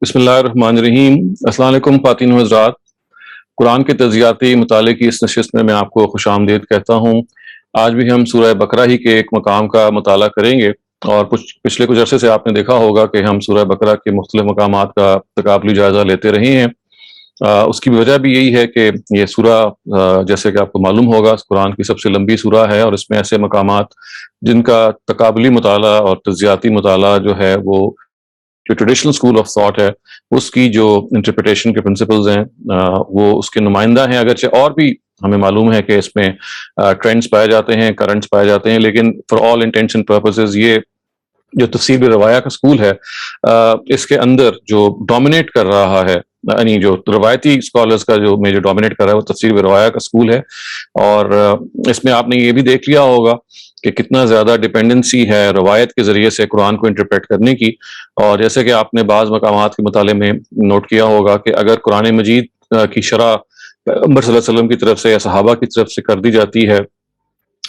بسم اللہ الرحمن الرحیم۔ السلام علیکم خواتین و حضرات، قرآن کے تجزیاتی مطالعے کی اس نشست میں آپ کو خوش آمدید کہتا ہوں۔ آج بھی ہم سورہ بقرہ ہی کے ایک مقام کا مطالعہ کریں گے، اور پچھلے کچھ عرصے سے آپ نے دیکھا ہوگا کہ ہم سورہ بقرہ کے مختلف مقامات کا تقابلی جائزہ لیتے رہے ہیں۔ اس کی وجہ بھی یہی ہے کہ یہ سورہ جیسے کہ آپ کو معلوم ہوگا قرآن کی سب سے لمبی سورہ ہے، اور اس میں ایسے مقامات جن کا تقابلی مطالعہ اور تجزیاتی مطالعہ جو ہے وہ جو ٹریڈیشنل اسکول آف تھاٹ ہے اس کی جو انٹرپریٹیشن کے پرنسپلز ہیں وہ اس کے نمائندہ ہیں، اگرچہ اور بھی ہمیں معلوم ہے کہ اس میں ٹرینڈز پائے جاتے ہیں، کرنٹس پائے جاتے ہیں، لیکن فار آل انٹینٹس اینڈ پرپزز یہ جو تفسیر بالروایہ کا اسکول ہے اس کے اندر جو ڈومینیٹ کر رہا ہے، یعنی جو روایتی اسکالرز کا جو میجر ڈومینیٹ کر رہا ہے وہ تفسیر بالروایہ کا اسکول ہے۔ اور اس میں آپ نے یہ بھی دیکھ لیا ہوگا کہ کتنا زیادہ ڈیپینڈنسی ہے روایت کے ذریعے سے قرآن کو انٹرپریٹ کرنے کی۔ اور جیسے کہ آپ نے بعض مقامات کے مطالعے میں نوٹ کیا ہوگا کہ اگر قرآن مجید کی شرح پیغمبر صلی اللہ علیہ وسلم کی طرف سے یا صحابہ کی طرف سے کر دی جاتی ہے،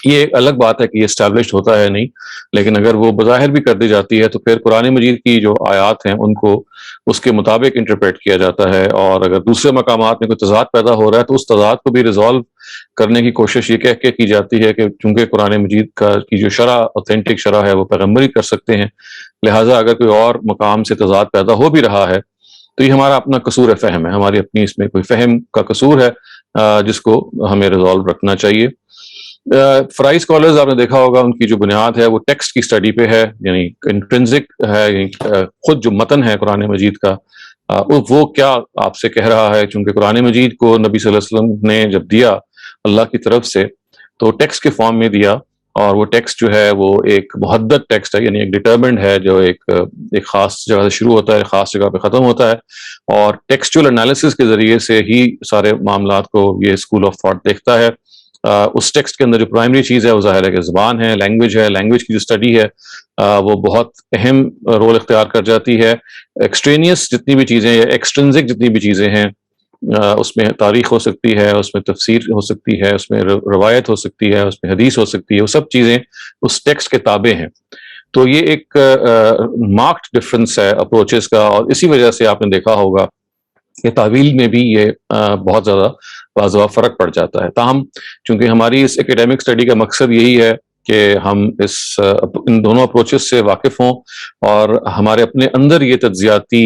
یہ ایک الگ بات ہے کہ یہ اسٹیبلشڈ ہوتا ہے نہیں، لیکن اگر وہ بظاہر بھی کر دی جاتی ہے تو پھر قرآن مجید کی جو آیات ہیں ان کو اس کے مطابق انٹرپریٹ کیا جاتا ہے۔ اور اگر دوسرے مقامات میں کوئی تضاد پیدا ہو رہا ہے تو اس تضاد کو بھی ریزالو کرنے کی کوشش یہ کہہ کے کی جاتی ہے کہ چونکہ قرآن مجید کی جو شرح اوتھینٹک شرح ہے وہ پیغمبر ہی کر سکتے ہیں، لہٰذا اگر کوئی اور مقام سے تضاد پیدا ہو بھی رہا ہے تو یہ ہمارا اپنا قصور فہم ہے، ہماری اپنی اس میں کوئی فہم کا قصور ہے جس کو ہمیں ریزالو رکھنا چاہیے۔ فرائی اسکالرز آپ نے دیکھا ہوگا ان کی جو بنیاد ہے وہ ٹیکسٹ کی اسٹڈی پہ ہے، یعنی انٹرنزک ہے، یعنی خود جو متن ہے قرآن مجید کا وہ کیا آپ سے کہہ رہا ہے۔ چونکہ قرآن مجید کو نبی صلی اللہ علیہ وسلم نے جب دیا اللہ کی طرف سے تو ٹیکسٹ کے فارم میں دیا، اور وہ ٹیکسٹ جو ہے وہ ایک محدد ٹیکسٹ ہے، یعنی ایک ڈٹرمنڈ ہے جو ایک خاص جگہ سے شروع ہوتا ہے، خاص جگہ پہ ختم ہوتا ہے، اور ٹیکسچول انالیسس کے ذریعے سے ہی سارے معاملات کو یہ اسکول آف تھاٹ دیکھتا ہے۔ اس ٹیکسٹ کے اندر جو پرائمری چیز ہے وہ ظاہر ہے کہ زبان ہے، لینگویج ہے، لینگویج کی جو اسٹڈی ہے وہ بہت اہم رول اختیار کر جاتی ہے۔ ایکسٹرینیس جتنی بھی چیزیں یا ایکسٹرنزک جتنی بھی چیزیں ہیں اس میں تاریخ ہو سکتی ہے، اس میں تفسیر ہو سکتی ہے، اس میں روایت ہو سکتی ہے، اس میں حدیث ہو سکتی ہے، وہ سب چیزیں اس ٹیکسٹ کے تابع ہیں۔ تو یہ ایک مارکڈ ڈفرنس ہے اپروچز کا، اور اسی وجہ سے آپ نے دیکھا ہوگا کہ تعویل میں بھی یہ بہت زیادہ واضح فرق پڑ جاتا ہے۔ تاہم چونکہ ہماری اس ایکیڈیمک اسٹڈی کا مقصد یہی ہے کہ ہم ان دونوں اپروچز سے واقف ہوں، اور ہمارے اپنے اندر یہ تجزیاتی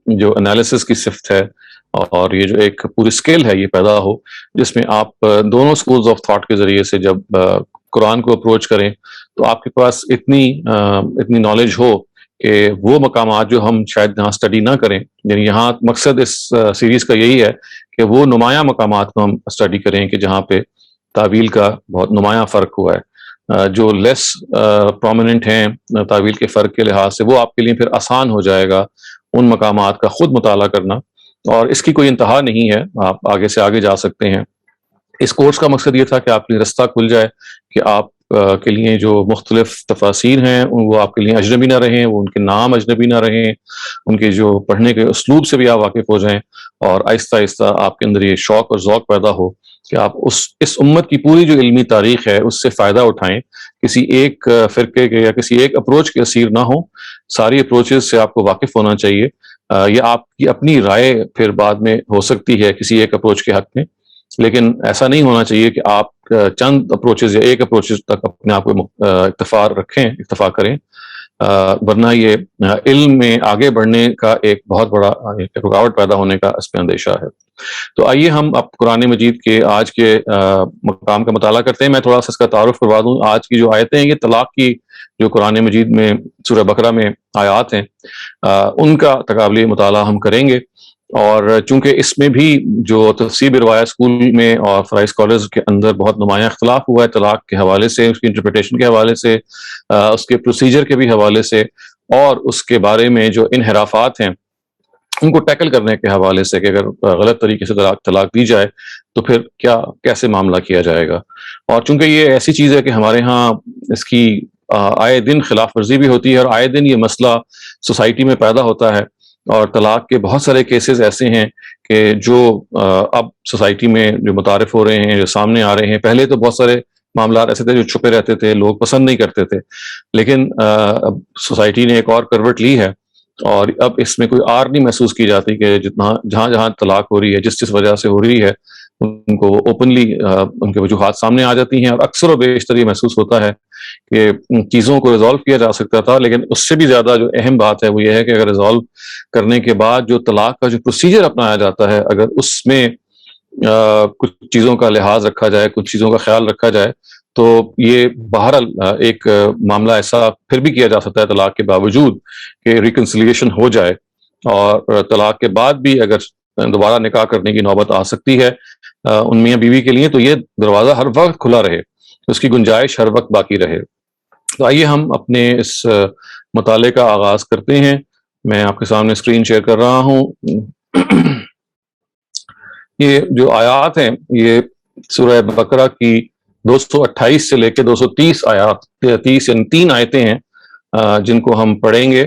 جو انالیسس کی صفت ہے اور یہ جو ایک پوری اسکل ہے یہ پیدا ہو، جس میں آپ دونوں سکولز آف تھاٹ کے ذریعے سے جب قرآن کو اپروچ کریں تو آپ کے پاس اتنی نالج ہو کہ وہ مقامات جو ہم شاید یہاں اسٹڈی نہ کریں، یعنی یہاں مقصد اس سیریز کا یہی ہے کہ وہ نمایاں مقامات کو ہم اسٹڈی کریں کہ جہاں پہ تعویل کا بہت نمایاں فرق ہوا ہے، جو لیس پرومیننٹ ہیں تعویل کے فرق کے لحاظ سے، وہ آپ کے لیے پھر آسان ہو جائے گا ان مقامات کا خود مطالعہ کرنا، اور اس کی کوئی انتہا نہیں ہے، آپ آگے سے آگے جا سکتے ہیں۔ اس کورس کا مقصد یہ تھا کہ آپ کے لیے رستہ کھل جائے، کہ آپ کے لیے جو مختلف تفاسیر ہیں وہ آپ کے لیے اجنبی نہ رہیں، وہ ان کے نام اجنبی نہ رہیں، ان کے جو پڑھنے کے اسلوب سے بھی آپ واقف ہو جائیں، اور آہستہ آہستہ آپ کے اندر یہ شوق اور ذوق پیدا ہو کہ آپ اس امت کی پوری جو علمی تاریخ ہے اس سے فائدہ اٹھائیں، کسی ایک فرقے کے یا کسی ایک اپروچ کے اسیر نہ ہوں، ساری اپروچز سے آپ کو واقف ہونا چاہیے۔ یہ آپ کی اپنی رائے پھر بعد میں ہو سکتی ہے کسی ایک اپروچ کے حق میں، لیکن ایسا نہیں ہونا چاہیے کہ آپ چند اپروچز یا ایک اپروچز تک اپنے آپ کو اکتفا کریں، ورنہ یہ علم میں آگے بڑھنے کا ایک بہت بڑا رکاوٹ پیدا ہونے کا اس پہ اندیشہ ہے۔ تو آئیے ہم اب قرآن مجید کے آج کے مقام کا مطالعہ کرتے ہیں۔ میں تھوڑا سا اس کا تعارف کروا دوں۔ آج کی جو آیتیں ہیں یہ طلاق کی جو قرآن مجید میں سورہ بقرہ میں آیات ہیں ان کا تقابلی مطالعہ ہم کریں گے، اور چونکہ اس میں بھی جو تفسیر بالروایہ اسکول میں اور فرائی اسکالرز کے اندر بہت نمایاں اختلاف ہوا ہے طلاق کے حوالے سے، اس کی انٹرپریٹیشن کے حوالے سے، اس کے پروسیجر کے بھی حوالے سے، اور اس کے بارے میں جو انحرافات ہیں ان کو ٹیکل کرنے کے حوالے سے کہ اگر غلط طریقے سے طلاق دی جائے تو پھر کیسے معاملہ کیا جائے گا۔ اور چونکہ یہ ایسی چیز ہے کہ ہمارے ہاں اس کی آئے دن خلاف ورزی بھی ہوتی ہے، اور آئے دن یہ مسئلہ سوسائٹی میں پیدا ہوتا ہے، اور طلاق کے بہت سارے کیسز ایسے ہیں کہ جو اب سوسائٹی میں جو متعارف ہو رہے ہیں، جو سامنے آ رہے ہیں۔ پہلے تو بہت سارے معاملات ایسے تھے جو چھپے رہتے تھے، لوگ پسند نہیں کرتے تھے، لیکن اب سوسائٹی نے ایک اور کروٹ لی ہے، اور اب اس میں کوئی آر نہیں محسوس کی جاتی کہ جتنا جہاں جہاں طلاق ہو رہی ہے، جس وجہ سے ہو رہی ہے، ان کو اوپنلی ان کے وجوہات سامنے آ جاتی ہیں، اور اکثر و بیشتر یہ محسوس ہوتا ہے کہ چیزوں کو ریزالو کیا جا سکتا تھا، لیکن اس سے بھی زیادہ جو اہم بات ہے وہ یہ ہے کہ اگر ریزالو کرنے کے بعد جو طلاق کا جو پروسیجر اپنایا جاتا ہے، اگر اس میں کچھ چیزوں کا لحاظ رکھا جائے، کچھ چیزوں کا خیال رکھا جائے، تو یہ بہرحال ایک معاملہ ایسا پھر بھی کیا جا سکتا ہے طلاق کے باوجود کہ ریکنسیلیشن ہو جائے، اور طلاق کے بعد بھی اگر دوبارہ نکاح کرنے کی نوبت آ سکتی ہے ان میاں بیوی کے لیے، تو یہ دروازہ ہر وقت کھلا رہے، اس کی گنجائش ہر وقت باقی رہے۔ تو آئیے ہم اپنے اس مطالعے کا آغاز کرتے ہیں۔ میں آپ کے سامنے اسکرین شیئر کر رہا ہوں۔ یہ جو آیات ہیں یہ سورہ بقرہ کی 228 سے لے کے 230 آیات، 30 یعنی 3 آیتیں ہیں جن کو ہم پڑھیں گے،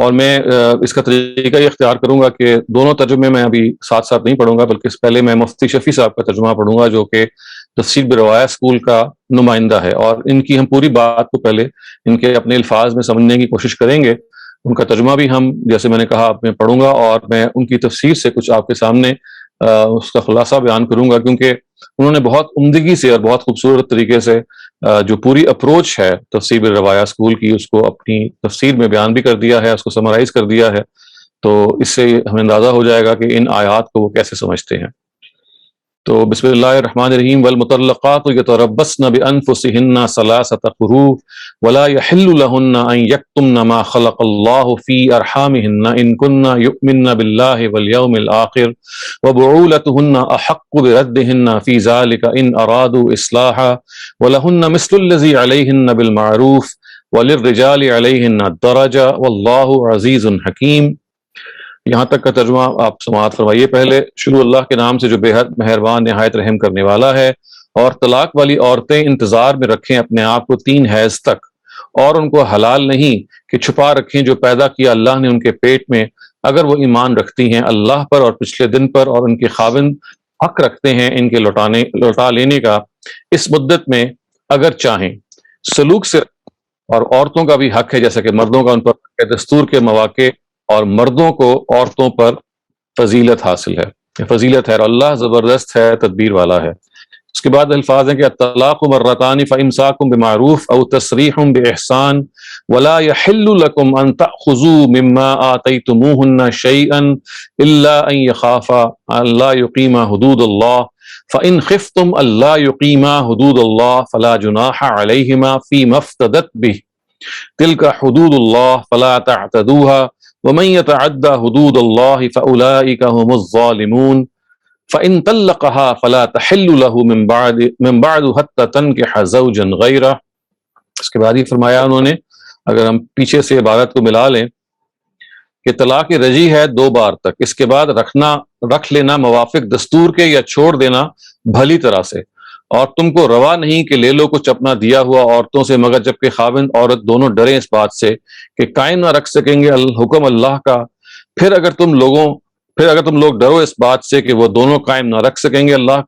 اور میں اس کا طریقہ یہ اختیار کروں گا کہ دونوں ترجمے میں ابھی ساتھ ساتھ نہیں پڑھوں گا، بلکہ اس پہلے میں مفتی شفیع صاحب کا ترجمہ پڑھوں گا جو کہ تفسیر بروایا اسکول کا نمائندہ ہے، اور ان کی ہم پوری بات کو پہلے ان کے اپنے الفاظ میں سمجھنے کی کوشش کریں گے۔ ان کا ترجمہ بھی ہم جیسے میں نے کہا میں پڑھوں گا، اور میں ان کی تفسیر سے کچھ آپ کے سامنے اس کا خلاصہ بیان کروں گا، کیونکہ انہوں نے بہت عمدگی سے اور بہت خوبصورت طریقے سے جو پوری اپروچ ہے تفسیر بالروایا اسکول کی، اس کو اپنی تفسیر میں بیان بھی کر دیا ہے، اس کو سمرائز کر دیا ہے، تو اس سے ہمیں اندازہ ہو جائے گا کہ ان آیات کو وہ کیسے سمجھتے ہیں۔ تو بسم اللہ الرحمن الرحیم۔ والمطلقات یتربصن بانفسهن ثلاثة قروء ولا يحل لهن ان يكتمن ما خلق الله في ارحامهن ان كن يؤمن بالله واليوم الاخر وبعولتهن احق بردهن في ذلك ان ارادوا اصلاحا ولهن مثل الذي عليهن بالمعروف وللرجال عليهن الدرجة والله عزيز حكيم۔ یہاں تک کا ترجمہ آپ سماعت فرمائیے۔ پہلے شروع اللہ کے نام سے جو بے حد مہربان نہایت رحم کرنے والا ہے۔ اور طلاق والی عورتیں انتظار میں رکھیں اپنے آپ کو 3 حیض تک، اور ان کو حلال نہیں کہ چھپا رکھیں جو پیدا کیا اللہ نے ان کے پیٹ میں، اگر وہ ایمان رکھتی ہیں اللہ پر اور پچھلے دن پر، اور ان کے خاوند حق رکھتے ہیں ان کے لوٹا لینے کا اس مدت میں اگر چاہیں۔ سلوک سے، اور عورتوں کا بھی حق ہے جیسا کہ مردوں کا ان پر دستور کے مواقع، اور مردوں کو عورتوں پر فضیلت حاصل ہے، فضیلت ہے، اور اللہ زبردست ہے، تدبیر والا ہے۔ اس کے بعد الفاظ ہیں کہ الطلاق مرتان فامساک بمعروف او تسریح باحسان ولا يحل لكم ان تاخذوا مما آتيتموهن شيئا الا ان يخافا الا يقيما حدود الله فان خفتم الا يقيما حدود الله فلا جناح عليهما فيما افتدت به تلك حدود الله فلا تعتدوها ومن يتعد حدود الله فاولئك هم الظالمون فإن طلقها فلا تحل له من بعد حتى تنكح زوجا غيره۔ اس کے بعد یہ فرمایا انہوں نے، اگر ہم پیچھے سے عبارت کو ملا لیں کہ طلاق رجی ہے 2 بار تک، اس کے بعد رکھ لینا موافق دستور کے یا چھوڑ دینا بھلی طرح سے، اور تم کو روا نہیں کہ لے لو کچھ اپنا دیا ہوا عورتوں سے، مگر جبکہ خاوند عورت دونوں ڈریں اس بات سے کہ قائم نہ رکھ سکیں گے حکم اللہ کا۔ پھر اگر تم لوگ ڈرو اس بات سے کہ وہ دونوں قائم نہ رکھ سکیں گے اللہ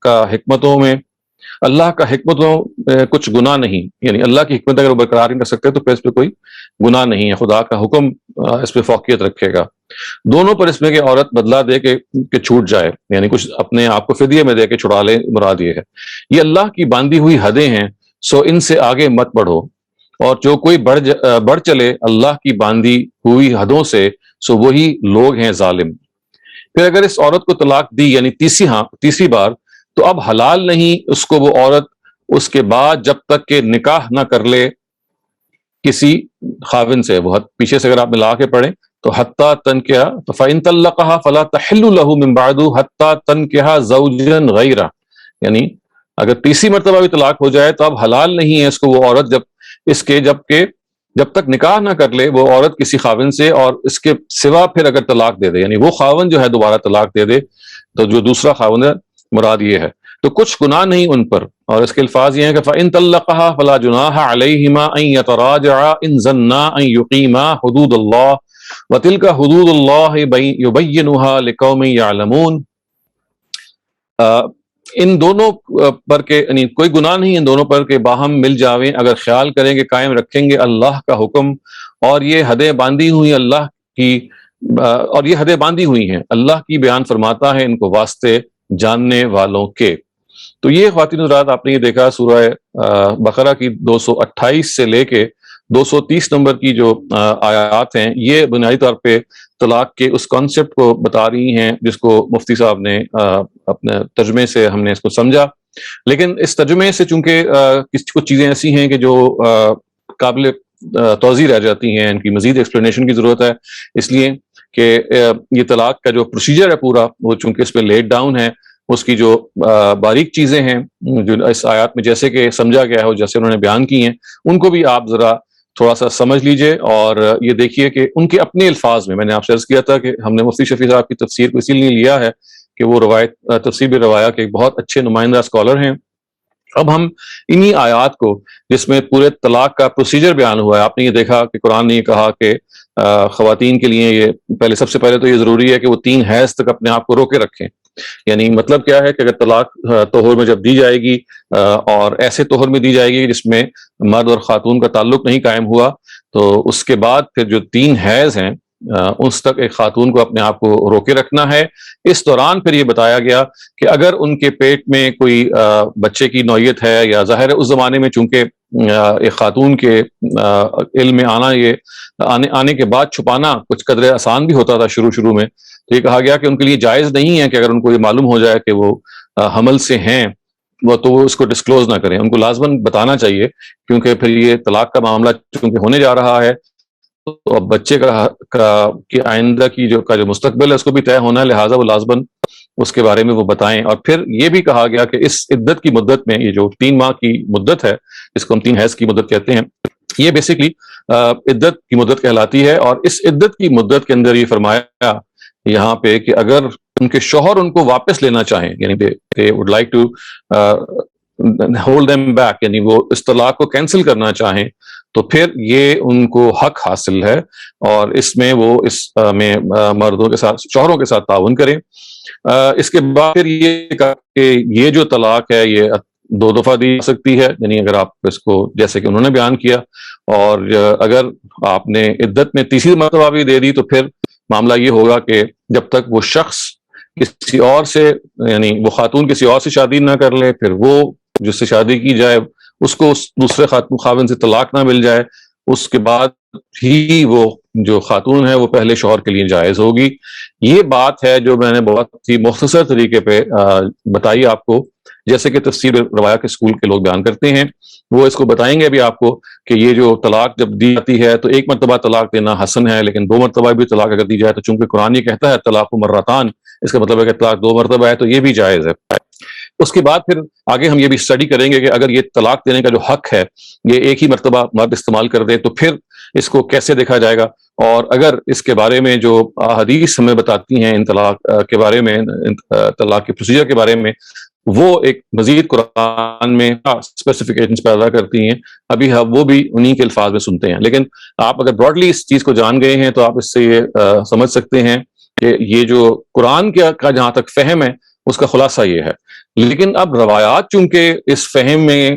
کا حکمتوں میں کچھ گناہ نہیں، یعنی اللہ کی حکمت اگر وہ برقرار نہیں کر سکتے تو پھر اس پہ کوئی گناہ نہیں ہے، خدا کا حکم اس پہ فوقیت رکھے گا۔ دونوں پر اس میں کہ عورت بدلہ دے کہ چھوٹ جائے، یعنی کچھ اپنے آپ کو فدیے میں دے کے چھڑا لے، مراد یہ ہے۔ یہ اللہ کی باندھی ہوئی حدیں ہیں، سو ان سے آگے مت بڑھو، اور جو کوئی بڑھ چلے اللہ کی باندھی ہوئی حدوں سے سو وہی لوگ ہیں ظالم۔ پھر اگر اس عورت کو طلاق دی یعنی تیسری بار، تو اب حلال نہیں اس کو وہ عورت اس کے بعد جب تک کہ نکاح نہ کر لے کسی خاوند سے۔ وہ پیچھے سے اگر آپ ملا کے پڑھیں تو حتیٰ تنکحہ، تو فإن طلقها فلا تحل له من بعد حتیٰ تنکحہ زوجا غیرہ، یعنی اگر تیسری مرتبہ بھی طلاق ہو جائے تو اب حلال نہیں ہے اس کو وہ عورت جب تک نکاح نہ کر لے وہ عورت کسی خاوند سے، اور اس کے سوا پھر اگر طلاق دے دے، یعنی وہ خاوند جو ہے دوبارہ طلاق دے دے، تو جو دوسرا خاوند ہے مراد یہ ہے، تو کچھ گناہ نہیں ان پر۔ اور اس کے الفاظ یہ ہیں کہ فإن طلقها فلا جناح عليهما ان يتراجعا ان ظنا ان يقيما حدود الله وتلك حدود الله يبينها لقوم يعلمون۔ ان دونوں پر کے یعنی کوئی گناہ نہیں ان دونوں پر کہ باہم مل جاویں اگر خیال کریں کہ قائم رکھیں گے اللہ کا حکم، اور یہ حدیں باندھی ہوئی اللہ کی اور یہ حدیں باندھی ہوئی ہیں، اللہ کی بیان فرماتا ہے ان کو واسطے جاننے والوں کے۔ تو یہ خواتین حضرات آپ نے یہ دیکھا سورہ بقرہ کی 228 سے لے کے 230 نمبر کی جو آیات ہیں، یہ بنیادی طور پہ طلاق کے اس کانسیپٹ کو بتا رہی ہیں جس کو مفتی صاحب نے اپنے ترجمے سے ہم نے اس کو سمجھا۔ لیکن اس ترجمے سے چونکہ کچھ چیزیں ایسی ہیں کہ جو قابل توضیح رہ جاتی ہیں، ان کی مزید ایکسپلینیشن کی ضرورت ہے، اس لیے کہ یہ طلاق کا جو پروسیجر ہے پورا، وہ چونکہ اس پہ لیٹ ڈاؤن ہے، اس کی جو باریک چیزیں ہیں جو اس آیات میں جیسے کہ سمجھا گیا ہے اور جیسے انہوں نے بیان کی ہیں، ان کو بھی آپ ذرا تھوڑا سا سمجھ لیجئے اور یہ دیکھیے کہ ان کے اپنے الفاظ میں نے آپ سے عرض کیا تھا کہ ہم نے مفتی شفیع صاحب کی تفسیر کو اسی لیے لیا ہے کہ وہ روایت تفسیر بالروایا کے ایک بہت اچھے نمائندہ اسکالر ہیں۔ اب ہم انہی آیات کو جس میں پورے طلاق کا پروسیجر بیان ہوا ہے، آپ نے یہ دیکھا کہ قرآن نے یہ کہا کہ خواتین کے لیے یہ سب سے پہلے تو یہ ضروری ہے کہ وہ 3 حیض تک اپنے آپ کو روکے رکھیں۔ یعنی مطلب کیا ہے کہ اگر طلاق طہر میں جب دی جائے گی اور ایسے طہر میں دی جائے گی جس میں مرد اور خاتون کا تعلق نہیں قائم ہوا، تو اس کے بعد پھر جو 3 حیض ہیں اس تک ایک خاتون کو اپنے آپ کو روکے رکھنا ہے۔ اس دوران پھر یہ بتایا گیا کہ اگر ان کے پیٹ میں کوئی بچے کی نوعیت ہے، یا ظاہر ہے اس زمانے میں چونکہ ایک خاتون کے علم میں آنے کے بعد چھپانا کچھ قدرے آسان بھی ہوتا تھا شروع میں، تو یہ کہا گیا کہ ان کے لیے جائز نہیں ہے کہ اگر ان کو یہ معلوم ہو جائے کہ وہ حمل سے ہیں تو وہ اس کو ڈسکلوز نہ کریں، ان کو لازماً بتانا چاہیے، کیونکہ پھر یہ طلاق کا معاملہ چونکہ ہونے جا رہا ہے تو اب بچے کی آئندہ کی جو مستقبل ہے اس کو بھی طے ہونا ہے، لہٰذا وہ لازماً اس کے بارے میں وہ بتائیں۔ اور پھر یہ بھی کہا گیا کہ اس عدت کی مدت میں، یہ جو 3 ماہ کی مدت ہے جس کو ہم 3 حیض کی مدت کہتے ہیں، یہ بیسکلی عدت کی مدت کہلاتی ہے۔ اور اس عدت کی مدت کے اندر یہ فرمایا یہاں پہ کہ اگر ان کے شوہر ان کو واپس لینا چاہیں، یعنی they would like to hold them back، یعنی وہ اس طلاق کو کینسل کرنا چاہیں، تو پھر یہ ان کو حق حاصل ہے اور اس میں وہ اس میں مردوں کے ساتھ، شوہروں کے ساتھ تعاون کریں۔ اس کے بعد پھر یہ کہا کہ یہ جو طلاق ہے یہ 2 دفعہ دی جا سکتی ہے، یعنی اگر آپ اس کو جیسے کہ انہوں نے بیان کیا، اور اگر آپ نے عدت میں تیسری مرتبہ بھی دے دی تو پھر معاملہ یہ ہوگا کہ جب تک وہ شخص کسی اور سے، یعنی وہ خاتون کسی اور سے شادی نہ کر لے، پھر وہ جس سے شادی کی جائے اس کو اس دوسرے خاوند سے طلاق نہ مل جائے، اس کے بعد ہی وہ جو خاتون ہے وہ پہلے شوہر کے لیے جائز ہوگی۔ یہ بات ہے جو میں نے بہت ہی مختصر طریقے پہ بتائی آپ کو، جیسے کہ تفسیر روایہ کے اسکول کے لوگ بیان کرتے ہیں، وہ اس کو بتائیں گے بھی آپ کو کہ یہ جو طلاق جب دی جاتی ہے تو 1 مرتبہ طلاق دینا حسن ہے، لیکن 2 مرتبہ بھی طلاق اگر دی جائے تو چونکہ قرآن یہ کہتا ہے طلاق مرتان، اس کا مطلب ہے کہ طلاق 2 مرتبہ ہے تو یہ بھی جائز ہے۔ اس کے بعد پھر آگے ہم یہ بھی اسٹڈی کریں گے کہ اگر یہ طلاق دینے کا جو حق ہے یہ ایک ہی مرتبہ مرد استعمال کر دے تو پھر اس کو کیسے دیکھا جائے گا، اور اگر اس کے بارے میں جو حدیث ہمیں بتاتی ہیں ان طلاق کے بارے میں، طلاق کے پروسیجر کے بارے میں، وہ ایک مزید قرآن میں اسپیسیفکیشنز پیدا کرتی ہیں، ابھی ہم وہ بھی انہی کے الفاظ میں سنتے ہیں۔ لیکن آپ اگر براڈلی اس چیز کو جان گئے ہیں تو آپ اس سے یہ سمجھ سکتے ہیں کہ یہ جو قرآن کا جہاں تک فہم ہے اس کا خلاصہ یہ ہے۔ لیکن اب روایات چونکہ اس فہم میں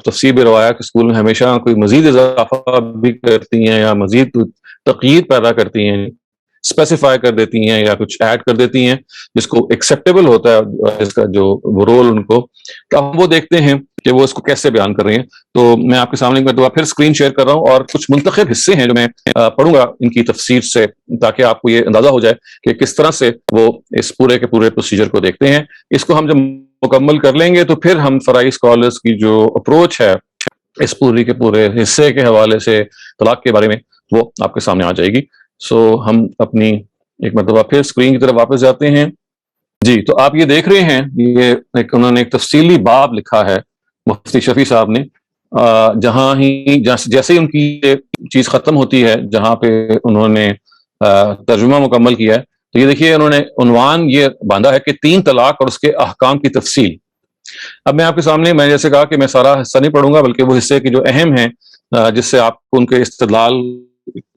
تفسیر روایات کے اسکول میں ہمیشہ کوئی مزید اضافہ بھی کرتی ہیں یا مزید تقیید پیدا کرتی ہیں، اسپیسیفائی کر دیتی ہیں یا کچھ ایڈ کر دیتی ہیں جس کو ایکسیپٹیبل ہوتا ہے، اس کا جو وہ رول ان کو، تو ہم وہ دیکھتے ہیں کہ وہ اس کو کیسے بیان کر رہے ہیں۔ تو میں آپ کے سامنے ایک مرتبہ پھر اسکرین شیئر کر رہا ہوں اور کچھ منتخب حصے ہیں جو میں پڑھوں گا ان کی تفسیر سے، تاکہ آپ کو یہ اندازہ ہو جائے کہ کس طرح سے وہ اس پورے کے پورے پروسیجر کو دیکھتے ہیں۔ اس کو ہم جب مکمل کر لیں گے تو پھر ہم فرائی اسکالرس کی جو اپروچ ہے اس پوری کے پورے حصے کے حوالے سے طلاق کے بارے میں، وہ آپ کے سامنے آ جائے گی۔ سو ہم اپنی ایک مرتبہ پھر اسکرین کی طرف واپس جاتے ہیں۔ جی، تو آپ یہ دیکھ رہے ہیں، یہ انہوں نے ایک تفصیلی باب لکھا ہے مفتی شفیع صاحب نے، جیسے ہی ان کی یہ چیز ختم ہوتی ہے جہاں پہ انہوں نے ترجمہ مکمل کیا ہے، تو یہ دیکھیے انہوں نے عنوان یہ باندھا ہے کہ 3 طلاق اور اس کے احکام کی تفصیل۔ اب میں آپ کے سامنے، میں جیسے کہا کہ میں سارا حصہ نہیں پڑھوں گا، بلکہ وہ حصے کے جو اہم ہیں جس سے آپ کو ان کے استدلال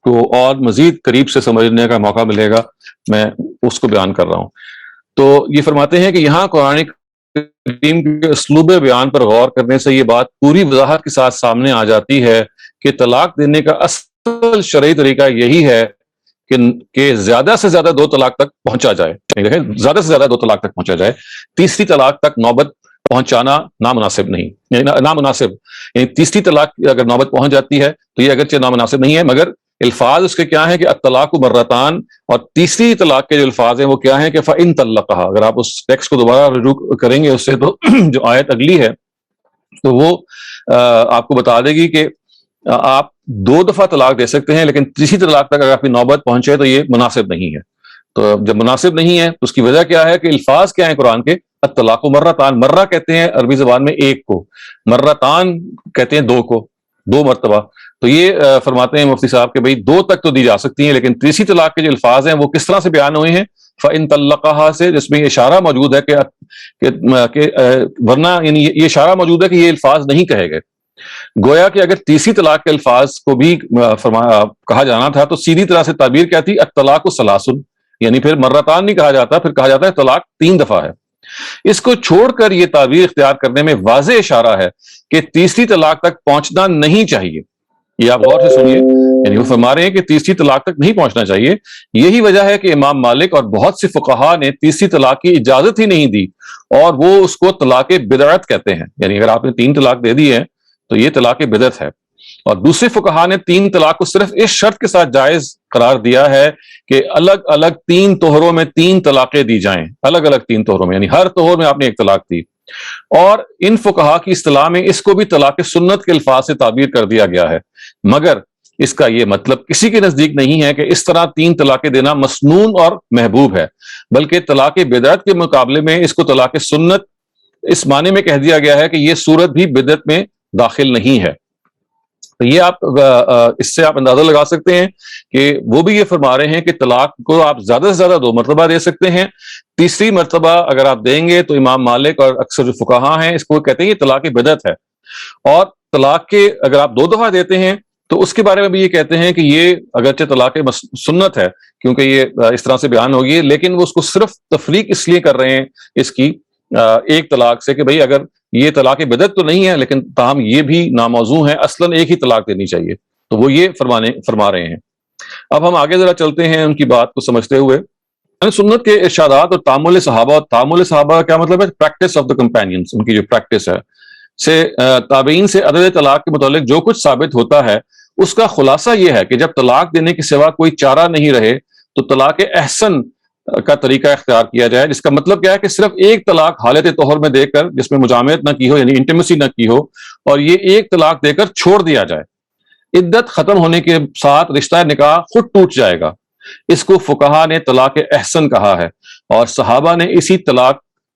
کو اور مزید قریب سے سمجھنے کا موقع ملے گا، میں اس کو بیان کر رہا ہوں۔ تو یہ فرماتے ہیں کہ یہاں قرآن کریم کے اسلوب بیان پر غور کرنے سے یہ بات پوری وضاحت کے ساتھ سامنے آ جاتی ہے کہ طلاق دینے کا اصل شرعی طریقہ یہی ہے کہ زیادہ سے زیادہ 2 طلاق تک پہنچا جائے، دیکھیں زیادہ سے زیادہ 2 طلاق تک پہنچا جائے، تیسری طلاق تک نوبت پہنچانا نامناسب نہیں، یعنی نامناسب، یعنی تیسری طلاق اگر نوبت پہنچ جاتی ہے تو یہ اگرچہ نامناسب نہیں ہے، مگر الفاظ اس کے کیا ہیں کہ الطلاق مرتان، اور تیسری طلاق کے جو الفاظ ہیں وہ کیا ہیں کہ فَإِن طَلَّقَهَا، اگر آپ اس ٹیکسٹ کو دوبارہ رجوع کریں گے اس سے تو جو آیت اگلی ہے تو وہ آپ کو بتا دے گی کہ آپ 2 دفعہ طلاق دے سکتے ہیں، لیکن تیسری طلاق تک اگر آپ کی نوبت پہنچے تو یہ مناسب نہیں ہے۔ تو جب مناسب نہیں ہے تو اس کی وجہ کیا ہے کہ الفاظ کیا ہیں قرآن کے، الطلاق مرتان، مرہ کہتے ہیں عربی زبان میں ایک کو، مرتان کہتے ہیں 2 کو، 2 مرتبہ۔ تو یہ فرماتے ہیں مفتی صاحب کہ بھئی 2 تک تو دی جا سکتی ہیں، لیکن تیسری طلاق کے جو الفاظ ہیں وہ کس طرح سے بیان ہوئے ہیں، فَإِن طَلَّقَهَا سے، جس میں یہ اشارہ موجود ہے کہ ورنہ یعنی یہ اشارہ موجود ہے کہ یہ الفاظ نہیں کہے گئے، گویا کہ اگر تیسری طلاق کے الفاظ کو بھی کہا جانا تھا تو سیدھی طرح سے تعبیر کیا تھی، الطلاق ثلاث، یعنی پھر مرتان نہیں کہا جاتا، پھر کہا جاتا ہے طلاق 3 دفعہ ہے۔ اس کو چھوڑ کر یہ تعبیر اختیار کرنے میں واضح اشارہ ہے کہ تیسری طلاق تک پہنچنا نہیں چاہیے، یہ آپ غور سے سنیے، یعنی وہ فرما رہے ہیں کہ تیسری طلاق تک نہیں پہنچنا چاہیے۔ یہی وجہ ہے کہ امام مالک اور بہت سے فقہا نے تیسری طلاق کی اجازت ہی نہیں دی، اور وہ اس کو طلاق بدعت کہتے ہیں، یعنی اگر آپ نے 3 طلاق دے دی ہے تو یہ طلاق بدعت ہے۔ اور دوسرے فقہا نے 3 طلاق کو صرف اس شرط کے ساتھ جائز قرار دیا ہے کہ الگ الگ 3 طہروں میں 3 طلاقیں دی جائیں، الگ الگ 3 طہروں میں، یعنی ہر طہر میں آپ نے 1 طلاق دی۔ اور ان فقہا کی اصطلاح میں اس کو بھی طلاق سنت کے الفاظ سے تعبیر کر دیا گیا ہے، مگر اس کا یہ مطلب کسی کے نزدیک نہیں ہے کہ اس طرح 3 طلاقیں دینا مسنون اور محبوب ہے، بلکہ طلاق بدعت کے مقابلے میں اس کو طلاق سنت اس معنی میں کہہ دیا گیا ہے کہ یہ صورت بھی بدعت میں داخل نہیں ہے۔ تو یہ آپ اس سے آپ اندازہ لگا سکتے ہیں کہ وہ بھی یہ فرما رہے ہیں کہ طلاق کو آپ زیادہ سے زیادہ 2 مرتبہ دے سکتے ہیں، تیسری مرتبہ اگر آپ دیں گے تو امام مالک اور اکثر جو فقہا ہیں اس کو کہتے ہیں یہ طلاق بدعت ہے۔ اور طلاق کے اگر آپ 2 دفعہ دیتے ہیں تو اس کے بارے میں بھی یہ کہتے ہیں کہ یہ اگرچہ طلاق سنت ہے کیونکہ یہ اس طرح سے بیان ہوگی، لیکن وہ اس کو صرف تفریق اس لیے کر رہے ہیں اس کی 1 طلاق سے کہ بھئی اگر یہ طلاق بدعت تو نہیں ہے لیکن تاہم یہ بھی ناموضوع ہے، اصلاً 1 ہی طلاق دینی چاہیے، تو وہ یہ فرما رہے ہیں۔ اب ہم آگے ذرا چلتے ہیں ان کی بات کو سمجھتے ہوئے۔ سنت کے ارشادات اور تعامل صحابہ، اور تعامل صحابہ کا کیا مطلب ہے، پریکٹس آف دا کمپینینز، ان کی جو پریکٹس ہے سے تابعین سے عدد طلاق کے متعلق جو کچھ ثابت ہوتا ہے اس کا خلاصہ یہ ہے کہ جب طلاق دینے کے سوا کوئی چارہ نہیں رہے تو طلاق احسن کا طریقہ اختیار کیا جائے، جس کا مطلب کیا ہے کہ صرف 1 طلاق حالت طہر میں دے کر، جس میں مجامعت نہ کی ہو، یعنی انٹیمیسی نہ کی ہو، اور یہ 1 طلاق دے کر چھوڑ دیا جائے، عدت ختم ہونے کے ساتھ رشتہ نکاح خود ٹوٹ جائے گا۔ اس کو فقہا نے طلاق احسن کہا ہے، اور صحابہ نے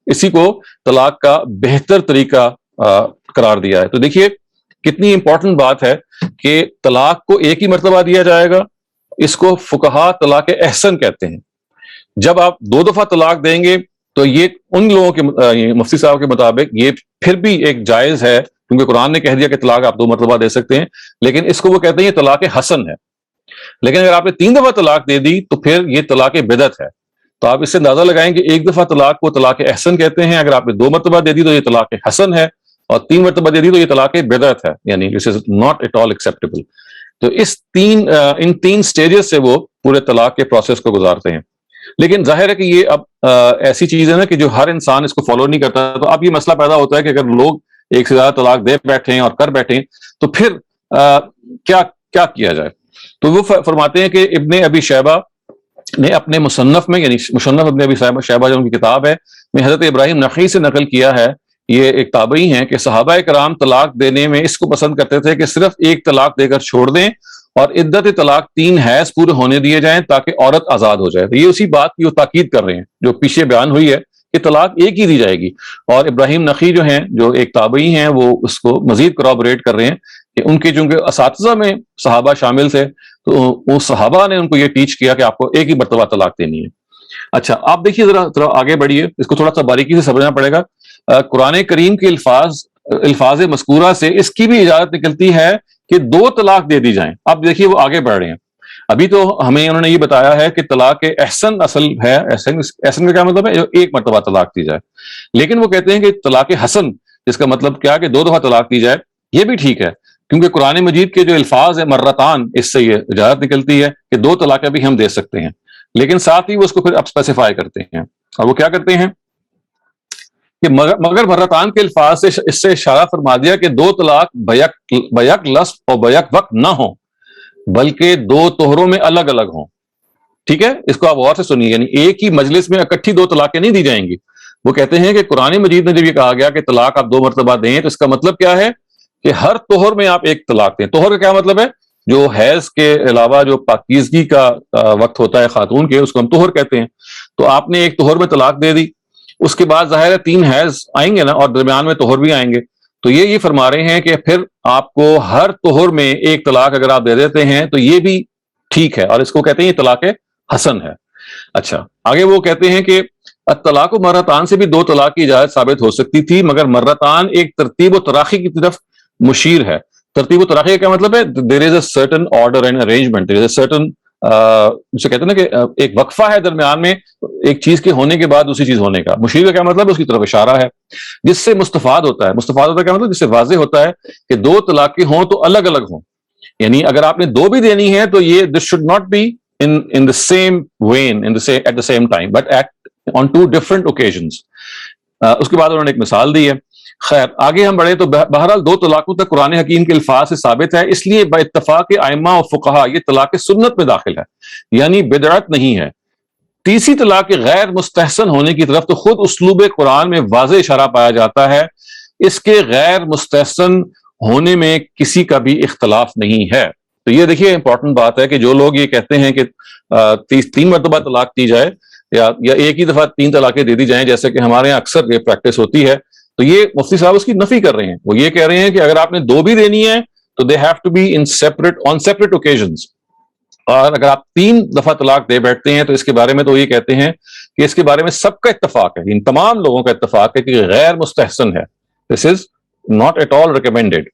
اسی کو طلاق کا بہتر طریقہ قرار دیا ہے۔ تو دیکھیے کتنی امپورٹنٹ بات ہے کہ طلاق کو 1 ہی مرتبہ دیا جائے گا، اس کو فقہا طلاق احسن کہتے ہیں۔ جب آپ 2 دفعہ طلاق دیں گے تو یہ ان لوگوں کے مفتی صاحب کے مطابق یہ پھر بھی ایک جائز ہے، کیونکہ قرآن نے کہہ دیا کہ طلاق آپ 2 مرتبہ دے سکتے ہیں، لیکن اس کو وہ کہتے ہیں یہ طلاق حسن ہے۔ لیکن اگر آپ نے 3 دفعہ طلاق دے دی تو پھر یہ طلاق بدعت ہے۔ تو آپ اس سے اندازہ لگائیں کہ 1 دفعہ طلاق کو طلاق احسن کہتے ہیں، اگر آپ نے 2 مرتبہ دے دی تو یہ طلاق حسن ہے، اور 3 مرتبہ دے دی تو یہ طلاق بدعت ہے، یعنی this is not at all acceptable. تو ان 3 سٹیجز سے وہ پورے طلاق کے پروسیس کو گزارتے ہیں۔ لیکن ظاہر ہے کہ یہ اب ایسی چیز ہے نا کہ جو ہر انسان اس کو فالو نہیں کرتا، تو اب یہ مسئلہ پیدا ہوتا ہے کہ اگر لوگ 1 سے زیادہ طلاق دے بیٹھے ہیں اور کر بیٹھے ہیں تو پھر کیا کیا جائے۔ تو وہ فرماتے ہیں کہ ابن ابی شیبہ نے اپنے مصنف میں، یعنی مصنف ابن ابی شیبہ جو ان کی کتاب ہے میں حضرت ابراہیم نخعی سے نقل کیا ہے، یہ ایک تابعی ہیں، کہ صحابہ کرام طلاق دینے میں اس کو پسند کرتے تھے کہ صرف 1 طلاق دے کر چھوڑ دیں اور عدت طلاق 3 حیض پورے ہونے دیے جائیں تاکہ عورت آزاد ہو جائے۔ تو یہ اسی بات کی وہ تاکید کر رہے ہیں جو پیچھے بیان ہوئی ہے کہ طلاق 1 ہی دی جائے گی، اور ابراہیم نخعی جو ہیں جو ایک تابعی ہیں وہ اس کو مزید کورابوریٹ کر رہے ہیں کہ ان کے چونکہ اساتذہ میں صحابہ شامل تھے تو وہ صحابہ نے ان کو یہ ٹیچ کیا کہ آپ کو 1 ہی مرتبہ طلاق دینی ہے۔ اچھا آپ دیکھیے ذرا آگے بڑھیے، اس کو تھوڑا سا باریکی سے سمجھنا پڑے گا۔ قرآن کریم کے الفاظ مذکورہ سے اس کی بھی اجازت نکلتی ہے کہ 2 طلاق دے دی جائیں۔ اب دیکھیے وہ آگے بڑھ رہے ہیں، ابھی تو ہمیں انہوں نے یہ بتایا ہے کہ طلاق احسن اصل ہے، احسن کا کیا مطلب ہے، جو 1 مرتبہ طلاق دی جائے، لیکن وہ کہتے ہیں کہ طلاق حسن جس کا مطلب کیا کہ 2 دفعہ طلاق دی جائے، یہ بھی ٹھیک ہے، کیونکہ قرآن مجید کے جو الفاظ ہیں مرتان، اس سے یہ اجازت نکلتی ہے کہ 2 طلاقیں بھی ہم دے سکتے ہیں، لیکن ساتھ ہی وہ اس کو پھر اب اسپیسیفائی کرتے ہیں، اور وہ کیا کرتے ہیں کہ مگر مرتان کے الفاظ سے اس سے اشارہ فرما دیا کہ 2 طلاق بیک لفظ اور بیک وقت نہ ہوں، بلکہ 2 طہروں میں الگ الگ ہوں. ٹھیک ہے، اس کو آپ غور سے سنیے، یعنی ایک ہی مجلس میں اکٹھی 2 طلاقیں نہیں دی جائیں گی. وہ کہتے ہیں کہ قرآن مجید میں جب یہ کہا گیا کہ طلاق آپ 2 مرتبہ دیں، تو اس کا مطلب کیا ہے کہ ہر طہر میں آپ 1 طلاق دیں. طہر کا کیا مطلب ہے؟ جو حیض کے علاوہ جو پاکیزگی کا وقت ہوتا ہے خاتون کے، اس کو ہم طہر کہتے ہیں. تو آپ نے 1 طہر میں طلاق دے دی، اس کے بعد ظاہر ہے 3 حیض آئیں گے نا، اور درمیان میں طہر بھی آئیں گے. تو یہ فرما رہے ہیں کہ پھر آپ کو ہر طہر میں 1 طلاق اگر آپ دے دیتے ہیں تو یہ بھی ٹھیک ہے، اور اس کو کہتے ہیں یہ طلاق حسن ہے. اچھا، آگے وہ کہتے ہیں کہ الطلاق و مرتان سے بھی 2 طلاق کی اجازت ثابت ہو سکتی تھی، مگر مرتان ایک ترتیب و تراخی کی طرف مشیر ہے. ترتیب و تراخی کا کیا مطلب ہے؟ there is a certain order and arrangement, there is a certain جسے کہتے ہیں نا کہ ایک وقفہ ہے درمیان میں ایک چیز کے ہونے کے بعد دوسری چیز ہونے کا. مشیر کا کیا مطلب ہے؟ اس کی طرف اشارہ ہے، جس سے مستفاد ہوتا ہے. مستفاد ہوتا ہے کیا مطلب؟ جس سے واضح ہوتا ہے کہ 2 طلاقیں ہوں تو الگ الگ ہوں. یعنی اگر آپ نے 2 بھی دینی ہے تو یہ this should not be in the same vein, at the same time, but on 2 different occasions. اس کے بعد انہوں نے ایک مثال دی ہے. خیر، آگے ہم بڑھے تو بہرحال 2 طلاقوں تک قرآن حکیم کے الفاظ سے ثابت ہے، اس لیے با اتفاق ائمہ و فقہا یہ طلاق سنت میں داخل ہے، یعنی بدعت نہیں ہے. تیسری طلاق کے غیر مستحسن ہونے کی طرف تو خود اسلوب قرآن میں واضح اشارہ پایا جاتا ہے، اس کے غیر مستحسن ہونے میں کسی کا بھی اختلاف نہیں ہے. تو یہ دیکھیے امپورٹنٹ بات ہے کہ جو لوگ یہ کہتے ہیں کہ 3 مرتبہ طلاق دی جائے یا ایک ہی دفعہ 3 طلاقیں دے دی جائیں، جیسے کہ ہمارے یہاں اکثر یہ پریکٹس ہوتی ہے، تو یہ مفتی صاحب اس کی نفی کر رہے ہیں. وہ یہ کہہ رہے ہیں کہ اگر آپ نے 2 بھی دینی ہے تو they have to be in separate occasions, اور اگر آپ 3 دفعہ طلاق دے بیٹھتے ہیں تو اس کے بارے میں تو یہ کہتے ہیں کہ اس کے بارے میں سب کا اتفاق ہے، ان تمام لوگوں کا اتفاق ہے کہ غیر مستحسن ہے، this is not at all recommended.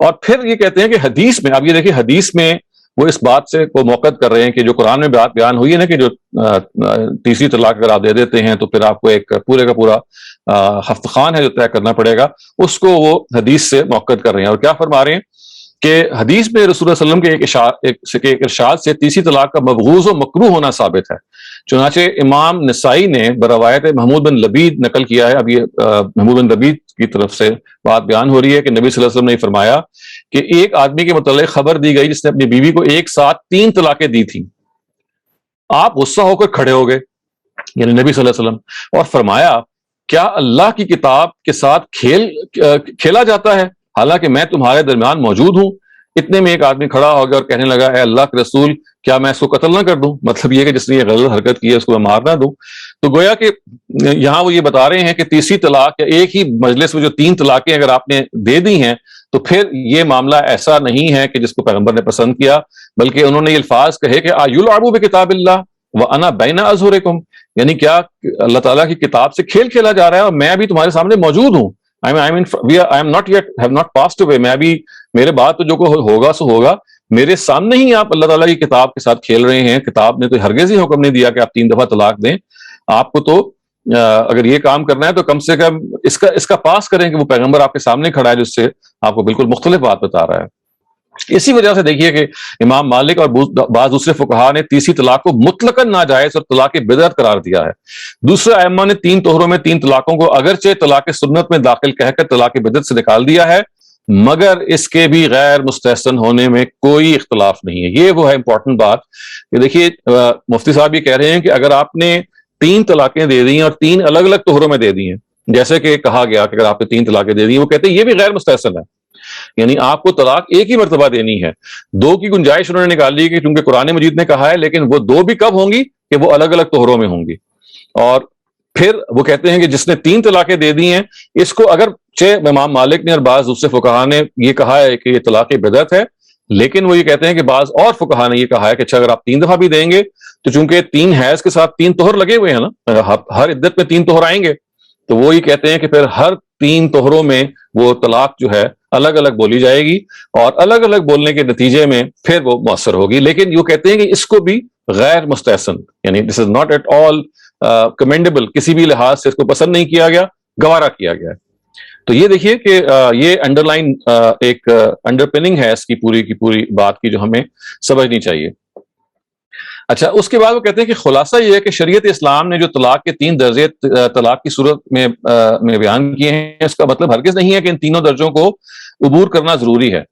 اور پھر یہ کہتے ہیں کہ حدیث میں، اب یہ دیکھیے حدیث میں وہ اس بات سے کو موقع کر رہے ہیں کہ جو قرآن میں بات بیان ہوئی ہے نا کہ جو تیسری طلاق اگر آپ دے دیتے ہیں تو پھر آپ کو ایک پورے کا پورا ہفت خان ہے جو طے کرنا پڑے گا، اس کو وہ حدیث سے موقع کر رہے ہیں. اور کیا فرما رہے ہیں کہ حدیث میں رسول اللہ علیہ وسلم کے ایک ارشاد سے تیسری طلاق کا مبغوض و مکروہ ہونا ثابت ہے. چنانچہ امام نسائی نے بروایت محمود بن لبید نقل کیا ہے. اب یہ محمود بن لبید کی طرف سے بات بیان ہو رہی ہے کہ نبی صلی اللہ علیہ وسلم نے فرمایا کہ ایک آدمی کے متعلق خبر دی گئی جس نے اپنی بیوی کو ایک ساتھ 3 طلاقیں دی تھیں. آپ غصہ ہو کر کھڑے ہو گئے، یعنی نبی صلی اللہ علیہ وسلم، اور فرمایا کیا اللہ کی کتاب کے ساتھ کھیلا جاتا ہے حالانکہ میں تمہارے درمیان موجود ہوں؟ اتنے میں ایک آدمی کھڑا ہو گیا اور کہنے لگا اے اللہ کے رسول، کیا میں اس کو قتل نہ کر دوں؟ مطلب یہ کہ جس نے یہ غلط حرکت کی ہے اس کو میں مار نہ دوں. تو گویا کہ یہاں وہ یہ بتا رہے ہیں کہ تیسری طلاق یا ایک ہی مجلس میں جو 3 طلاقیں اگر آپ نے دے دی ہیں تو پھر یہ معاملہ ایسا نہیں ہے کہ جس کو پیغمبر نے پسند کیا، بلکہ انہوں نے یہ الفاظ کہے کہ آیلعبوا بکتاب اللہ وانا بین اظہرکم، یعنی کیا اللہ تعالیٰ کی کتاب سے کھیل کھیلا جا رہا ہے اور میں ابھی تمہارے سامنے موجود ہوں. میں ابھی، میرے بعد تو جو ہوگا سو ہوگا، میرے سامنے ہی آپ اللہ تعالیٰ کی کتاب کے ساتھ کھیل رہے ہیں. کتاب نے تو ہرگز ہی حکم نہیں دیا کہ آپ 3 دفعہ طلاق دیں. آپ کو تو اگر یہ کام کرنا ہے تو کم سے کم اس کا پاس کریں کہ وہ پیغمبر آپ کے سامنے کھڑا ہے جس سے آپ کو بالکل مختلف بات بتا رہا ہے. اسی وجہ سے دیکھیے کہ امام مالک اور بعض دوسرے فقہا نے تیسری طلاق کو مطلقاً ناجائز اور طلاق بدعت قرار دیا ہے. دوسرے ائمہ نے 3 طہروں میں 3 طلاقوں کو اگرچہ طلاق سنت میں داخل کہہ کر طلاق بدعت سے نکال دیا ہے، مگر اس کے بھی غیر مستحسن ہونے میں کوئی اختلاف نہیں ہے. یہ وہ ہے امپورٹنٹ بات کہ دیکھیے مفتی صاحب یہ کہہ رہے ہیں کہ اگر آپ نے 3 طلاقیں دے دی ہیں اور 3 الگ الگ طہروں میں دے دی ہیں، جیسے کہ کہا گیا کہ اگر آپ نے 3 طلاقیں دے دی ہیں، وہ کہتے ہیں یہ بھی غیر مستحسن ہے، یعنی آپ کو طلاق ایک ہی مرتبہ دینی ہے. 2 کی گنجائش انہوں نے نکالی کہ کیونکہ قرآن مجید نے کہا ہے، لیکن وہ 2 بھی کب ہوں گی کہ وہ الگ الگ طہروں میں ہوں گی. اور پھر وہ کہتے ہیں کہ جس نے 3 طلاقیں دے دی ہیں اس کو اگر امام مالک نے اور بعض دوسرے فقہا نے یہ کہا ہے کہ یہ طلاق بدعت ہے، لیکن وہ یہ کہتے ہیں کہ بعض اور فقہا نے یہ کہا ہے کہ اچھا اگر آپ 3 دفعہ بھی دیں گے تو چونکہ 3 حیض کے ساتھ 3 طہر لگے ہوئے ہیں نا، ہر عدت میں 3 طہر آئیں گے، تو وہ یہ کہتے ہیں کہ پھر ہر 3 طہروں میں وہ طلاق جو ہے الگ الگ بولی جائے گی اور الگ الگ بولنے کے نتیجے میں پھر وہ مؤثر ہوگی. لیکن یہ کہتے ہیں کہ اس کو بھی غیر مستحسن، یعنی this is not at all commendable, کسی بھی لحاظ سے اس کو پسند نہیں کیا گیا، گوارا کیا گیا ہے. تو یہ دیکھیے کہ یہ انڈر لائن ایک انڈر پننگ ہے اس کی پوری بات کی جو ہمیں سمجھنی چاہیے. اچھا اس کے بعد وہ کہتے ہیں کہ خلاصہ یہ ہے کہ شریعت اسلام نے جو طلاق کے 3 درجے طلاق کی صورت میں بیان کیے ہیں، اس کا مطلب ہرگز نہیں ہے کہ ان تینوں درجوں کو عبور کرنا ضروری ہے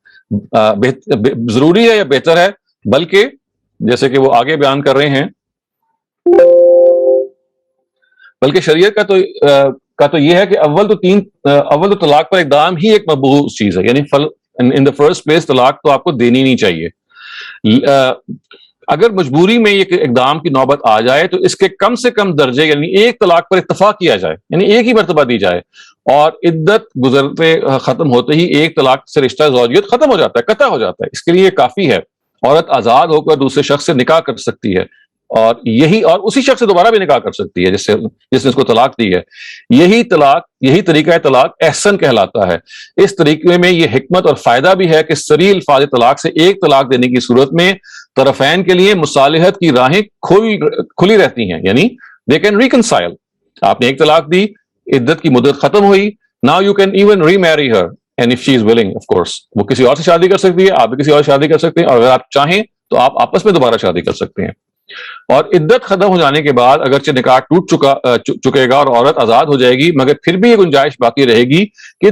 یا بہتر ہے، بلکہ جیسے کہ وہ آگے بیان کر رہے ہیں، بلکہ شریعت کا تو یہ ہے کہ اول تو طلاق پر اقدام ہی ایک مبعوث چیز ہے، یعنی ان دا فرسٹ پلیس طلاق تو آپ کو دینی نہیں چاہیے. اگر مجبوری میں یہ اقدام کی نوبت آ جائے تو اس کے کم سے کم درجے یعنی ایک طلاق پر اتفاق کیا جائے، یعنی ایک ہی مرتبہ دی جائے، اور عدت گزرتے ختم ہوتے ہی ایک طلاق سے رشتہ زوجیت ختم ہو جاتا ہے، قطع ہو جاتا ہے. اس کے لیے کافی ہے. عورت آزاد ہو کر دوسرے شخص سے نکاح کر سکتی ہے، اور اسی شخص سے دوبارہ بھی نکاح کر سکتی ہے جس نے اس کو طلاق دی ہے. یہی طریقہ طلاق احسن کہلاتا ہے. اس طریقے میں یہ حکمت اور فائدہ بھی ہے کہ صریح الفاظ طلاق سے ایک طلاق دینے کی صورت میں طرفین کے لیے مصالحت کی راہیں کھلی رہتی ہیں، یعنی they can reconcile. آپ نے ایک طلاق دی، عدت کی مدت ختم ہوئی، now you can even remarry her and if she is willing of course. وہ کسی اور سے شادی کر سکتی ہے، آپ بھی کسی اور سے شادی کر سکتے ہیں، اور اگر آپ چاہیں تو آپ آپس میں دوبارہ شادی کر سکتے ہیں. اور عدت ختم ہو جانے کے بعد اگرچہ نکاح ٹوٹ چکے گا اور عورت آزاد ہو جائے گی، مگر پھر بھی یہ گنجائش باقی رہے گی کہ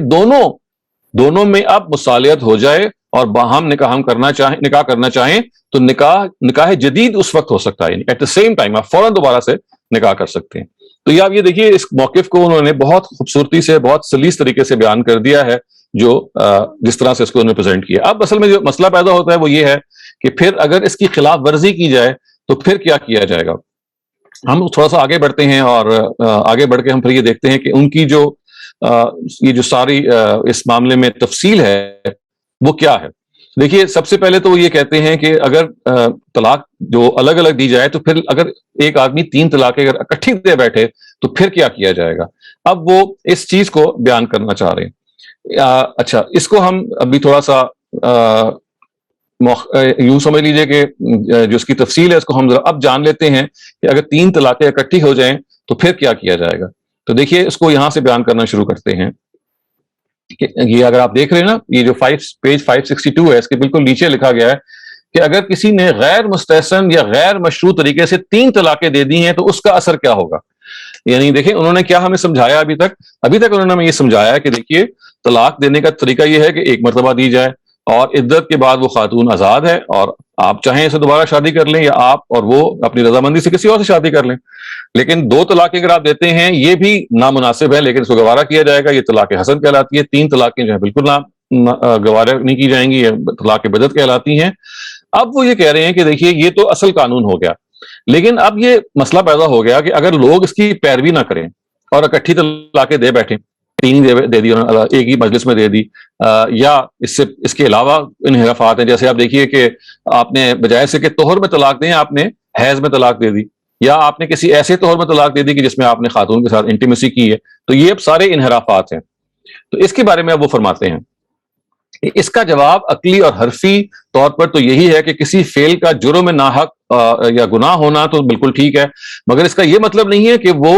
دونوں میں اب مصالحت ہو جائے اور باہم نکاح کرنا چاہیں تو نکاح جدید اس وقت ہو سکتا ہے، یعنی ایٹ دا سیم ٹائم آپ فوراً دوبارہ سے نکاح کر سکتے ہیں. تو یہ آپ یہ دیکھیے اس موقف کو انہوں نے بہت خوبصورتی سے، بہت سلیس طریقے سے بیان کر دیا ہے، جس طرح سے اس کو انہوں نے پریزنٹ کیا. اب اصل میں جو مسئلہ پیدا ہوتا ہے وہ یہ ہے کہ پھر اگر اس کی خلاف ورزی کی جائے تو پھر کیا جائے گا. ہم تھوڑا سا آگے بڑھتے ہیں اور آگے بڑھ کے ہم پھر یہ دیکھتے ہیں کہ ان کی یہ جو ساری اس معاملے میں تفصیل ہے وہ کیا ہے. دیکھیے سب سے پہلے تو وہ یہ کہتے ہیں کہ اگر طلاق جو الگ الگ دی جائے تو پھر اگر ایک آدمی 3 طلاقیں اگر اکٹھی دے بیٹھے تو پھر کیا جائے گا. اب وہ اس چیز کو بیان کرنا چاہ رہے ہیں. اچھا اس کو ہم ابھی تھوڑا سا یوں سمجھ لیجئے کہ جو اس کی تفصیل ہے اس کو ہم ذرا اب جان لیتے ہیں کہ اگر 3 طلاقیں اکٹھی ہو جائیں تو پھر کیا جائے گا. تو دیکھیے اس کو یہاں سے بیان کرنا شروع کرتے ہیں. یہ اگر آپ دیکھ رہے ہیں نا، یہ جو پیج 562 ہے، اس کے بالکل نیچے لکھا گیا ہے کہ اگر کسی نے غیر مستحسن یا غیر مشروع طریقے سے 3 طلاقیں دے دی ہیں تو اس کا اثر کیا ہوگا. یعنی دیکھیں انہوں نے کیا ہمیں سمجھایا ابھی تک انہوں نے ہمیں یہ سمجھایا کہ دیکھیے طلاق دینے کا طریقہ یہ ہے کہ ایک مرتبہ دی جائے اور عدت کے بعد وہ خاتون آزاد ہے اور آپ چاہیں اسے دوبارہ شادی کر لیں یا آپ اور وہ اپنی رضامندی سے کسی اور سے شادی کر لیں. لیکن 2 طلاقیں اگر آپ دیتے ہیں یہ بھی نامناسب ہے، لیکن اس کو گوارا کیا جائے گا. یہ طلاق حسن کہلاتی ہے. 3 طلاقیں جو ہے بالکل گوارا نہیں کی جائیں گی، یہ طلاق بدعت کہلاتی ہیں. اب وہ یہ کہہ رہے ہیں کہ دیکھیے یہ تو اصل قانون ہو گیا، لیکن اب یہ مسئلہ پیدا ہو گیا کہ اگر لوگ اس کی پیروی نہ کریں اور اکٹھی طلاقیں دے بیٹھیں، 3 دے دی ایک ہی مجلس میں دے دی، یا اس کے علاوہ انحرافات ہیں. جیسے آپ دیکھیے کہ آپ نے بجائے سے کہ طہر میں طلاق دیں آپ نے حیض میں طلاق دے دی، یا آپ نے کسی ایسے طہر میں طلاق دے دی کہ جس میں آپ نے خاتون کے ساتھ انٹیمیسی کی ہے. تو یہ اب سارے انحرافات ہیں. تو اس کے بارے میں اب وہ فرماتے ہیں اس کا جواب عقلی اور حرفی طور پر تو یہی ہے کہ کسی فعل کا جرم ناحق یا گناہ ہونا تو بالکل ٹھیک ہے، مگر اس کا یہ مطلب نہیں ہے کہ وہ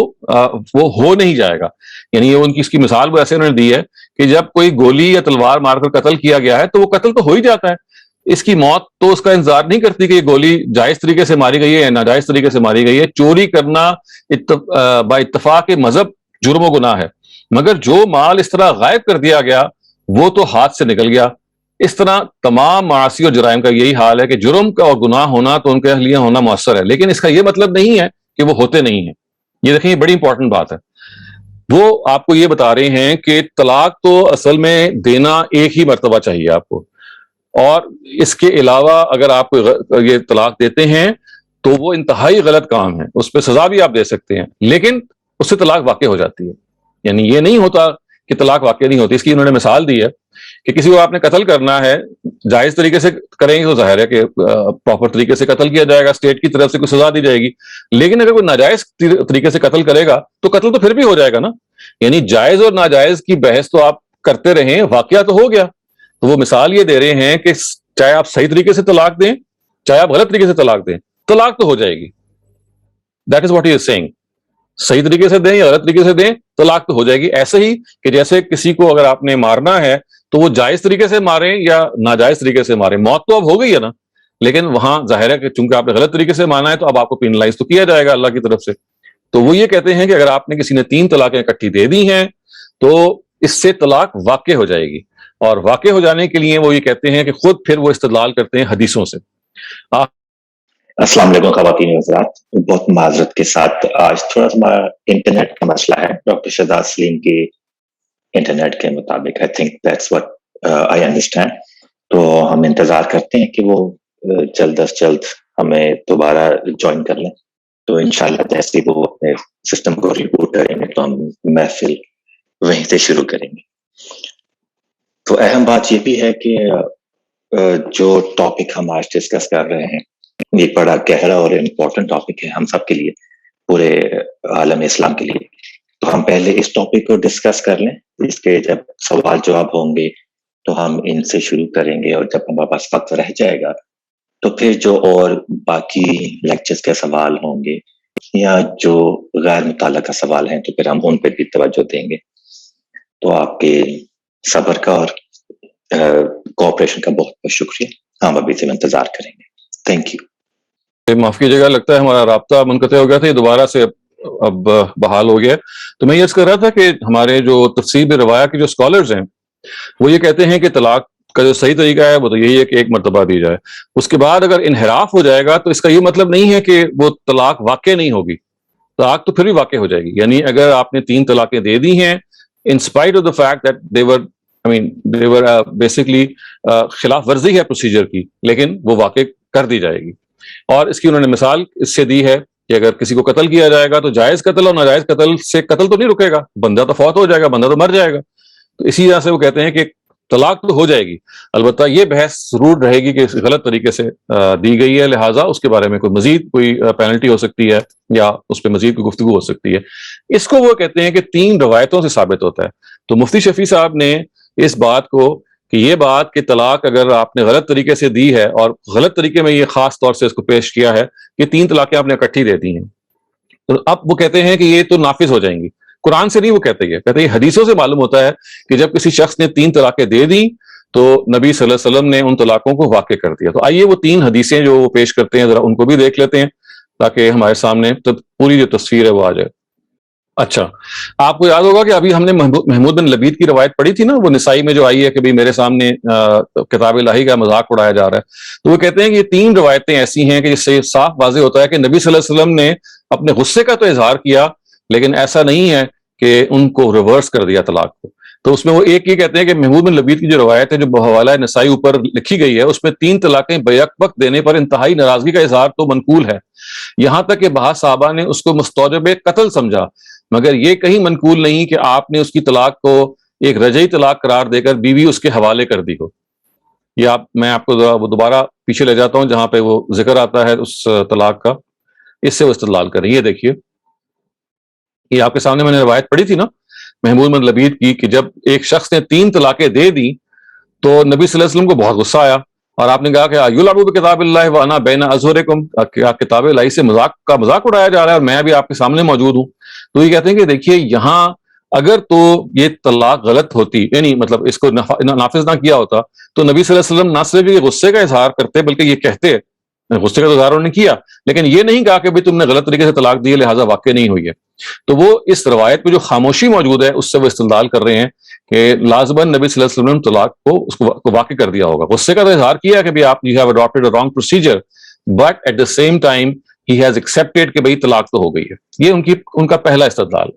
ہو نہیں جائے گا. یعنی یہ اس کی مثال وہ ایسے انہوں نے دی ہے کہ جب کوئی گولی یا تلوار مار کر قتل کیا گیا ہے تو وہ قتل تو ہو ہی جاتا ہے. اس کی موت تو اس کا انتظار نہیں کرتی کہ یہ گولی جائز طریقے سے ماری گئی ہے یا ناجائز طریقے سے ماری گئی ہے. چوری کرنا با اتفاق مذہب جرم و گناہ ہے، مگر جو مال اس طرح غائب کر دیا گیا وہ تو ہاتھ سے نکل گیا. اس طرح تمام معاصی اور جرائم کا یہی حال ہے کہ جرم کا اور گناہ ہونا تو ان کے لیے ہونا مؤثر ہے، لیکن اس کا یہ مطلب نہیں ہے کہ وہ ہوتے نہیں ہیں. یہ دیکھیں یہ بڑی امپورٹنٹ بات ہے. وہ آپ کو یہ بتا رہے ہیں کہ طلاق تو اصل میں دینا ایک ہی مرتبہ چاہیے آپ کو، اور اس کے علاوہ اگر آپ کو یہ طلاق دیتے ہیں تو وہ انتہائی غلط کام ہے، اس پہ سزا بھی آپ دے سکتے ہیں، لیکن اس سے طلاق واقع ہو جاتی ہے. یعنی یہ نہیں ہوتا کہ طلاق واقع نہیں ہوتی. اس کی انہوں نے مثال دی ہے کہ کسی کو آپ نے قتل کرنا ہے، جائز طریقے سے کریں گے تو ظاہر ہے کہ پراپر طریقے سے قتل کیا جائے گا، اسٹیٹ کی طرف سے کوئی سزا دی جائے گی. لیکن اگر کوئی ناجائز طریقے سے قتل کرے گا تو قتل تو پھر بھی ہو جائے گا نا. یعنی جائز اور ناجائز کی بحث تو آپ کرتے رہیں، واقعہ تو ہو گیا. تو وہ مثال یہ دے رہے ہیں کہ چاہے آپ صحیح طریقے سے طلاق دیں چاہے آپ غلط طریقے سے طلاق دیں، طلاق تو ہو جائے گی. That is what he is saying. صحیح طریقے سے دیں یا غلط طریقے سے دیں طلاق تو ہو جائے گی. ایسے ہی کہ جیسے کسی کو اگر آپ نے مارنا ہے تو وہ جائز طریقے سے ماریں یا ناجائز طریقے سے ماریں, موت تو اب ہو گئی ہے نا, لیکن وہاں ظاہر ہے کہ چونکہ آپ نے غلط طریقے سے مانا ہے تو اب آپ کو پینلائز تو کیا جائے گا اللہ کی طرف سے. تو وہ یہ کہتے ہیں کہ اگر آپ نے کسی نے 3 طلاقیں اکٹھی دے دی ہیں تو اس سے طلاق واقع ہو جائے گی, اور واقع ہو جانے کے لیے وہ یہ کہتے ہیں کہ خود پھر وہ استدلال کرتے ہیں حدیثوں سے. السلام علیکم خواتین و حضرات, بہت معذرت کے ساتھ آج تھوڑا سا انٹرنیٹ کا مسئلہ ہے. ڈاکٹر شہزاد سلیم کے انٹرنیٹ کے مطابق I think that's what I understand. تو ہم انتظار کرتے ہیں کہ وہ جلد از جلد ہمیں دوبارہ جوائن کر لیں. تو انشاءاللہ جیسے وہ اپنے سسٹم کو ریبوٹ کریں گے تو ہم محفل وہیں سے شروع کریں گے. تو اہم بات یہ بھی ہے کہ جو ٹاپک ہم آج ڈسکس کر رہے ہیں یہ بڑا گہرا اور امپورٹنٹ ٹاپک ہے ہم سب کے لیے, پورے عالم اسلام کے لیے. تو ہم پہلے اس ٹاپک کو ڈسکس کر لیں, اس کے جب سوال جواب ہوں گے تو ہم ان سے شروع کریں گے, اور جب ہمارے پاس وقت رہ جائے گا تو پھر جو اور باقی لیکچرز کے سوال ہوں گے یا جو غیر متعلقہ سوال ہیں تو پھر ہم ان پہ بھی توجہ دیں گے. تو آپ کے صبر کا اور کوآپریشن کا بہت بہت شکریہ. ہم ابھی سے انتظار کریں گے. Thank you. معاف کیجیے گا, لگتا ہے ہمارا رابطہ منقطع ہو گیا تھا, یہ دوبارہ سے اب بحال ہو گیا. تو میں یہ عرض کر رہا تھا کہ ہمارے جو تفسیر روایہ کے جو اسکالرز ہیں وہ یہ کہتے ہیں کہ طلاق کا جو صحیح طریقہ ہے وہ تو یہی ہے کہ ایک مرتبہ دی جائے. اس کے بعد اگر انحراف ہو جائے گا تو اس کا یہ مطلب نہیں ہے کہ وہ طلاق واقع نہیں ہوگی, طلاق تو پھر بھی واقع ہو جائے گی. یعنی اگر آپ نے 3 طلاقیں دے دی ہیں in spite of the fact that they were basically خلاف ورزی ہے پروسیجر کی, لیکن وہ واقع کر دی جائے گی. اور اس کی انہوں نے مثال اس سے دی ہے کہ اگر کسی کو قتل کیا جائے گا تو جائز قتل اور ناجائز قتل سے قتل تو نہیں رکے گا, بندہ تو فوت ہو جائے گا, بندہ تو مر جائے گا. تو اسی طرح سے وہ کہتے ہیں کہ طلاق تو ہو جائے گی, البتہ یہ بحث ضرور رہے گی کہ غلط طریقے سے دی گئی ہے, لہٰذا اس کے بارے میں کوئی پینلٹی ہو سکتی ہے یا اس پہ مزید کوئی گفتگو ہو سکتی ہے. اس کو وہ کہتے ہیں کہ 3 روایتوں سے ثابت ہوتا ہے. تو مفتی شفیع صاحب نے اس بات کو کہ یہ بات کہ طلاق اگر آپ نے غلط طریقے سے دی ہے, اور غلط طریقے میں یہ خاص طور سے اس کو پیش کیا ہے کہ 3 طلاقیں آپ نے اکٹھی دے دی ہیں, تو اب وہ کہتے ہیں کہ یہ تو نافذ ہو جائیں گی. قرآن سے نہیں وہ کہتے ہیں حدیثوں سے معلوم ہوتا ہے کہ جب کسی شخص نے 3 طلاقیں دے دی تو نبی صلی اللہ علیہ وسلم نے ان طلاقوں کو واقع کر دیا. تو آئیے وہ 3 حدیثیں جو وہ پیش کرتے ہیں ذرا ان کو بھی دیکھ لیتے ہیں تاکہ ہمارے سامنے پوری جو تصویر ہے وہ آ جائے. اچھا, آپ کو یاد ہوگا کہ ابھی ہم نے محمود بن لبید کی روایت پڑھی تھی نا, وہ نسائی میں جو آئی ہے کہ بھئی میرے سامنے کتاب الہی کا مذاق اڑایا جا رہا ہے. تو وہ کہتے ہیں کہ یہ 3 روایتیں ایسی ہیں کہ جس سے صاف واضح ہوتا ہے کہ نبی صلی اللہ علیہ وسلم نے اپنے غصے کا تو اظہار کیا, لیکن ایسا نہیں ہے کہ ان کو ریورس کر دیا طلاق کو. تو اس میں وہ ایک یہ کہتے ہیں کہ محمود بن لبید کی جو روایت ہے جو بحوالہ نسائی اوپر لکھی گئی ہے اس میں 3 طلاقیں بیک وقت دینے پر انتہائی ناراضگی کا اظہار تو منقول ہے, یہاں تک کہ بعض صحابہ نے اس کو مستوجب قتل سمجھا, مگر یہ کہیں منقول نہیں کہ آپ نے اس کی طلاق کو ایک رجعی طلاق قرار دے کر بیوی اس کے حوالے کر دی ہو. یہ میں آپ کو دوبارہ پیچھے لے جاتا ہوں جہاں پہ وہ ذکر آتا ہے اس طلاق کا, اس سے وہ استدلال کریں. یہ دیکھیے, یہ آپ کے سامنے میں نے روایت پڑھی تھی نا محمود بن لبید کی کہ جب ایک شخص نے 3 طلاقیں دے دی تو نبی صلی اللہ علیہ وسلم کو بہت غصہ آیا, اور آپ نے کہا کہ یلعبوا بکتاب اللہ وانا بین اظہرکم, کیا کتاب الہی سے مذاق اڑایا جا رہا ہے اور میں بھی آپ کے سامنے موجود ہوں. تو یہ کہتے ہیں کہ دیکھیے یہاں اگر تو یہ طلاق غلط ہوتی, یعنی مطلب اس کو نافذ نہ کیا ہوتا, تو نبی صلی اللہ علیہ وسلم نہ صرف یہ غصے کا اظہار کرتے بلکہ یہ کہتے, غصے کا تو اظہار انہوں نے کیا لیکن یہ نہیں کہا کہ بھئی تم نے غلط طریقے سے طلاق دی ہے لہٰذا واقع نہیں ہوئی ہے. تو وہ اس روایت میں جو خاموشی موجود ہے اس سے وہ استدلال کر رہے ہیں کہ لازماً نبی صلی اللہ علیہ وسلم نے طلاق کو اس کو واقع کر دیا ہوگا. غصے کا تو اظہار کیا کہ بھئی آپ you have adapted a wrong procedure, but at the same time he has accepted کہ بھئی طلاق تو ہو گئی ہے. یہ ان کا پہلا استدلال.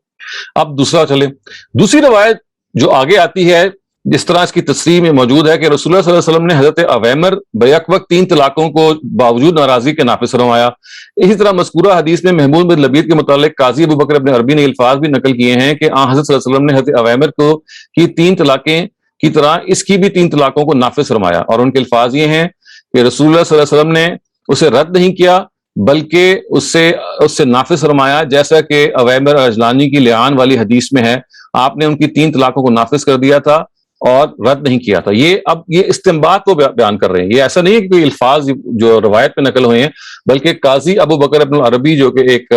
اب دوسرا چلے, دوسری روایت جو آگے آتی ہے جس طرح اس کی تصریح میں موجود ہے کہ رسول اللہ صلی اللہ علیہ وسلم نے حضرت عویمر بیک وقت 3 طلاقوں کو باوجود ناراضی کے نافذ فرمایا. اسی طرح مذکورہ حدیث میں محمود بن لبید کے متعلق قاضی ابو بکر ابن عربی نے الفاظ بھی نقل کیے ہیں کہ حضرت صلی اللہ علیہ وسلم نے حضرت عویمر کو کی 3 طلاقیں کی طرح اس کی بھی 3 طلاقوں کو نافذ فرمایا, اور ان کے الفاظ یہ ہیں کہ رسول اللہ صلی اللہ علیہ وسلم نے اسے رد نہیں کیا بلکہ اس سے نافذ فرمایا, جیسا کہ عویمر اجلانی کی لعان والی حدیث میں ہے, آپ نے ان کی 3 طلاقوں کو نافذ کر دیا تھا اور رد نہیں کیا تھا. یہ استنباط کو بیان کر رہے ہیں, یہ ایسا نہیں ہے کہ کوئی الفاظ جو روایت میں نقل ہوئے ہیں, بلکہ قاضی ابو بکر ابن عربی جو کہ ایک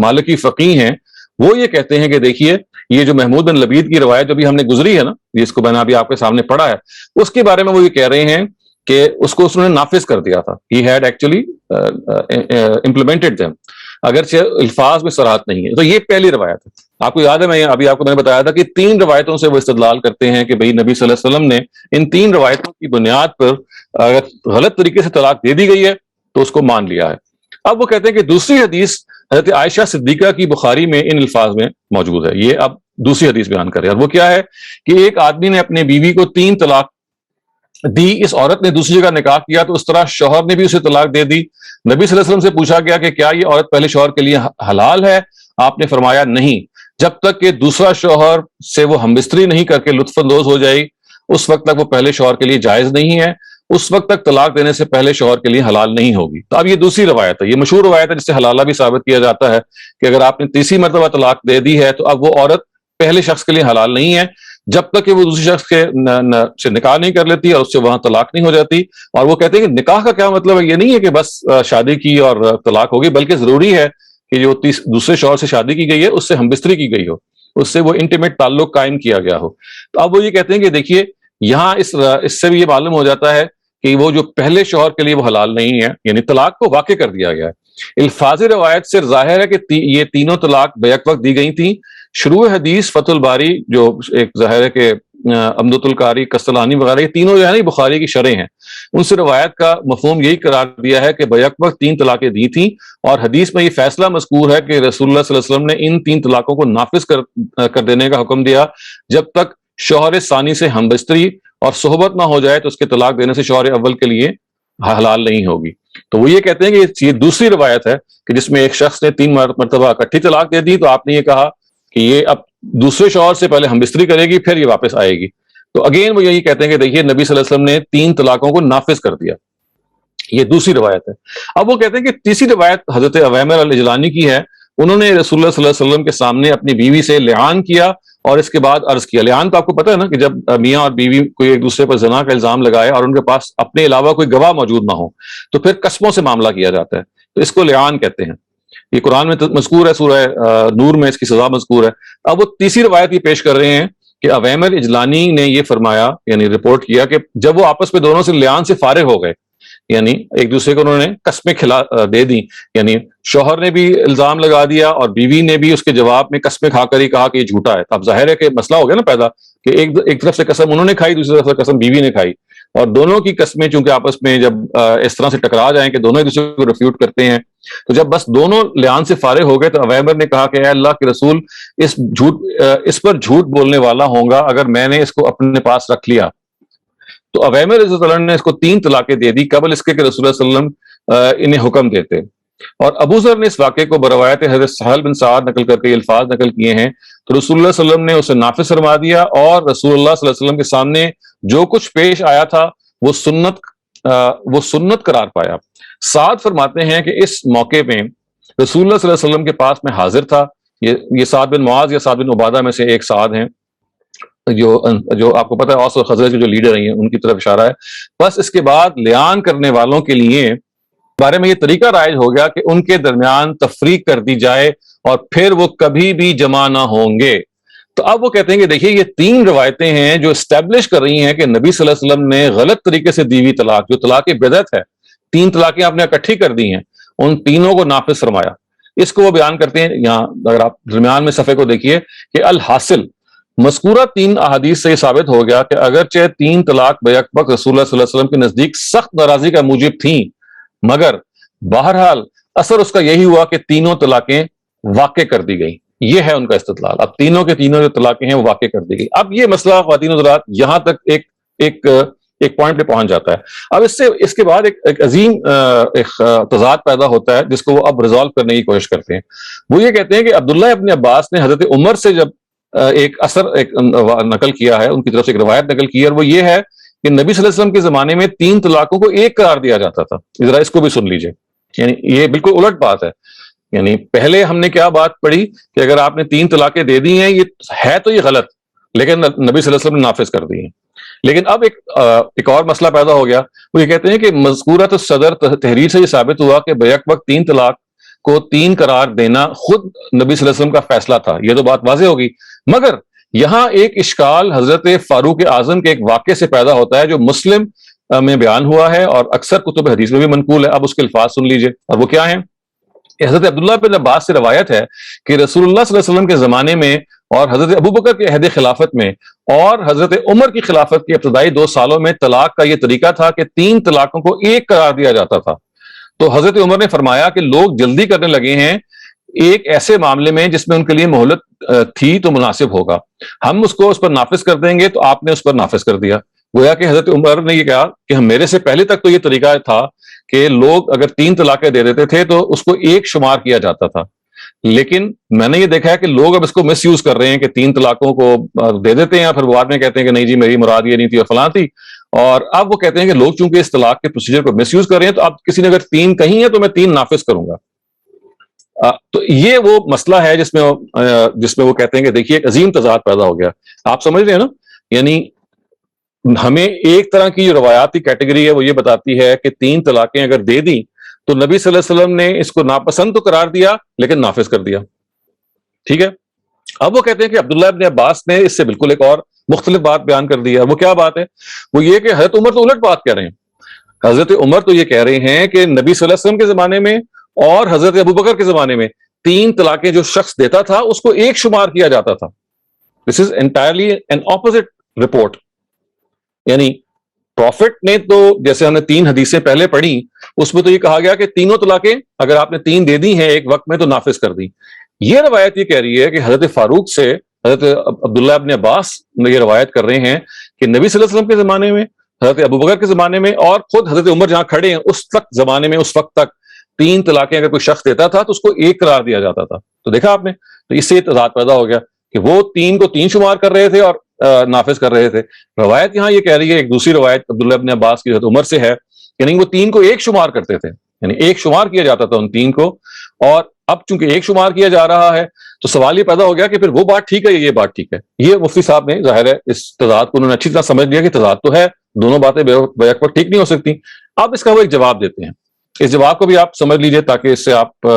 مالکی فقیہ ہیں وہ یہ کہتے ہیں کہ دیکھیے یہ جو محمود بن لبید کی روایت جو بھی ہم نے گزری ہے نا، جس کو میں نے ابھی آپ کے سامنے پڑھا ہے، اس کے بارے میں وہ یہ کہہ رہے ہیں کہ اس کو اس نے نافذ کر دیا تھا. He had actually implemented them. اگرچہ الفاظ میں صراحت نہیں ہے. تو یہ پہلی روایت ہے. آپ کو یاد ہے میں ابھی آپ کو میں نے بتایا تھا کہ 3 روایتوں سے وہ استدلال کرتے ہیں کہ بھئی نبی صلی اللہ علیہ وسلم نے ان 3 روایتوں کی بنیاد پر اگر غلط طریقے سے طلاق دے دی گئی ہے تو اس کو مان لیا ہے. اب وہ کہتے ہیں کہ دوسری حدیث حضرت عائشہ صدیقہ کی بخاری میں ان الفاظ میں موجود ہے. یہ اب دوسری حدیث بیان کر رہے ہیں، اور وہ کیا ہے کہ ایک آدمی نے اپنے بیوی کو 3 طلاق دی، اس عورت نے دوسری جگہ نکاح کیا تو اس طرح شوہر نے بھی اسے طلاق دے دی. نبی صلی اللہ علیہ وسلم سے پوچھا گیا کہ کیا یہ عورت پہلے شوہر کے لیے حلال ہے؟ آپ نے فرمایا نہیں، جب تک کہ دوسرا شوہر سے وہ ہم بستری نہیں کر کے لطف اندوز ہو جائے اس وقت تک وہ پہلے شوہر کے لیے جائز نہیں ہے، اس وقت تک طلاق دینے سے پہلے شوہر کے لیے حلال نہیں ہوگی. تو اب یہ دوسری روایت ہے، یہ مشہور روایت ہے جس سے حلالہ بھی ثابت کیا جاتا ہے کہ اگر آپ نے تیسری مرتبہ طلاق دے دی ہے تو اب وہ عورت پہلے شخص کے لیے حلال نہیں ہے جب تک کہ وہ دوسرے شخص کے سے نکاح نہیں کر لیتی اور اس سے وہاں طلاق نہیں ہو جاتی. اور وہ کہتے ہیں کہ نکاح کا کیا مطلب ہے؟ یہ نہیں ہے کہ بس شادی کی اور طلاق ہوگی، بلکہ ضروری ہے کہ جو دوسرے شوہر سے شادی کی گئی ہے اس سے ہم بستری کی گئی ہو، اس سے وہ انٹیمیٹ تعلق قائم کیا گیا ہو. تو اب وہ یہ کہتے ہیں کہ دیکھیے یہاں اس سے بھی یہ معلوم ہو جاتا ہے کہ وہ جو پہلے شوہر کے لیے وہ حلال نہیں ہے، یعنی طلاق کو واقع کر دیا گیا ہے. الفاظ روایت سے ظاہر ہے کہ یہ تینوں طلاق بیک وقت دی گئی تھیں. شروع حدیث فتح الباری جو ایک ظاہر ہے کہ عمدۃ القاری قسطلانی وغیرہ یہ تینوں جو ہے نا بخاری کی شرح ہیں، ان سے روایت کا مفہوم یہی قرار دیا ہے کہ بیک وقت 3 طلاقیں دی تھیں، اور حدیث میں یہ فیصلہ مذکور ہے کہ رسول اللہ صلی اللہ علیہ وسلم نے ان 3 طلاقوں کو نافذ کر دینے کا حکم دیا جب تک شوہر ثانی سے ہم بستری اور صحبت نہ ہو جائے تو اس کے طلاق دینے سے شوہر اول کے لیے حلال نہیں ہوگی. تو وہ یہ کہتے ہیں کہ یہ دوسری روایت ہے کہ جس میں ایک شخص نے 3 مرتبہ اکٹھی طلاق دے دی تو آپ نے یہ کہا کہ یہ اب دوسرے شوہر سے پہلے ہم بستری کرے گی پھر یہ واپس آئے گی. تو اگین وہ یہی کہتے ہیں کہ دیکھیے نبی صلی اللہ علیہ وسلم نے 3 طلاقوں کو نافذ کر دیا. یہ دوسری روایت ہے. اب وہ کہتے ہیں کہ تیسری روایت حضرت عویمر الجلانی کی ہے. انہوں نے رسول اللہ صلی اللہ علیہ وسلم کے سامنے اپنی بیوی سے لعان کیا اور اس کے بعد عرض کیا. لعان تو آپ کو پتہ ہے نا کہ جب میاں اور بیوی کوئی ایک دوسرے پر زنا کا الزام لگائے اور ان کے پاس اپنے علاوہ کوئی گواہ موجود نہ ہو تو پھر قسموں سے معاملہ کیا جاتا ہے، تو اس کو لعان کہتے ہیں. یہ قرآن میں مذکور ہے، سورہ نور میں اس کی سزا مذکور ہے. اب وہ تیسری روایت یہ پیش کر رہے ہیں کہ عویمر اجلانی نے یہ فرمایا، یعنی رپورٹ کیا کہ جب وہ آپس میں دونوں سے لعان سے فارغ ہو گئے، یعنی ایک دوسرے کو انہوں نے قسمیں دے دی، یعنی شوہر نے بھی الزام لگا دیا اور بیوی نے بھی اس کے جواب میں قسمیں کھا کر ہی کہا کہ یہ جھوٹا ہے. اب ظاہر ہے کہ مسئلہ ہو گیا نا پیدا کہ ایک طرف سے قسم انہوں نے کھائی، دوسری طرف سے قسم بیوی نے کھائی، اور دونوں کی قسمیں چونکہ آپس میں جب اس طرح سے ٹکرا جائیں کہ دونوں ایک دوسرے کو ریفیوٹ کرتے ہیں، تو جب بس دونوں لعان سے فارغ ہو گئے تو عویمر نے کہا کہ اے اللہ کے رسول اس پر جھوٹ بولنے والا ہوں گا اگر میں نے اس کو اپنے پاس رکھ لیا. تو عویمر رضی اللہ عنہ نے اس کو 3 طلاقیں دے دی قبل اس کے کہ رسول اللہ صلی اللہ علیہ وسلم انہیں حکم دیتے. اور ابو ذر نے اس واقعے کو بروایت حضرت سہل بن سعد نقل کر کے الفاظ نقل کیے ہیں. تو رسول اللہ صلی اللہ علیہ وسلم نے اسے نافذ فرما دیا اور رسول اللہ صلی اللہ علیہ وسلم کے سامنے جو کچھ پیش آیا تھا وہ سنت قرار پایا. سعد فرماتے ہیں کہ اس موقع میں رسول اللہ صلی اللہ علیہ وسلم کے پاس میں حاضر تھا. یہ سعد بن معاذ یا سعد بن عبادہ میں سے ایک سعد ہیں جو آپ کو پتہ ہے اوس اور خزرج کے جو لیڈر ہیں ان کی طرف اشارہ ہے. بس اس کے بعد لعان کرنے والوں کے لیے بارے میں یہ طریقہ رائج ہو گیا کہ ان کے درمیان تفریق کر دی جائے اور پھر وہ کبھی بھی جمع نہ ہوں گے. تو اب وہ کہتے ہیں کہ دیکھیے یہ 3 روایتیں ہیں جو اسٹیبلش کر رہی ہیں کہ نبی صلی اللہ علیہ وسلم نے غلط طریقے سے دی ہوئی طلاق، جو طلاق بدعت ہے، 3 طلاقیں آپ نے اکٹھی کر دی ہیں، ان تینوں کو نافذ فرمایا. اس کو وہ بیان کرتے ہیں یہاں اگر آپ درمیان میں صفحے کو دیکھیے کہ الحاصل مذکورہ 3 احادیث سے یہ ثابت ہو گیا کہ اگرچہ 3 طلاق بیک وقت رسول اللہ صلی اللہ علیہ وسلم کے نزدیک سخت ناراضی کا موجب تھیں، مگر بہرحال اثر اس کا یہی ہوا کہ تینوں طلاقیں واقع کر دی گئیں. یہ ہے ان کا استدلال. اب تینوں کے تینوں جو طلاقیں ہیں وہ واقع کر دی گئی. اب یہ مسئلہ خواتین حضرات یہاں تک ایک پوائنٹ پہ پہنچ جاتا ہے. اب اس کے بعد ایک عظیم تضاد پیدا ہوتا ہے جس کو وہ اب ریزالو کرنے کی کوشش کرتے ہیں. وہ یہ کہتے ہیں کہ عبداللہ ابن عباس نے حضرت عمر سے جب ایک نقل کیا ہے، ان کی طرف سے ایک روایت نقل کی ہے، اور وہ یہ ہے کہ نبی صلی اللہ علیہ وسلم کے زمانے میں 3 طلاقوں کو ایک قرار دیا جاتا تھا. ذرا اس کو بھی سن لیجئے، یعنی یہ بالکل الٹ بات ہے. یعنی پہلے ہم نے کیا بات پڑھی کہ اگر آپ نے 3 طلاقیں دے دی ہیں یہ ہے تو یہ غلط، لیکن نبی صلی اللہ علیہ وسلم نے نافذ کر دی ہیں. لیکن اب ایک اور مسئلہ پیدا ہو گیا. وہ یہ کہتے ہیں کہ مذکورۃ الصدر تحریر سے یہ ثابت ہوا کہ بیک وقت 3 طلاق کو 3 قرار دینا خود نبی صلی اللہ علیہ وسلم کا فیصلہ تھا، یہ تو بات واضح ہوگی. مگر یہاں ایک اشکال حضرت فاروق اعظم کے ایک واقعے سے پیدا ہوتا ہے جو مسلم میں بیان ہوا ہے اور اکثر کتب حدیث میں بھی منقول ہے. اب اس کے الفاظ سن لیجئے، اور وہ کیا ہیں. حضرت عبداللہ بن عباس سے روایت ہے کہ رسول اللہ صلی اللہ علیہ وسلم کے زمانے میں اور حضرت ابوبکر کے عہد خلافت میں اور حضرت عمر کی خلافت کے ابتدائی 2 سالوں میں طلاق کا یہ طریقہ تھا کہ 3 طلاقوں کو ایک قرار دیا جاتا تھا. تو حضرت عمر نے فرمایا کہ لوگ جلدی کرنے لگے ہیں ایک ایسے معاملے میں جس میں ان کے لیے مہلت تھی تو مناسب ہوگا، ہم اس کو اس پر نافذ کر دیں گے. تو آپ نے اس پر نافذ کر دیا. گویا کہ حضرت عمر نے یہ کہا کہ ہم میرے سے پہلے تک تو یہ طریقہ تھا کہ لوگ اگر 3 طلاقیں دے دیتے تھے تو اس کو ایک شمار کیا جاتا تھا، لیکن میں نے یہ دیکھا ہے کہ لوگ اب اس کو مس یوز کر رہے ہیں کہ 3 طلاقوں کو دے دیتے ہیں، پھر بعد میں کہتے ہیں کہ نہیں جی میری مراد یہ نہیں تھی اور فلاں تھی. اور اب وہ کہتے ہیں کہ لوگ چونکہ اس طلاق کے پروسیجر کو مس یوز کر رہے ہیں تو اب کسی نے اگر 3 کہی ہیں تو میں 3 نافذ کروں گا. تو یہ وہ مسئلہ ہے جس میں وہ کہتے ہیں کہ دیکھیے ایک عظیم تضاد پیدا ہو گیا. آپ سمجھ رہے ہیں نا، یعنی ہمیں ایک طرح کی جو روایاتی کیٹیگری ہے وہ یہ بتاتی ہے کہ 3 طلاقیں اگر دے دیں تو نبی صلی اللہ علیہ وسلم نے اس کو ناپسند تو قرار دیا لیکن نافذ کر دیا. ٹھیک ہے. اب وہ کہتے ہیں کہ عبداللہ ابن عباس نے اس سے بالکل ایک اور مختلف بات بیان کر دی ہے. وہ کیا بات ہے؟ وہ یہ کہ حضرت عمر تو الٹ بات کہہ رہے ہیں. حضرت عمر تو یہ کہہ رہے ہیں کہ نبی صلی اللہ علیہ وسلم کے زمانے میں اور حضرت ابوبکر کے زمانے میں 3 طلاقیں جو شخص دیتا تھا اس کو ایک شمار کیا جاتا تھا. This is entirely an opposite report. یعنی پروفٹ نے تو جیسے ہم نے 3 حدیثیں پہلے پڑھی اس میں تو یہ کہا گیا کہ تینوں طلاقیں اگر آپ نے 3 دے دی ہیں ایک وقت میں تو نافذ کر دی. یہ روایت یہ کہہ رہی ہے کہ حضرت فاروق سے حضرت عبداللہ ابن عباس یہ روایت کر رہے ہیں کہ نبی صلی اللہ علیہ وسلم کے زمانے میں، حضرت ابوبکر کے زمانے میں اور خود حضرت عمر جہاں کھڑے ہیں اس وقت زمانے میں اس وقت تک 3 طلاقیں اگر کوئی شخص دیتا تھا تو اس کو ایک قرار دیا جاتا تھا. تو دیکھا آپ نے، تو اس سے تضاد پیدا ہو گیا کہ وہ 3 کو 3 شمار کر رہے تھے اور نافذ کر رہے تھے. روایت یہاں یہ کہہ رہی ہے، ایک دوسری روایت عبداللہ ابن عباس کی حضرت عمر سے ہے کہ نہیں وہ 3 کو ایک شمار کرتے تھے، یعنی ایک شمار کیا جاتا تھا ان 3 کو. اور اب چونکہ ایک شمار کیا جا رہا ہے تو سوال یہ پیدا ہو گیا کہ پھر وہ بات ٹھیک ہے یا یہ بات ٹھیک ہے. یہ مفتی صاحب نے ظاہر ہے اس تضاد کو انہوں نے اچھی طرح سمجھ لیا کہ تضاد تو ہے، دونوں باتیں بیک وقت ٹھیک نہیں ہو سکتی. اب اس کا وہ ایک جواب دیتے ہیں. اس جواب کو بھی آپ سمجھ لیجئے تاکہ اس سے آپ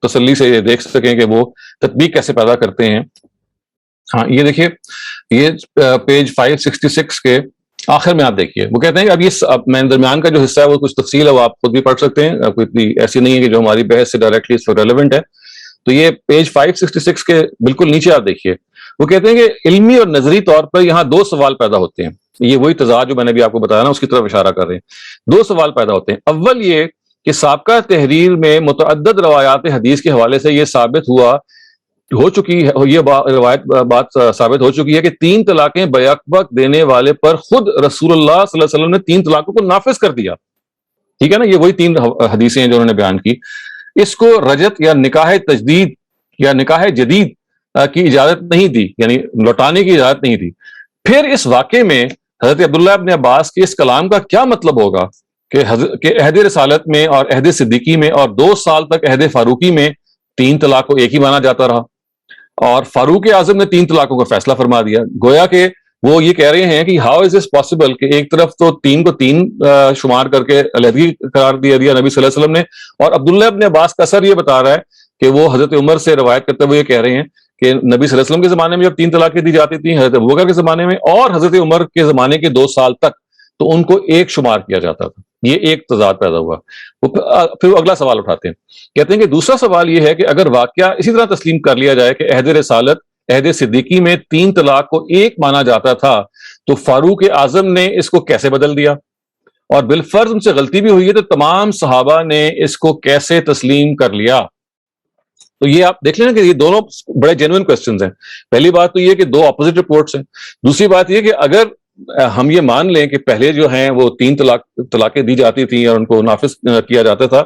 تسلی سے یہ دیکھ سکیں کہ وہ تطبیق کیسے پیدا کرتے ہیں. ہاں یہ دیکھیے، یہ پیج 566 کے آخر میں آپ دیکھیے وہ کہتے ہیں کہ اب یہ میں درمیان کا جو حصہ ہے وہ کچھ تفصیل ہے وہ آپ خود بھی پڑھ سکتے ہیں، کوئی اتنی ایسی نہیں ہے کہ جو ہماری بحث سے ڈائریکٹلی اس پر ریلیونٹ ہے. تو یہ پیج 566 کے بالکل نیچے آپ دیکھیے وہ کہتے ہیں کہ علمی اور نظری طور پر یہاں 2 سوال پیدا ہوتے ہیں. یہ وہی تضاد جو میں نے بھی آپ کو بتایا نا اس کی طرف اشارہ کر رہے ہیں. 2 سوال پیدا ہوتے ہیں. اول یہ کہ سابقہ تحریر میں متعدد روایات حدیث کے حوالے سے یہ ثابت ہو چکی ہے، یہ روایت بات ثابت ہو چکی ہے کہ 3 طلاقیں بیک وقت دینے والے پر خود رسول اللہ صلی اللہ علیہ وسلم نے 3 طلاقوں کو نافذ کر دیا. ٹھیک ہے نا، یہ وہی 3 حدیثیں ہیں جو انہوں نے بیان کی. اس کو رجت یا نکاح تجدید یا نکاح جدید کی اجازت نہیں دی، یعنی لوٹانے کی اجازت نہیں دی. پھر اس واقعے میں حضرت عبداللہ ابن عباس کے اس کلام کا کیا مطلب ہوگا کہ عہد رسالت میں اور عہد صدیقی میں اور 2 سال تک عہد فاروقی میں 3 طلاق کو ایک ہی مانا جاتا رہا اور فاروق اعظم نے 3 طلاقوں کا فیصلہ فرما دیا. گویا کہ وہ یہ کہہ رہے ہیں کہ ہاؤ از اٹ پاسبل کہ ایک طرف تو 3 کو 3 شمار کر کے علیحدگی قرار دیا نبی صلی اللہ علیہ وسلم نے، اور عبداللہ ابن عباس کا اثر یہ بتا رہا ہے کہ وہ حضرت عمر سے روایت کرتے ہوئے یہ کہہ رہے ہیں کہ نبی صلی اللہ علیہ وسلم کے زمانے میں جب 3 طلاقیں دی جاتی تھیں، حضرت ابوبکر کے زمانے میں اور حضرت عمر کے زمانے کے 2 سال تک تو ان کو ایک شمار کیا جاتا تھا. یہ ایک تضاد پیدا ہوا. پھر وہ اگلا سوال اٹھاتے ہیں، کہتے ہیں کہ دوسرا سوال یہ ہے کہ اگر واقعہ اسی طرح تسلیم کر لیا جائے کہ عہد رسالت عہد صدیقی میں 3 طلاق کو ایک مانا جاتا تھا تو فاروق اعظم نے اس کو کیسے بدل دیا، اور بالفرض ان سے غلطی بھی ہوئی ہے تو تمام صحابہ نے اس کو کیسے تسلیم کر لیا. تو یہ آپ دیکھ لیں کہ یہ دونوں بڑے جینوئن کوسچنز ہیں. پہلی بات تو یہ کہ 2 اپوزٹ رپورٹس ہیں. دوسری بات یہ کہ اگر ہم یہ مان لیں کہ پہلے جو ہیں وہ 3 طلاقیں دی جاتی تھیں اور ان کو نافذ کیا جاتا تھا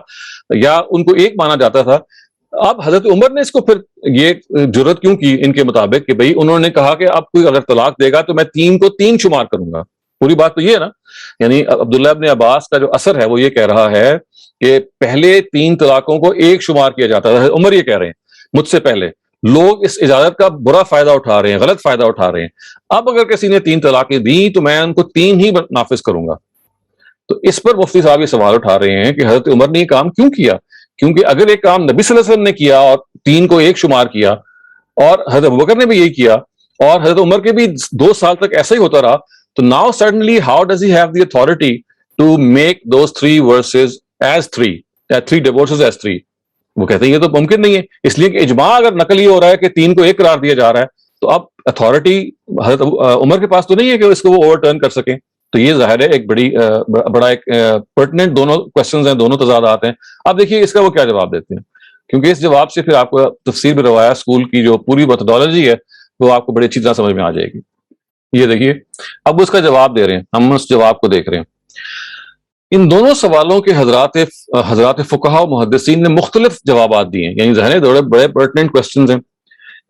یا ان کو ایک مانا جاتا تھا، اب حضرت عمر نے اس کو پھر یہ جرت کیوں کی ان کے مطابق کہ بھئی انہوں نے کہا کہ اب کوئی اگر طلاق دے گا تو میں 3 کو 3 شمار کروں گا. پوری بات تو یہ ہے نا، یعنی عبداللہ ابن عباس کا جو اثر ہے وہ یہ کہہ رہا ہے کہ پہلے 3 طلاقوں کو ایک شمار کیا جاتا تھا. عمر یہ کہہ رہے ہیں مجھ سے پہلے لوگ اس اجازت کا برا فائدہ اٹھا رہے ہیں، غلط فائدہ اٹھا رہے ہیں. اب اگر کسی نے 3 طلاقیں دی تو میں ان کو 3 ہی نافذ کروں گا. تو اس پر مفتی صاحب یہ سوال اٹھا رہے ہیں کہ حضرت عمر نے یہ کام کیوں کیا کیونکہ اگر ایک کام نبی صلی اللہ علیہ وسلم نے کیا اور 3 کو 1 شمار کیا, اور حضرت ابوبکر نے بھی یہی کیا, اور حضرت عمر کے بھی 2 سال تک ایسا ہی ہوتا رہا, تو now suddenly how does he have the authority to make those 3 verses as 3 divorces as 3؟ وہ کہتے ہیں یہ تو ممکن نہیں ہے, اس لیے کہ اجماع اگر نقل یہ ہو رہا ہے کہ 3 کو 1 قرار دیا جا رہا ہے, تو اب اتھارٹی حضرت عمر کے پاس تو نہیں ہے کہ اس کو وہ اوور ٹرن کر سکیں. تو یہ ظاہر ہے ایک بڑا ایک پرٹننٹ دونوں کوشچنز ہیں, دونوں تضادات ہیں. اب دیکھیے اس کا وہ کیا جواب دیتے ہیں, کیونکہ اس جواب سے پھر آپ کو تفسیر بھی روایہ اسکول کی جو پوری میتھڈالوجی ہے وہ آپ کو بڑی اچھی طرح سمجھ میں آ جائے گی. یہ دیکھیے اب اس کا جواب دے رہے ہیں, ہم اس جواب کو دیکھ رہے ہیں. ان دونوں سوالوں کے حضرات فقہا و محدثین نے مختلف جوابات دیے ہیں, یعنی ظاہر ہے بڑے پرٹننٹ کوشچنز ہیں.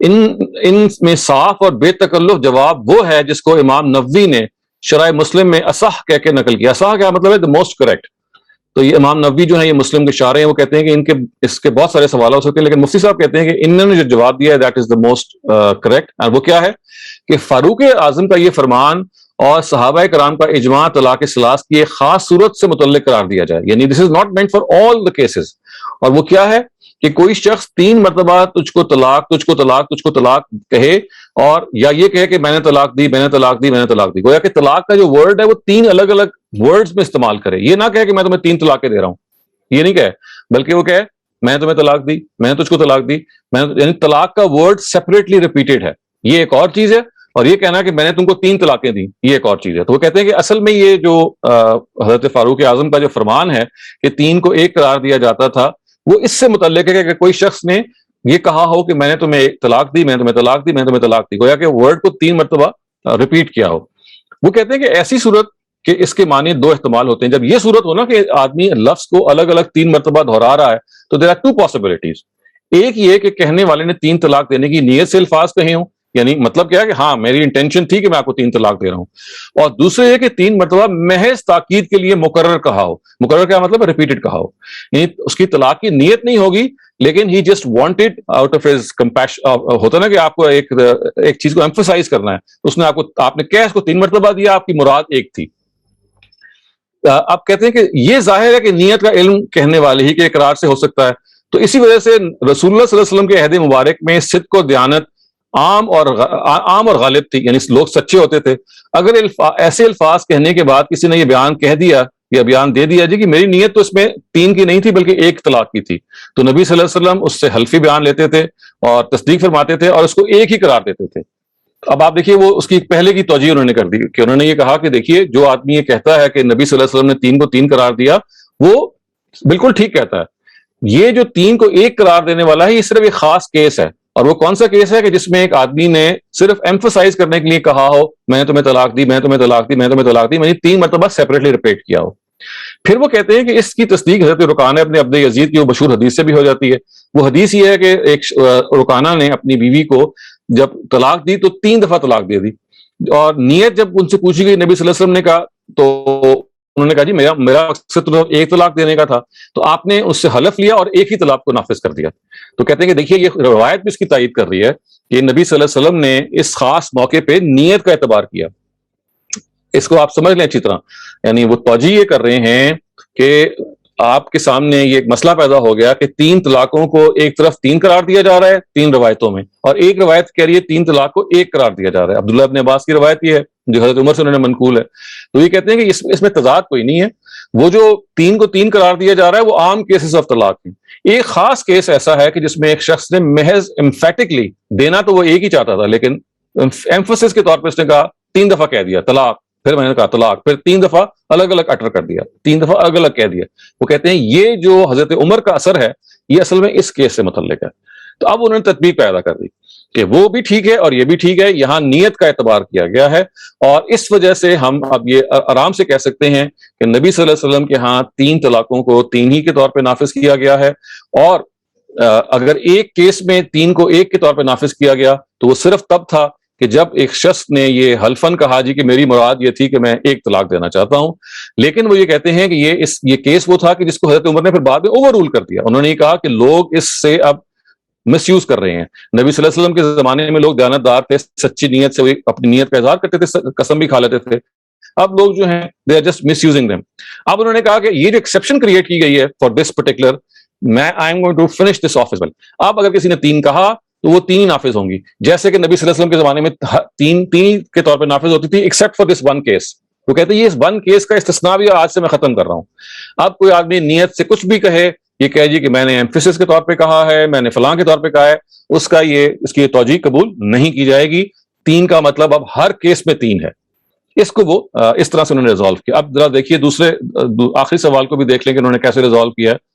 ان میں صاف اور بے تکلف جواب وہ ہے جس کو امام نووی نے شرح مسلم میں اصح کہہ کے نقل کیا. اصح کیا مطلب ہے؟ the most correct. تو یہ امام نووی جو ہیں یہ مسلم کے شارح ہیں, وہ کہتے ہیں کہ اس کے بہت سارے سوال ہو سکتے ہیں, لیکن مفتی صاحب کہتے ہیں کہ انہوں نے جو جواب دیا ہے that is the most correct. اور وہ کیا ہے کہ فاروق اعظم کا یہ فرمان اور صحابہ کرام کا اجماع طلاق ثلاث کی ایک خاص صورت سے متعلق قرار دیا جائے, یعنی this is not meant for all the cases. اور وہ کیا ہے کہ کوئی شخص 3 مرتبہ تجھ کو طلاق کہے, اور یا یہ کہے کہ میں نے طلاق دی, گویا کہ طلاق کا جو ورڈ ہے وہ 3 الگ الگ ورڈز میں استعمال کرے. یہ نہ کہے کہ میں تمہیں 3 طلاقیں دے رہا ہوں, یہ نہیں کہے, بلکہ وہ کہے میں نے تمہیں طلاق دی, میں نے تجھ کو طلاق دی, یعنی طلاق کا ورڈ سیپریٹلی ریپیٹڈ ہے, یہ ایک اور چیز ہے. اور یہ کہنا کہ میں نے تم کو 3 طلاقیں دی, یہ ایک اور چیز ہے. تو وہ کہتے ہیں کہ اصل میں یہ جو حضرت فاروق اعظم کا جو فرمان ہے کہ 3 کو 1 قرار دیا جاتا تھا, وہ اس سے متعلق ہے کہ کوئی شخص نے یہ کہا ہو کہ میں نے تمہیں طلاق دی, گویا کہ ورڈ کو 3 مرتبہ ریپیٹ کیا ہو. وہ کہتے ہیں کہ ایسی صورت کہ اس کے معنی 2 احتمال ہوتے ہیں. جب یہ صورت ہو نا کہ آدمی لفظ کو الگ الگ 3 مرتبہ دہرا رہا ہے, تو دیر آر 2 possibilities. ایک یہ کہ کہنے والے نے 3 طلاق دینے کی نیت سے الفاظ کہے ہوں, یعنی مطلب کیا ہے کہ ہاں میری انٹینشن تھی کہ میں آپ کو 3 طلاق دے رہا ہوں. اور دوسرے یہ کہ 3 مرتبہ محض تاکید کے لیے مقرر کہا ہو. مقرر کیا مطلب؟ ریپیٹڈ کہا ہو, یعنی اس کی طلاق کی نیت نہیں ہوگی, لیکن he just wanted out of his compassion. ہوتا نا کہ آپ کو ایک چیز کو ایمفسائز کرنا ہے, اس نے آپ نے کیا اس کو 3 مرتبہ دیا, آپ کی مراد ایک تھی. آپ کہتے ہیں کہ یہ ظاہر ہے کہ نیت کا علم کہنے والے ہی کے اقرار سے ہو سکتا ہے. تو اسی وجہ سے رسول اللہ صلی اللہ علیہ وسلم کے عہد مبارک میں صدق و دیانت عام اور غالب تھی, یعنی لوگ سچے ہوتے تھے. اگر ایسے الفاظ کہنے کے بعد کسی نے یہ بیان کہہ دیا یا بیان دے دیا جی کہ میری نیت تو اس میں 3 کی نہیں تھی بلکہ 1 طلاق کی تھی, تو نبی صلی اللہ علیہ وسلم اس سے حلفی بیان لیتے تھے اور تصدیق فرماتے تھے اور اس کو 1 ہی قرار دیتے تھے. اب آپ دیکھیے وہ اس کی پہلے کی توجیہ انہوں نے کر دی کہ انہوں نے یہ کہا کہ دیکھیے جو آدمی یہ کہتا ہے کہ نبی صلی اللہ علیہ وسلم نے 3 کو 3 قرار دیا, وہ بالکل ٹھیک کہتا ہے. یہ جو 3 کو 1 قرار دینے والا ہے یہ صرف ایک خاص کیس ہے. اور وہ کون سا کیس ہے کہ جس میں ایک آدمی نے صرف ایمفسائز کرنے کے لیے کہا ہو میں نے تمہیں طلاق دی, یعنی 3 مرتبہ سیپریٹلی ریپیٹ کیا ہو. پھر وہ کہتے ہیں کہ اس کی تصدیق حضرت رکانہ ابن عبد یزید کی وہ مشہور حدیث سے بھی ہو جاتی ہے. وہ حدیث یہ ہے کہ ایک رکانہ نے اپنی بیوی کو جب طلاق دی تو 3 دفعہ طلاق دے دی, اور نیت جب ان سے پوچھی گئی نبی صلی اللہ علیہ وسلم نے کہا تو انہوں نے کہا جی میرا مقصد تو 1 طلاق دینے کا تھا. تو آپ نے اس سے حلف لیا اور 1 ہی طلاق کو نافذ کر دیا. تو کہتے ہیں کہ دیکھیے یہ روایت بھی اس کی تائید کر رہی ہے کہ نبی صلی اللہ علیہ وسلم نے اس خاص موقع پہ نیت کا اعتبار کیا. اس کو آپ سمجھ لیں اچھی طرح, یعنی وہ توجیہ یہ کر رہے ہیں کہ آپ کے سامنے یہ ایک مسئلہ پیدا ہو گیا کہ 3 طلاقوں کو ایک طرف 3 قرار دیا جا رہا ہے 3 روایتوں میں, اور ایک روایت کہہ رہی ہے 3 طلاق کو 1 قرار دیا جا رہا ہے. عبداللہ ابن عباس کی روایت یہ ہے جو حضرت عمر سے انہوں نے منقول ہے. تو یہ کہتے ہیں کہ اس میں تضاد کوئی نہیں ہے. وہ جو 3 کو 3 قرار دیا جا رہا ہے وہ عام کیسز آف طلاق ہیں. ایک خاص کیس ایسا ہے کہ جس میں ایک شخص نے محض امفیٹکلی دینا تو وہ 1 ہی چاہتا تھا, لیکن ایمفسس کے طور پہ اس نے کہا 3 دفعہ کہہ دیا طلاق, پھر میں نے کہا طلاق, پھر 3 دفعہ الگ الگ اٹر کر دیا, 3 دفعہ الگ الگ کہہ دیا. وہ کہتے ہیں یہ جو حضرت عمر کا اثر ہے یہ اصل میں اس کیس سے متعلق ہے. تو اب انہوں نے تطبیق پیدا کر دی کہ وہ بھی ٹھیک ہے اور یہ بھی ٹھیک ہے, یہاں نیت کا اعتبار کیا گیا ہے, اور اس وجہ سے ہم اب یہ آرام سے کہہ سکتے ہیں کہ نبی صلی اللہ علیہ وسلم کے ہاں 3 طلاقوں کو 3 ہی کے طور پہ نافذ کیا گیا ہے. اور اگر ایک کیس میں 3 کو 1 کے طور پہ نافذ کیا گیا تو وہ صرف تب تھا کہ جب ایک شخص نے یہ حلفاً کہا جی کہ میری مراد یہ تھی کہ میں 1 طلاق دینا چاہتا ہوں. لیکن وہ یہ کہتے ہیں کہ یہ کیس وہ تھا کہ جس کو حضرت عمر نے پھر بعد میں اوور رول کر دیا. انہوں نے یہ کہا کہ لوگ اس سے اب مس یوز کر رہے ہیں. نبی صلی اللہ علیہ وسلم کے زمانے میں لوگ دیانت دار تھے, سچی نیت سے اپنی نیت کا اظہار کرتے تھے, قسم بھی کھا لیتے تھے, اب لوگ جو ہیں they are just misusing them. اب انہوں نے کہا کہ یہ جو ایکسیپشن کریٹ کی گئی ہے فار دس پرٹیکولر, میں I am going to finish this off as well. اب اگر کسی نے 3 کہا تو وہ 3 نافذ ہوں گی, جیسے کہ نبی صلی اللہ علیہ وسلم کے زمانے میں 3 کے طور پہ نافذ ہوتی تھی except for this one case. وہ کہتے ہیں یہ اس ون کیس کا استثناء بھی آج سے میں ختم کر رہا ہوں. اب کوئی آدمی نیت سے کچھ بھی کہے, یہ کہہ جی کہ میں نے ایمفیسس کے طور پہ کہا ہے, میں نے فلاں کے طور پہ کہا ہے, اس کی توجیہ قبول نہیں کی جائے گی. 3 کا مطلب اب ہر کیس میں 3 ہے. اس کو وہ اس طرح سے انہوں نے ریزالو کیا. اب ذرا دیکھیے دوسرے آخری سوال کو بھی دیکھ لیں کہ انہوں نے کیسے ریزالو کیا ہے.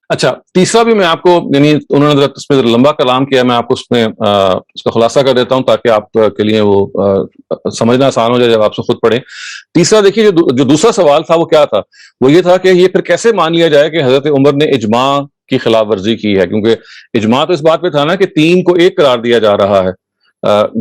اچھا, تیسرا بھی میں آپ کو, یعنی انہوں نے اس میں لمبا کلام کیا, میں آپ کو اس میں اس کا خلاصہ کر دیتا ہوں تاکہ آپ کے لیے وہ سمجھنا آسان ہو جائے جب آپ سے خود پڑھیں. تیسرا دیکھیے جو دوسرا سوال تھا وہ کیا تھا, وہ یہ تھا کہ یہ پھر کیسے مان لیا جائے کہ حضرت عمر نے اجماع کی خلاف ورزی کی ہے, کیونکہ اجماع تو اس بات پہ تھا نا کہ 3 کو 1 قرار دیا جا رہا ہے,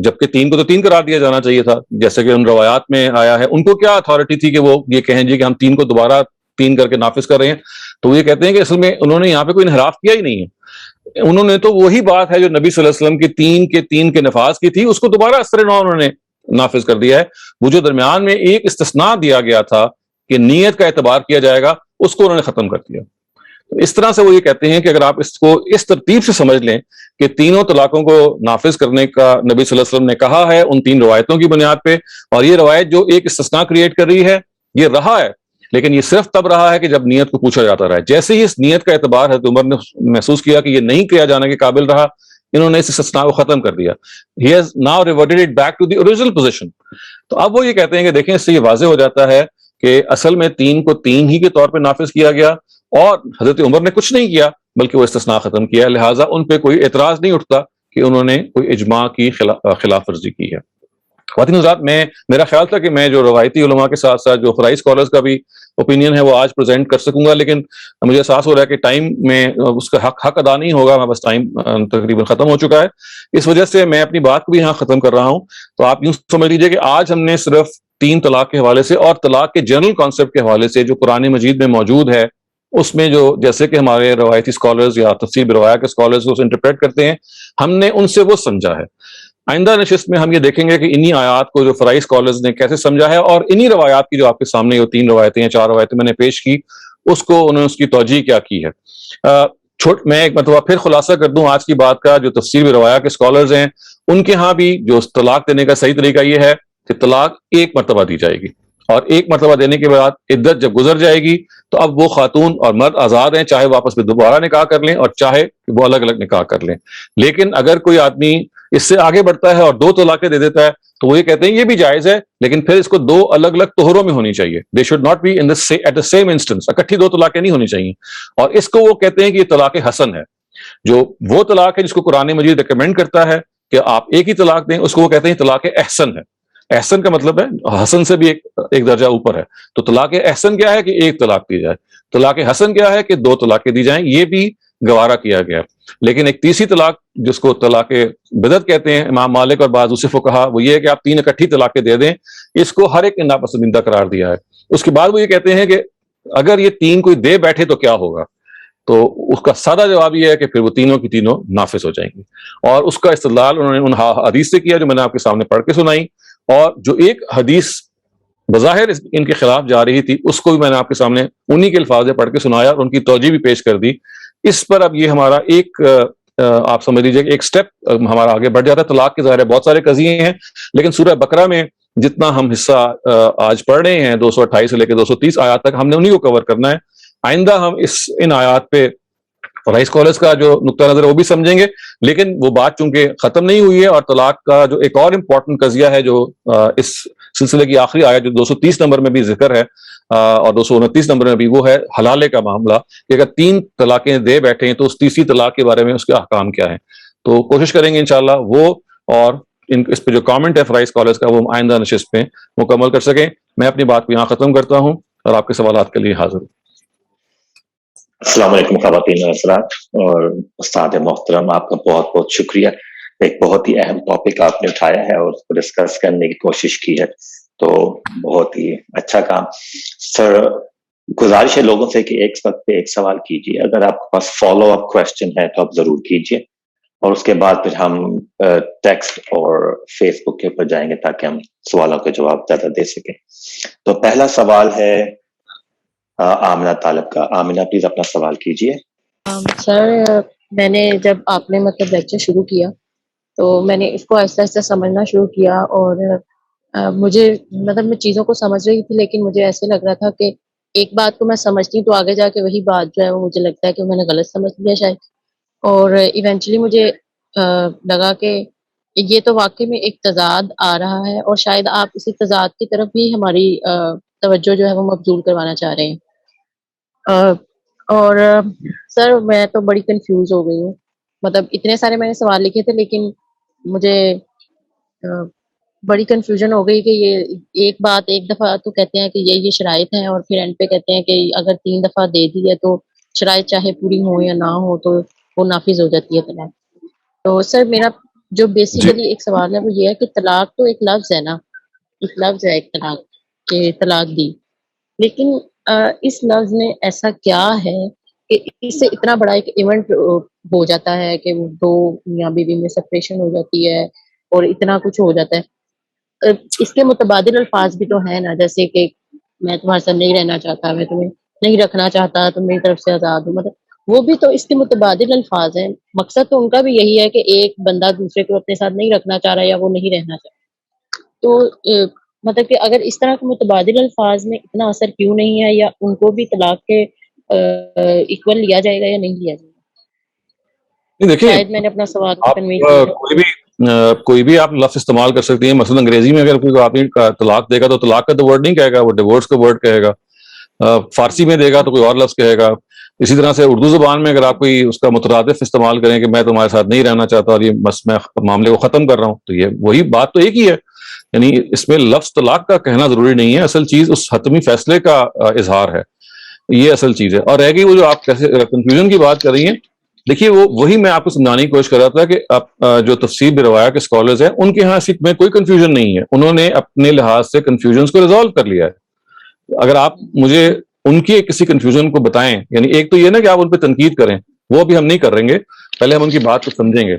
جبکہ 3 کو تو 3 قرار دیا جانا چاہیے تھا جیسے کہ ان روایات میں آیا ہے. ان کو کیا اتھارٹی تھی کہ وہ یہ کہیں جی کہ ہم 3 کو دوبارہ 3 کر کے نافذ کر رہے ہیں؟ تو وہ یہ کہتے ہیں کہ اصل میں انہوں نے یہاں پہ کوئی انحراف کیا ہی نہیں ہے. انہوں نے تو وہی بات ہے جو نبی صلی اللہ علیہ وسلم کی 3 کے نفاذ کی تھی, اس کو دوبارہ اثر نو انہوں نے نافذ کر دیا ہے. وہ جو درمیان میں ایک استثناء دیا گیا تھا کہ نیت کا اعتبار کیا جائے گا, اس کو انہوں نے ختم کر دیا. اس طرح سے وہ یہ کہتے ہیں کہ اگر آپ اس کو اس ترتیب سے سمجھ لیں کہ تینوں طلاقوں کو نافذ کرنے کا نبی صلی اللہ علیہ وسلم نے کہا ہے ان 3 روایتوں کی بنیاد پہ, اور یہ روایت جو ایک استثناء کریٹ کر رہی ہے یہ رہا ہے, لیکن یہ صرف تب رہا ہے کہ جب نیت کو پوچھا جاتا رہا ہے. جیسے ہی اس نیت کا اعتبار حضرت عمر نے محسوس کیا کہ یہ نہیں کیا جانے کے قابل رہا, انہوں نے اس استثناء کو ختم کر دیا. He has now reverted it back to the original position. تو اب وہ یہ کہتے ہیں کہ دیکھیں اس سے یہ واضح ہو جاتا ہے کہ اصل میں 3 کو 3 ہی کے طور پہ نافذ کیا گیا, اور حضرت عمر نے کچھ نہیں کیا بلکہ وہ استثناء ختم کیا, لہٰذا ان پہ کوئی اعتراض نہیں اٹھتا کہ انہوں نے کوئی اجماع کی خلاف ورزی کی ہے. خواتین حضرات, میرا خیال تھا کہ میں جو روایتی علماء کے ساتھ ساتھ جو فرائی اسکالرز کا بھی اوپینین ہے وہ آج پریزنٹ کر سکوں گا, لیکن مجھے احساس ہو رہا ہے کہ ٹائم میں اس کا حق ادا نہیں ہوگا, میں بس ٹائم تقریباً ختم ہو چکا ہے. اس وجہ سے میں اپنی بات کو بھی یہاں ختم کر رہا ہوں. تو آپ یوں سمجھ لیجیے کہ آج ہم نے صرف 3 طلاق کے حوالے سے اور طلاق کے جنرل کانسیپٹ کے حوالے سے جو قرآن مجید میں موجود ہے اس میں جو جیسے کہ ہمارے روایتی اسکالرز یا تفسیر بروایا کے اسکالرز اس انٹرپریٹ کرتے ہیں, ہم نے ان سے وہ سمجھا ہے. آئندہ نشست میں ہم یہ دیکھیں گے کہ انہی آیات کو جو فرائی اسکالرز نے کیسے سمجھا ہے, اور انہی روایات کی جو آپ کے سامنے یہ 3 روایتیں ہیں 4 روایتیں میں نے پیش کی, اس کو انہوں نے اس کی توجیہ کیا کی ہے. میں ایک مرتبہ پھر خلاصہ کر دوں آج کی بات کا. جو تفسیر بروایا کے اسکالرز ہیں ان کے ہاں بھی جو طلاق دینے کا صحیح طریقہ یہ ہے کہ طلاق 1 مرتبہ دی جائے گی, اور 1 مرتبہ دینے کے بعد عدت جب گزر جائے گی تو اب وہ خاتون اور مرد آزاد ہیں, چاہے وہ آپس میں دوبارہ نکاح کر لیں اور چاہے وہ الگ الگ نکاح کر لیں. لیکن اگر کوئی آدمی اس سے آگے بڑھتا ہے اور 2 طلاقیں دے دیتا ہے تو وہ یہ کہتے ہیں یہ بھی جائز ہے, لیکن پھر اس کو 2 الگ الگ طہروں میں ہونی چاہیے. They should not be at the same instance, اکٹھی 2 طلاقیں نہیں ہونی چاہیے. اور اس کو وہ کہتے ہیں کہ یہ طلاق حسن ہے. جو وہ طلاق ہے جس کو قرآن مجید ریکمینڈ کرتا ہے کہ آپ ایک ہی طلاق دیں, اس کو وہ کہتے ہیں طلاق احسن ہے. احسن کا مطلب ہے حسن سے بھی ایک درجہ اوپر ہے. تو طلاق احسن کیا ہے کہ 1 طلاق دی جائے, طلاق حسن کیا ہے کہ 2 طلاقیں دی جائیں, یہ بھی گوارا کیا گیا. لیکن ایک تیسری طلاق جس کو طلاق بدعت کہتے ہیں, امام مالک اور بعض دوسرے فقہا, وہ یہ ہے کہ آپ 3 اکٹھی طلاقیں دے دیں, اس کو ہر ایک نے ناپسندیدہ قرار دیا ہے. اس کے بعد وہ یہ کہتے ہیں کہ اگر یہ 3 کوئی دے بیٹھے تو کیا ہوگا, تو اس کا سادہ جواب یہ ہے کہ پھر وہ تینوں کی تینوں نافذ ہو جائیں گی. اور اس کا استدلال انہوں نے ان حدیث سے کیا جو میں نے آپ کے سامنے پڑھ کے سنائی, اور جو ایک حدیث بظاہر ان کے خلاف جا رہی تھی اس کو بھی میں نے آپ کے سامنے انہی کے الفاظ پڑھ کے سنایا اور ان کی توجیہ بھی پیش کر دی. اس پر اب یہ ہمارا ایک آپ سمجھ لیجیے کہ ایک سٹیپ ہمارا آگے بڑھ جاتا ہے. طلاق کے ظاہر بہت سارے قضیے ہیں, لیکن سورہ بقرہ میں جتنا ہم حصہ آج پڑھ رہے ہیں 228 سے لے کے 230 آیات تک, ہم نے انہی کو کور کرنا ہے. آئندہ ہم ان آیات پہ فرائی اسکالرز کا جو نقطہ نظر ہے وہ بھی سمجھیں گے, لیکن وہ بات چونکہ ختم نہیں ہوئی ہے. اور طلاق کا جو ایک اور امپورٹنٹ قضیہ ہے جو اس سلسلے کی آخری آیت جو 230 نمبر میں بھی ذکر ہے اور 229 نمبر میں بھی, وہ ہے حلالے کا معاملہ, کہ اگر 3 طلاقیں دے بیٹھے ہیں تو اس تیسری طلاق کے بارے میں اس کے احکام کیا ہیں. تو کوشش کریں گے انشاءاللہ وہ اور اس پہ جو کامنٹ ہے فرائی اسکالرز کا وہ ہم آئندہ نشست پہ مکمل کر سکیں. میں اپنی بات کو یہاں ختم کرتا ہوں اور آپ کے سوالات کے لیے حاضر ہوں. السلام علیکم خواتین و حضرات, اور استاد محترم آپ کا بہت بہت شکریہ. ایک بہت ہی اہم ٹاپک آپ نے اٹھایا ہے اور اس کو ڈسکس کرنے کی کوشش کی ہے, تو بہت ہی اچھا کام. سر گزارش ہے لوگوں سے کہ ایک وقت پہ ایک سوال کیجیے, اگر آپ کے پاس فالو اپ کوشچن ہے تو آپ ضرور کیجیے. اور اس کے بعد پھر ہم ٹیکسٹ اور فیس بک کے اوپر جائیں گے تاکہ ہم سوالوں کے جواب زیادہ دے سکیں. تو پہلا سوال ہے آمنہ طالب کا. آمنہ پلیز اپنا سوال کیجیے. سر میں نے جب آپ نے مطلب لیکچر شروع کیا تو میں نے اس کو آہستہ آہستہ سمجھنا شروع کیا، اور مجھے مطلب میں چیزوں کو سمجھ رہی تھی، لیکن مجھے ایسے لگ رہا تھا کہ ایک بات کو میں سمجھتی ہوں تو آگے جا کے وہی بات جو ہے وہ مجھے لگتا ہے کہ میں نے غلط سمجھ لیا شاید. اور ایونچولی مجھے لگا کہ یہ تو واقعی میں ایک تضاد آ رہا ہے، اور شاید آپ اسی تضاد کی طرف بھی ہماری توجہ جو ہے وہ مبذول کروانا چاہ رہے ہیں. اور سر میں تو بڑی کنفیوز ہو گئی ہوں. مطلب اتنے سارے میں نے سوال لکھے تھے، لیکن مجھے بڑی کنفیوژن ہو گئی کہ یہ ایک بات ایک دفعہ تو کہتے ہیں کہ یہ شرائط ہیں، اور پھر اینڈ پہ کہتے ہیں کہ اگر 3 دفعہ دے دی ہے تو شرائط چاہے پوری ہو یا نہ ہو تو وہ نافذ ہو جاتی ہے طلاق. تو سر میرا جو جی بیسیکلی ایک سوال ہے وہ یہ ہے کہ طلاق تو ایک لفظ ہے نا، ایک لفظ ہے ایک طلاق، کہ طلاق دی، لیکن اس لفظ میں ایسا کیا ہے کہ اس سے اتنا بڑا ایک ایونٹ ہو جاتا ہے کہ وہ 2 میاں بیوی میں سپریشن ہو جاتی ہے اور اتنا کچھ ہو جاتا ہے. اس کے متبادل الفاظ بھی تو ہیں نا، جیسے کہ میں تمہارے ساتھ نہیں رہنا چاہتا، میں تمہیں نہیں رکھنا چاہتا، تم میری طرف سے آزاد ہو، مطلب وہ بھی تو اس کے متبادل الفاظ ہیں. مقصد تو ان کا بھی یہی ہے کہ ایک بندہ دوسرے کو اپنے ساتھ نہیں رکھنا چاہ رہا یا وہ نہیں رہنا چاہ رہا. تو مطلب کہ اگر اس طرح کے متبادل الفاظ میں اتنا اثر کیوں نہیں ہے، یا ان کو بھی طلاق کے ایکول لیا جائے گا یا نہیں لیا جائے گا؟ دیکھیے، شاید میں نے اپنا سوال آپ کنوے کیا. کوئی بھی آپ لفظ استعمال کر سکتی ہیں. مثلا انگریزی میں اگر کوئی آدمی طلاق دے گا تو طلاق کا تو ورڈ نہیں کہے گا، وہ ڈیورس کا ورڈ کہے گا. فارسی میں دے گا تو کوئی اور لفظ کہے گا. اسی طرح سے اردو زبان میں اگر آپ کوئی اس کا مترادف استعمال کریں کہ میں تمہارے ساتھ نہیں رہنا چاہتا اور یہ بس میں معاملے کو ختم کر رہا ہوں، تو یہ وہی بات تو ایک ہی ہے. یعنی اس میں لفظ طلاق کا کہنا ضروری نہیں ہے، اصل چیز اس حتمی فیصلے کا اظہار ہے. یہ اصل چیز ہے. اور رہ گئی وہ جو آپ کیسے کنفیوژن کی بات کر رہی ہیں، دیکھیے وہی میں آپ کو سمجھانے کی کوشش کر رہا تھا کہ آپ جو تفسیر بروایا کے اسکالرز ہیں ان کے ہاں اس میں کوئی کنفیوژن نہیں ہے. انہوں نے اپنے لحاظ سے کنفیوژنس کو ریزالو کر لیا ہے. اگر آپ مجھے ان کی کسی کنفیوژن کو بتائیں، یعنی ایک تو یہ نا کہ آپ ان پہ تنقید کریں، وہ ابھی ہم نہیں کر رہیں گے، پہلے ہم ان کی بات کو سمجھیں گے.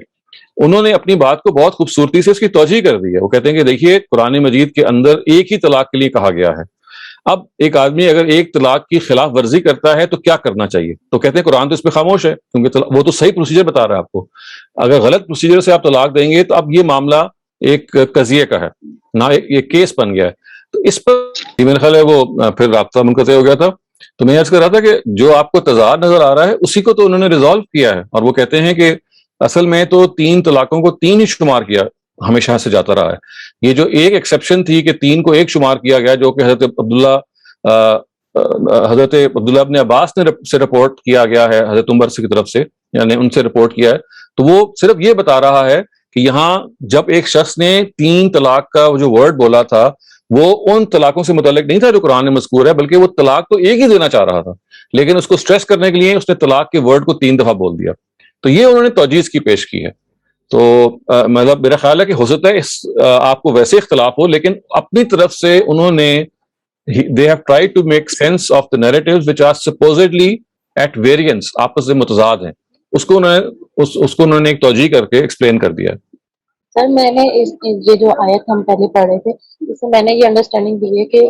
انہوں نے اپنی بات کو بہت خوبصورتی سے اس کی توجیہ کر دی ہے. وہ کہتے ہیں کہ دیکھیے قرآن مجید کے اندر ایک ہی طلاق کے لیے کہا گیا ہے. اب ایک آدمی اگر ایک طلاق کی خلاف ورزی کرتا ہے تو کیا کرنا چاہیے؟ تو کہتے ہیں قرآن تو اس پہ خاموش ہے، کیونکہ وہ تو صحیح پروسیجر بتا رہا ہے آپ کو. اگر غلط پروسیجر سے آپ طلاق دیں گے تو اب یہ معاملہ ایک قضیے کا ہے، نہ یہ کیس بن گیا ہے. تو اس پر میرا خیال ہے وہ پھر رابطہ منقطع ہو گیا تھا. تو میں عرض کر رہا تھا کہ جو آپ کو تضاد نظر آ رہا ہے اسی کو تو انہوں نے ریزالو کیا ہے. اور وہ کہتے ہیں کہ اصل میں تو 3 طلاقوں کو 3 ہی شمار کیا ہمیشہ سے جاتا رہا ہے. یہ جو ایک ایکسیپشن تھی کہ 3 کو 1 شمار کیا گیا، جو کہ حضرت عبداللہ ابن عباس نے سے رپورٹ کیا گیا ہے حضرت عمر کی طرف سے، یعنی ان سے رپورٹ کیا ہے. تو وہ صرف یہ بتا رہا ہے کہ یہاں جب ایک شخص نے 3 طلاق کا جو ورڈ بولا تھا وہ ان طلاقوں سے متعلق نہیں تھا جو قرآن میں مذکور ہے، بلکہ وہ طلاق تو ایک ہی دینا چاہ رہا تھا، لیکن اس کو سٹریس کرنے کے لیے اس نے طلاق کے ورڈ کو 3 دفعہ بول دیا. تو یہ انہوں نے توجیز کی پیش کی ہے. تو مطلب میرا خیال ہے کہ ہو سکتا ہے آپ کو ویسے اختلاف ہو، لیکن اپنی طرف سے انہوں نے they have tried to make sense of the narratives which are supposedly at variance، آپس میں متضاد ہیں. اس کو انہوں نے ایک توجیہ کر کے ایکسپلین کر دیا. سر میں نے یہ جو آیت ہم پہلے پڑھ رہے تھے اس سے میں نے یہ انڈرسٹینڈنگ دی ہے کہ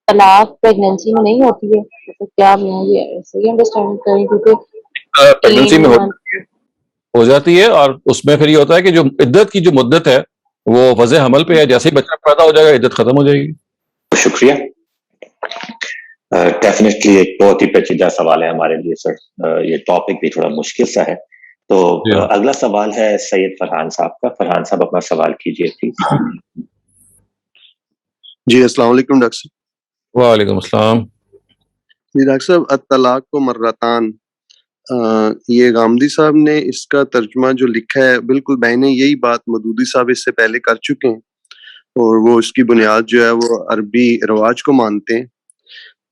طلاق پریگنینسی میں نہیں ہوتی ہے. کیا میں یہ صحیح انڈرسٹینڈ کریں؟ کیونکہ پریگنینسی میں ہو جاتی ہے، اور اس میں پھر یہ ہوتا ہے کہ جو عدت کی جو مدت ہے وہ وضع حمل پہ ہے. جیسے ہی بچہ پیدا ہو جائے گا عدت ختم ہو جائے گی. شکریہ. ڈیفینیٹلی ایک بہت ہی پیچیدہ سوال ہے ہمارے لیے سر. یہ ٹاپک بھی تھوڑا مشکل سا ہے. تو اگلا سوال ہے سید فرحان صاحب کا. فرحان صاحب اپنا سوال کیجیے پلیز. جی السلام علیکم ڈاکٹر صاحب. وعلیکم السلام. جی ڈاکٹر صاحب، الطلاق کو مرتان، یہ غامدی صاحب نے اس کا ترجمہ جو لکھا ہے بالکل بین یہی بات مودودی صاحب اس سے پہلے کر چکے ہیں، اور وہ اس کی بنیاد جو ہے وہ عربی رواج کو مانتے ہیں.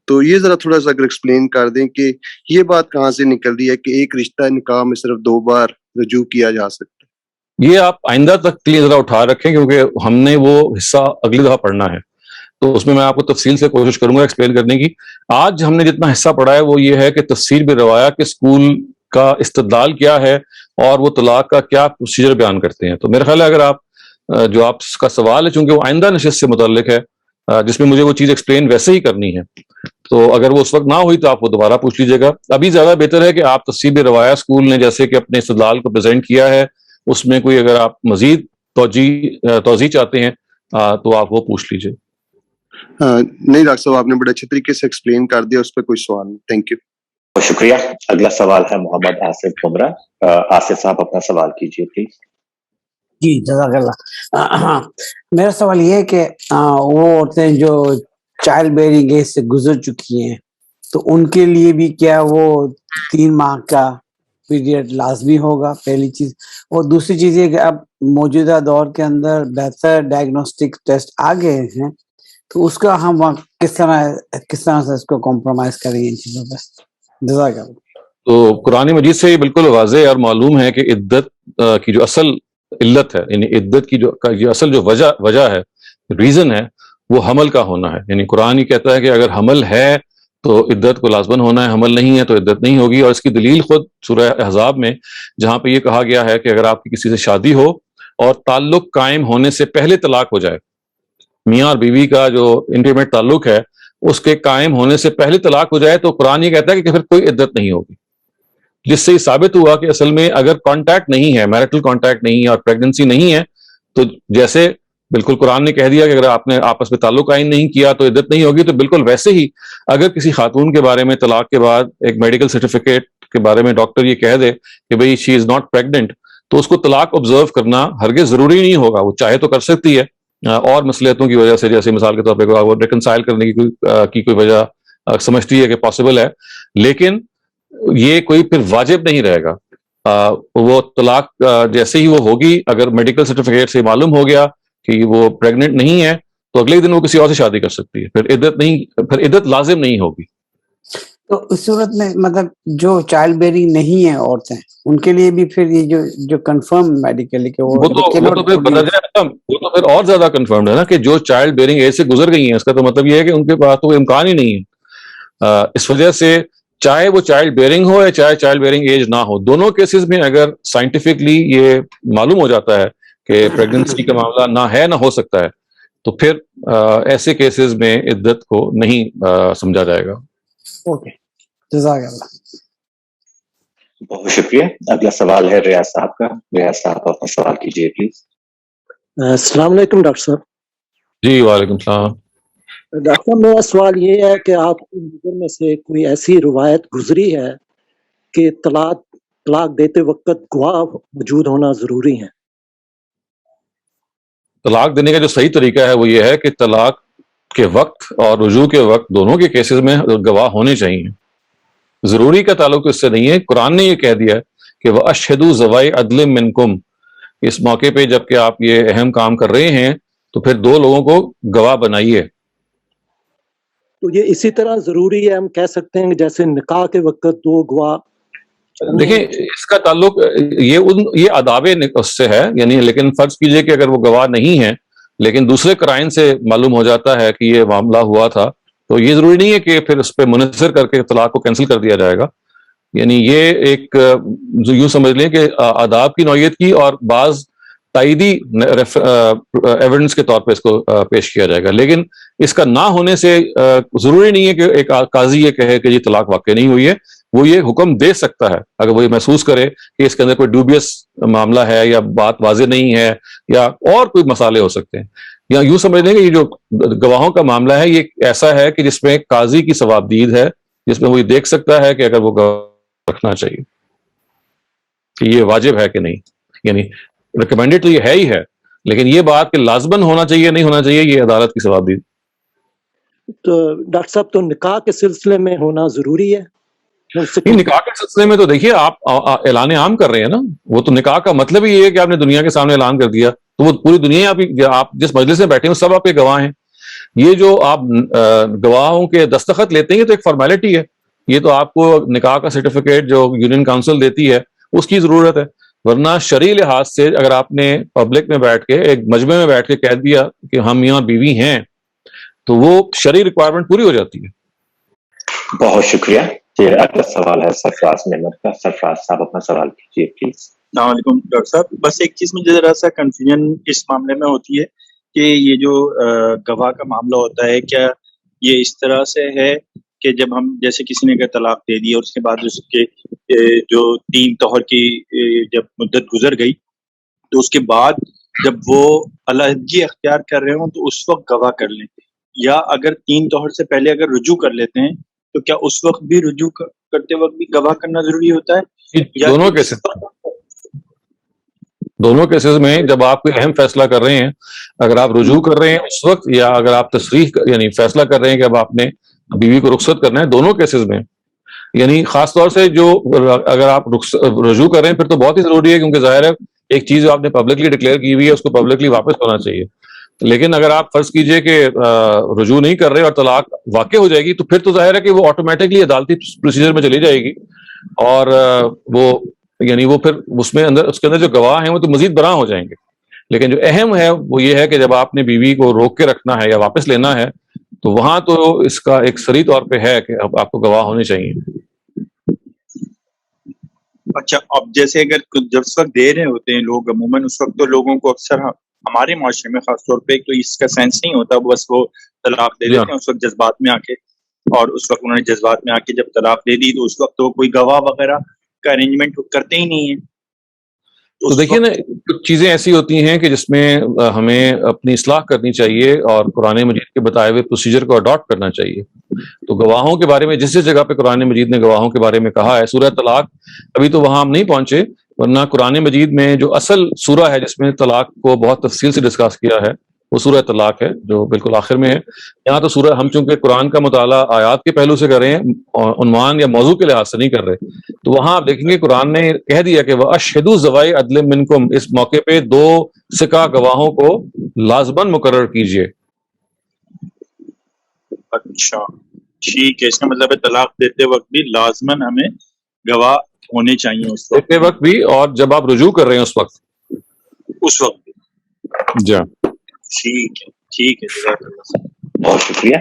تو یہ ذرا تھوڑا سا اگر ایکسپلین کر دیں کہ یہ بات کہاں سے نکل رہی ہے کہ ایک رشتہ نکاح میں صرف 2 بار رجوع کیا جا سکتا ہے. یہ آپ آئندہ تک کے لیے ذرا اٹھا رکھیں، کیونکہ ہم نے وہ حصہ اگلی دفعہ پڑھنا ہے، تو اس میں آپ کو تفصیل سے کوشش کروں گا ایکسپلین کرنے کی. آج ہم نے جتنا حصہ پڑھا ہے وہ یہ ہے کہ تفسیر بالروایا کے اسکول کا استدلال کیا ہے اور وہ طلاق کا کیا پروسیجر بیان کرتے ہیں. تو میرا خیال ہے اگر آپ جو آپ کا سوال ہے چونکہ وہ آئندہ نشست سے متعلق ہے جس میں مجھے وہ چیز ایکسپلین ویسے ہی کرنی ہے، تو اگر وہ اس وقت نہ ہوئی تو آپ وہ دوبارہ پوچھ لیجیے گا. ابھی زیادہ بہتر ہے کہ آپ تصحیح روایہ اسکول نے جیسے کہ اپنے استدلال کو پریزنٹ کیا ہے اس میں کوئی اگر آپ مزید توضیح چاہتے ہیں تو آپ وہ پوچھ لیجیے. نہیں ڈاکٹر صاحب، آپ نے بڑے اچھے طریقے سے ایکسپلین کر دیا، اس پہ کوئی سوال نہیں. Thank you. بہت شکریہ. اگلا سوال ہے محمد آصف عمرہ. آصف صاحب اپنا سوال کیجیے پلیز. جی جزاک اللہ. میرا سوال یہ ہے کہ وہ عورتیں جو چائلڈ بیئرنگ ایج سے گزر چکی ہیں تو ان کے لیے بھی کیا وہ 3 ماہ کا پیریڈ لازمی ہوگا؟ پہلی چیز. اور دوسری چیز یہ کہ اب موجودہ دور کے اندر بہتر ڈائگنوسٹک ٹیسٹ آ گئے ہیں تو اس کا ہم کس طرح سے اس کو کمپرومائز کریں ان چیزوں پہ؟ جزاک اللہ. تو قرآن مجید سے یہ بالکل واضح اور معلوم ہے کہ عدت کی جو اصل علت ہے، یعنی عدت کی جو اصل جو وجہ ہے، ریزن ہے، وہ حمل کا ہونا ہے. یعنی قرآن ہی کہتا ہے کہ اگر حمل ہے تو عدت کو لازماً ہونا ہے، حمل نہیں ہے تو عدت نہیں ہوگی. اور اس کی دلیل خود سورہ احزاب میں جہاں پہ یہ کہا گیا ہے کہ اگر آپ کی کسی سے شادی ہو اور تعلق قائم ہونے سے پہلے طلاق ہو جائے، میاں اور بیوی کا جو انٹیمیٹ تعلق ہے اس کے قائم ہونے سے پہلے طلاق ہو جائے تو قرآن یہ کہتا ہے کہ پھر کوئی عدت نہیں ہوگی. جس سے یہ ثابت ہوا کہ اصل میں اگر کانٹیکٹ نہیں ہے، میرٹل کانٹیکٹ نہیں ہے اور پریگننسی نہیں ہے تو جیسے بالکل قرآن نے کہہ دیا کہ اگر آپ نے آپس میں تعلق قائم نہیں کیا تو عدت نہیں ہوگی، تو بالکل ویسے ہی اگر کسی خاتون کے بارے میں طلاق کے بعد ایک میڈیکل سرٹیفکیٹ کے بارے میں ڈاکٹر یہ کہہ دے کہ بھئی شی از ناٹ پریگننٹ تو اس کو طلاق آبزرو کرنا ہرگز ضروری نہیں ہوگا. وہ چاہے تو کر سکتی ہے اور مصلحتوں کی وجہ سے، جیسے مثال کے طور پہ وہ ریکنسائل کرنے کی کوئی وجہ سمجھتی ہے کہ پاسبل ہے، لیکن یہ کوئی پھر واجب نہیں رہے گا. وہ طلاق جیسے ہی وہ ہوگی، اگر میڈیکل سرٹیفکیٹ سے معلوم ہو گیا کہ وہ پریگننٹ نہیں ہے تو اگلے دن وہ کسی اور سے شادی کر سکتی ہے، پھر عدت لازم نہیں ہوگی. تو اس صورت میں مطلب جو چائلڈ بیئرنگ نہیں ہیں عورتیں ان کے لیے بھی پھر یہ جو کنفرم میڈیکلی کہ وہ تو پھر اور زیادہ کنفرمڈ ہے نا کہ جو چائلڈ بیئرنگ ایج سے گزر گئی ہیں، اس کا تو مطلب یہ ہے کہ ان کے پاس تو کوئی امکان ہی نہیں ہے. اس وجہ سے چاہے وہ چائلڈ بیئرنگ ہو یا چاہے چائلڈ بیئرنگ ایج نہ ہو، دونوں کیسز میں اگر سائنٹیفکلی یہ معلوم ہو جاتا ہے کہ پریگننسی کا معاملہ نہ ہے نہ ہو سکتا ہے تو پھر ایسے کیسز میں عدت کو نہیں سمجھا جائے گا. اوکے، جزاک اللہ. بہت شکریہ. اگلا سوال ہے ریاض صاحب کا. ریاض صاحب اپنا سوال کیجیے پلیز. السلام علیکم ڈاکٹر صاحب. جی وعلیکم السلام. ڈاکٹر صاحب میرا سوال یہ ہے کہ آپ کی نظر میں سے کوئی ایسی روایت گزری ہے کہ طلاق دیتے وقت گواہ موجود ہونا ضروری ہے؟ طلاق دینے کا جو صحیح طریقہ ہے وہ یہ ہے کہ طلاق کے وقت اور رجوع کے وقت دونوں کے کیسز میں گواہ ہونے چاہیے. ضروری کا تعلق اس سے نہیں ہے. قرآن نے یہ کہہ دیا کہ وَأَشْهِدُوا ذَوَائِ عَدْلٍ مِّنْكُمْ، اس موقع پہ جب کہ آپ یہ اہم کام کر رہے ہیں تو پھر 2 لوگوں کو گواہ بنائیے. تو یہ اسی طرح ضروری ہے، ہم کہہ سکتے ہیں کہ جیسے نکاح کے وقت 2 گواہ. دیکھیں اس کا تعلق یہ آداب اس سے ہے، یعنی لیکن فرض کیجئے کہ اگر وہ گواہ نہیں ہے لیکن دوسرے قرائن سے معلوم ہو جاتا ہے کہ یہ معاملہ ہوا تھا تو یہ ضروری نہیں ہے کہ پھر اس پہ منحصر کر کے طلاق کو کینسل کر دیا جائے گا. یعنی یہ ایک یوں سمجھ لیں کہ آداب کی نوعیت کی اور بعض تائیدی ایویڈنس کے طور پہ اس کو پیش کیا جائے گا، لیکن اس کا نہ ہونے سے ضروری نہیں ہے کہ ایک قاضی یہ کہے کہ یہ طلاق واقع نہیں ہوئی ہے. وہ یہ حکم دے سکتا ہے اگر وہ یہ محسوس کرے کہ اس کے اندر کوئی ڈوبیس معاملہ ہے یا بات واضح نہیں ہے یا اور کوئی مسئلے ہو سکتے ہیں. یا یوں سمجھ لیں کہ یہ جو گواہوں کا معاملہ ہے یہ ایسا ہے کہ جس میں قاضی کی ثوابدید ہے، جس میں وہ یہ دیکھ سکتا ہے کہ اگر وہ گواہ رکھنا چاہیے کہ یہ واجب ہے کہ نہیں. یعنی ریکمینڈیڈ تو یہ ہے ہی ہے، لیکن یہ بات کہ لازماً ہونا چاہیے نہیں ہونا چاہیے یہ عدالت کی ثوابدید. تو ڈاکٹر صاحب تو نکاح کے سلسلے میں ہونا ضروری ہے؟ نکاح کے سلسلے میں تو دیکھیے آپ اعلان عام کر رہے ہیں نا، وہ تو نکاح کا مطلب ہی یہ ہے کہ آپ نے دنیا کے سامنے اعلان کر دیا تو وہ پوری دنیا آپ جس مجلس میں بیٹھے ہیں سب آپ کے گواہ ہیں. یہ جو آپ گواہوں کے دستخط لیتے ہیں تو ایک فارمیلٹی ہے، یہ تو آپ کو نکاح کا سرٹیفکیٹ جو یونین کاؤنسل دیتی ہے اس کی ضرورت ہے. ورنہ شرعی لحاظ سے اگر آپ نے پبلک میں بیٹھ کے ایک مجمع میں بیٹھ کے کہہ دیا کہ ہم میاں بیوی ہیں تو وہ شرعی ریکوائرمنٹ پوری ہو جاتی ہے. بہت شکریہ. جی اگلا سوال ہے سرفراز نعمت کا. سرفراز صاحب اپنا سوال کیجیے پلیز. السلام علیکم ڈاکٹر صاحب. بس ایک چیز مجھے ذرا سا کنفیوژن اس معاملے میں ہوتی ہے کہ یہ جو گواہ کا معاملہ ہوتا ہے، کیا یہ اس طرح سے ہے کہ جب ہم جیسے کسی نے اگر طلاق دے دی اور اس کے بعد اس کے جو 3 طہر کی جب مدت گزر گئی تو اس کے بعد جب وہ علیحدگی اختیار کر رہے ہوں تو اس وقت گواہ کر لیں، یا اگر 3 طہر سے پہلے اگر رجوع کر لیتے ہیں تو کیا اس وقت بھی رجوع کرتے وقت بھی گواہ کرنا ضروری ہوتا ہے؟ دونوں کیسز میں جب آپ کوئی اہم فیصلہ کر رہے ہیں، اگر آپ رجوع کر رہے ہیں اس وقت یا اگر آپ تصریح یعنی فیصلہ کر رہے ہیں کہ اب آپ نے بیوی کو رخصت کرنا ہے، دونوں کیسز میں یعنی خاص طور سے جو اگر آپ رجوع کر رہے ہیں پھر تو بہت ہی ضروری ہے، کیونکہ ظاہر ہے ایک چیز جو آپ نے پبلکلی ڈکلیئر کی ہوئی ہے اس کو پبلکلی واپس ہونا چاہیے. لیکن اگر آپ فرض کیجئے کہ رجوع نہیں کر رہے اور طلاق واقع ہو جائے گی تو پھر تو ظاہر ہے کہ وہ آٹومیٹکلی عدالتی پروسیجر میں چلی جائے گی، اور وہ یعنی وہ پھر اس کے اندر جو گواہ ہیں وہ تو مزید برآں ہو جائیں گے. لیکن جو اہم ہے وہ یہ ہے کہ جب آپ نے بیوی کو روک کے رکھنا ہے یا واپس لینا ہے تو وہاں تو اس کا ایک صریح طور پہ ہے کہ اب آپ کو گواہ ہونے چاہیے. اچھا، اب جیسے اگر جب اس وقت دے رہے ہوتے ہیں لوگ عموماً اس وقت تو لوگوں کو اکثر ہمارے معاشرے میں خاص طور پہ ایک تو اس کا سینس نہیں ہوتا، بس وہ طلاق دے دیتے ہیں اس وقت جذبات میں آ کے، اور اس وقت انہوں نے جذبات میں آ کے جب طلاق دے دی تو اس وقت تو کوئی گواہ وغیرہ کا ارینجمنٹ کرتے ہی نہیں ہے. تو دیکھیے نا، کچھ چیزیں ایسی ہوتی ہیں کہ جس میں ہمیں اپنی اصلاح کرنی چاہیے اور قرآن مجید کے بتائے ہوئے پروسیجر کو اڈاپٹ کرنا چاہیے. تو گواہوں کے بارے میں جس جگہ پہ قرآن مجید نے گواہوں کے بارے میں کہا ہے، سورہ طلاق، ابھی تو وہاں ہم نہیں پہنچے، ورنہ قرآن مجید میں جو اصل سورہ ہے جس میں طلاق کو بہت تفصیل سے ڈسکس کیا ہے وہ سورہ طلاق ہے جو بالکل آخر میں ہے. یہاں تو سورہ ہم چونکہ قرآن کا مطالعہ آیات کے پہلو سے کر رہے ہیں، عنوان یا موضوع کے لحاظ سے نہیں کر رہے، تو وہاں آپ دیکھیں گے قرآن نے کہہ دیا کہ وَأَشْهِدُوا ذَوَائِ عَدْلٍ مِّنكُمْ، اس موقع پہ 2 سکہ گواہوں کو لازماً مقرر کیجئے. اچھا ٹھیک ہے، اس کا مطلب ہے طلاق دیتے وقت بھی لازماً ہمیں گواہ ہونے چاہیے اس وقت، دیتے وقت بھی اور جب آپ رجوع کر رہے ہیں اس وقت بھی. جی ٹھیک ہے جزاک اللہ. بہت شکریہ.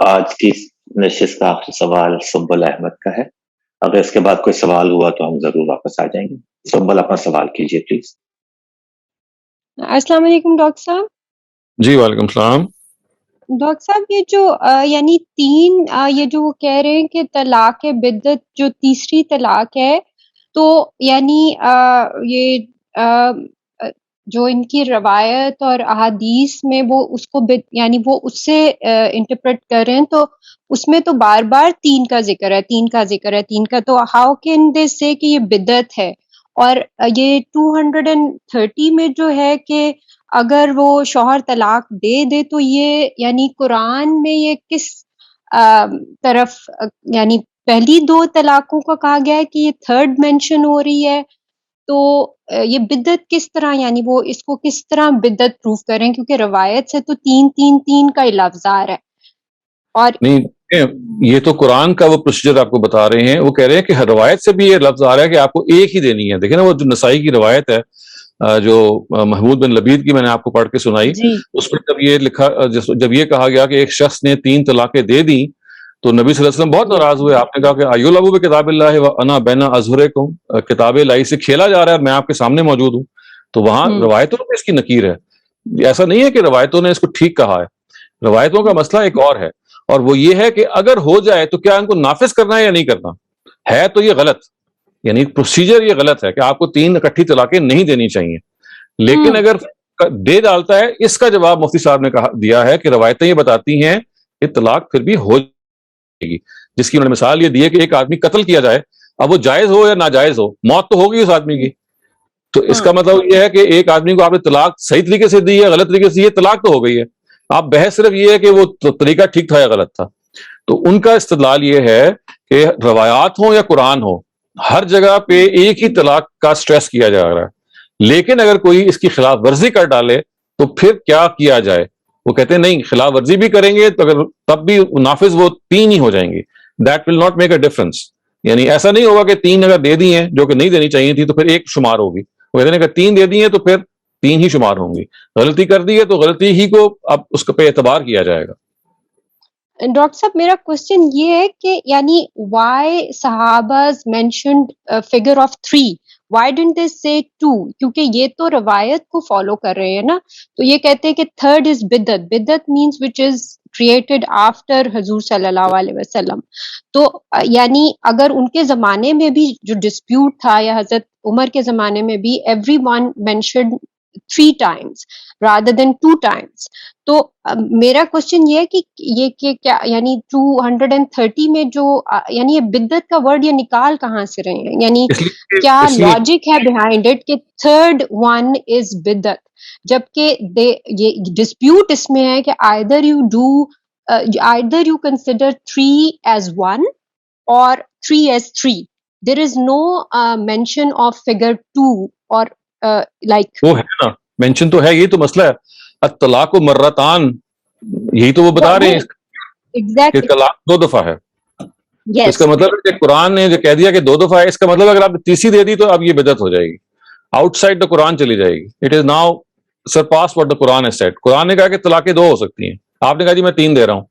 آج کی نشست کا آخری سوال سنبل احمد کا ہے. اگر اس کے بعد کوئی سوال ہوا تو ہم ضرور واپس آ جائیں گے. سنبل اپنا سوال کیجیے پلیز. السلام علیکم ڈاکٹر صاحب. جی وعلیکم السلام. ڈاکٹر صاحب یہ جو یعنی 3 یہ جو وہ کہہ رہے ہیں کہ طلاق بدعت جو تیسری طلاق ہے، تو یعنی یہ جو ان کی روایت اور احادیث میں وہ اس کو یعنی وہ اس سے انٹرپریٹ کر رہے ہیں، تو اس میں تو بار بار 3 کا ذکر ہے، 3 کا ذکر ہے، 3 کا، تو ہاؤ کین دے سے کہ یہ بدعت ہے؟ اور یہ 230 میں جو ہے کہ اگر وہ شوہر طلاق دے دے تو یہ یعنی قرآن میں یہ کس طرف یعنی پہلی 2 طلاقوں کا کہا گیا ہے کہ یہ 3rd مینشن ہو رہی ہے، تو یہ بدعت کس طرح یعنی وہ اس کو کس طرح بدعت پروف کریں؟ کیونکہ روایت سے تو 3 کا ہی لفظ آ رہا ہے. اور نہیں، یہ تو قرآن کا وہ پروسیجر آپ کو بتا رہے ہیں، وہ کہہ رہے ہیں کہ روایت سے بھی یہ لفظ آ رہا ہے کہ آپ کو ایک ہی دینی ہے. دیکھیں نا، وہ جو نسائی کی روایت ہے جو محمود بن لبید کی میں نے آپ کو پڑھ کے سنائی، اس میں جب یہ کہا گیا کہ ایک شخص نے 3 طلاقیں دے دی تو نبی صلی اللہ علیہ وسلم بہت ناراض ہوئے. آپ نے کہا کہ ایلعبوا بکتاب اللہ وانا بین اظہرکم، کتاب الہی سے کھیلا جا رہا ہے، میں آپ کے سامنے موجود ہوں. تو وہاں روایتوں میں اس کی نکیر ہے. ایسا نہیں ہے کہ روایتوں نے اس کو ٹھیک کہا ہے، روایتوں کا مسئلہ ایک اور ہے، اور وہ یہ ہے کہ اگر ہو جائے تو کیا ان کو نافذ کرنا ہے یا نہیں کرنا ہے. تو یہ غلط، یعنی پروسیجر یہ غلط ہے کہ آپ کو 3 اکٹھی طلاقیں نہیں دینی چاہیے. لیکن اگر دے ڈالتا ہے، اس کا جواب مفتی صاحب نے دیا ہے کہ روایتیں یہ بتاتی ہیں کہ طلاق پھر بھی ہو جائے گی. جس کی انہوں نے مثال یہ دی ہے کہ ایک آدمی قتل کیا جائے، اب وہ جائز ہو یا ناجائز ہو، موت تو ہوگی اس آدمی کی. تو اس کا مطلب یہ ہے کہ ایک آدمی کو آپ نے طلاق صحیح طریقے سے دی ہے، غلط طریقے سے دی ہے، طلاق تو ہو گئی ہے. آپ بحث صرف یہ ہے کہ وہ طریقہ ٹھیک تھا یا غلط تھا. تو ان کا استدلال یہ ہے کہ روایات ہوں یا قرآن ہو، ہر جگہ پہ ایک ہی طلاق کا سٹریس کیا جا رہا ہے. لیکن اگر کوئی اس کی خلاف ورزی کر ڈالے تو پھر کیا کیا جائے؟ وہ کہتے ہیں نہیں، خلاف ورزی بھی کریں گے تو اگر تب بھی نافذ وہ 3 ہی ہو جائیں گی. That will not make a difference. یعنی ایسا نہیں ہوگا کہ 3 اگر دے دی ہیں جو کہ نہیں دینی چاہیے تھی تو پھر 1 شمار ہوگی. وہ کہتے ہیں کہ 3 دے دی ہیں تو پھر 3 ہی شمار ہوں گی. غلطی کر دی ہے تو غلطی ہی کو اب اس پہ اعتبار کیا جائے گا. ڈاکٹر صاحب میرا کوشچن یہ ہے کہ یعنی وائی صحاباز mentioned figure of 3, why didn't they say 2, کیونکہ یہ تو روایت کو فالو کر رہے ہیں نا, تو یہ کہتے ہیں کہ تھرڈ از بدعت, بدعت means which is created after حضور صلی اللہ علیہ وسلم. تو یعنی اگر ان کے زمانے میں بھی جو ڈسپیوٹ تھا یا حضرت عمر کے زمانے میں بھی every one mentioned 3 times rather than 2 times, تو میرا کوشچن یہ ہے کہ یہ کہ کیا یعنی 230 میں جو یعنی یہ بدعت کا ورڈ یہ نکال کہاں سے رہے ہیں, یعنی کیا لاجک ہے بیہائنڈ اٹ کہ تھرڈ ون از بدعت, جبکہ یہ ڈسپیوٹ اس میں ہے کہ either you consider 3 as 1 or 3 as 3. There is no mention of figure 2 or like وہ ہے نا, مینشن تو ہے, یہی تو مسئلہ ہے. الطلاق مرتان, یہی تو وہ بتا رہے ہیں کہ طلاق 2 دفعہ ہے. اس کا مطلب ہے کہ قرآن نے جو کہہ دیا کہ 2 دفعہ ہے, اس کا مطلب اگر آپ نے تیسری دے دی تو اب یہ بدعت ہو جائے گی, آؤٹ سائڈ دا قرآن چلی جائے گی. It is now surpass what the Quran has said. Quran نے کہا کہ طلاقیں 2 ہو سکتی ہیں, آپ نے کہا جی میں 3 دے رہا ہوں,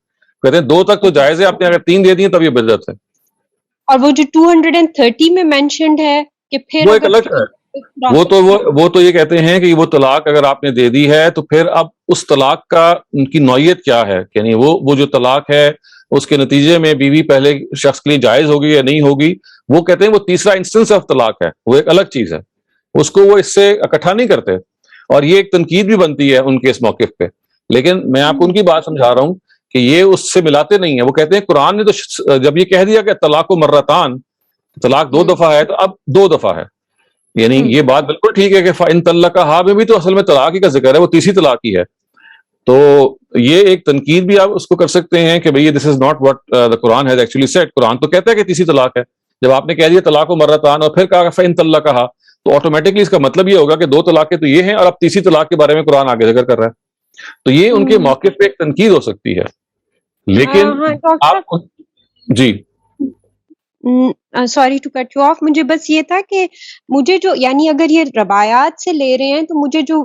کہتے ہیں 2 تک تو جائز ہے, آپ نے اگر 3 دے دی ہیں تب یہ بدعت ہے. اور وہ جو 230 میں مینشنڈ ہے کہ پھر وہ ایک الگ ہے, وہ تو یہ کہتے ہیں کہ وہ طلاق اگر آپ نے دے دی ہے تو پھر اب اس طلاق کا ان کی نوعیت کیا ہے, یعنی وہ جو طلاق ہے اس کے نتیجے میں بیوی پہلے شخص کے لیے جائز ہوگی یا نہیں ہوگی, وہ کہتے ہیں وہ تیسرا انسٹنس آف طلاق ہے, وہ ایک الگ چیز ہے, اس کو وہ اس سے اکٹھا نہیں کرتے. اور یہ ایک تنقید بھی بنتی ہے ان کے اس موقف پہ, لیکن میں آپ کو ان کی بات سمجھا رہا ہوں کہ یہ اس سے ملاتے نہیں ہیں. وہ کہتے ہیں قرآن نے تو جب یہ کہہ دیا کہ طلاق مرتان, طلاق 2 دفعہ ہے, تو اب 2 دفعہ ہے, یعنی یہ بات بالکل ٹھیک ہے کہ فَإِن طَلَّقَهَا میں بھی تو اصل میں طلاق ہی کا ذکر ہے, وہ تیسری طلاق ہی ہے. تو یہ ایک تنقید بھی آپ اس کو کر سکتے ہیں کہ بھئی this is not what the Quran has actually said. Quran تو کہتا ہے کہ تیسری طلاق ہے. جب آپ نے کہہ دیا طلاق مرتان اور پھر کہا فَإِن طَلَّقَهَا, تو آٹومیٹکلی اس کا مطلب یہ ہوگا کہ 2 طلاقیں تو یہ ہیں اور اب تیسری طلاق کے بارے میں قرآن آگے ذکر کر رہا ہے. تو یہ ان کے موقف پہ ایک تنقید ہو سکتی ہے, لیکن آپ جی sorry to cut you off, مجھے بس یہ تھا کہ مجھے جو یعنی اگر یہ روایات سے لے رہے ہیں تو مجھے جو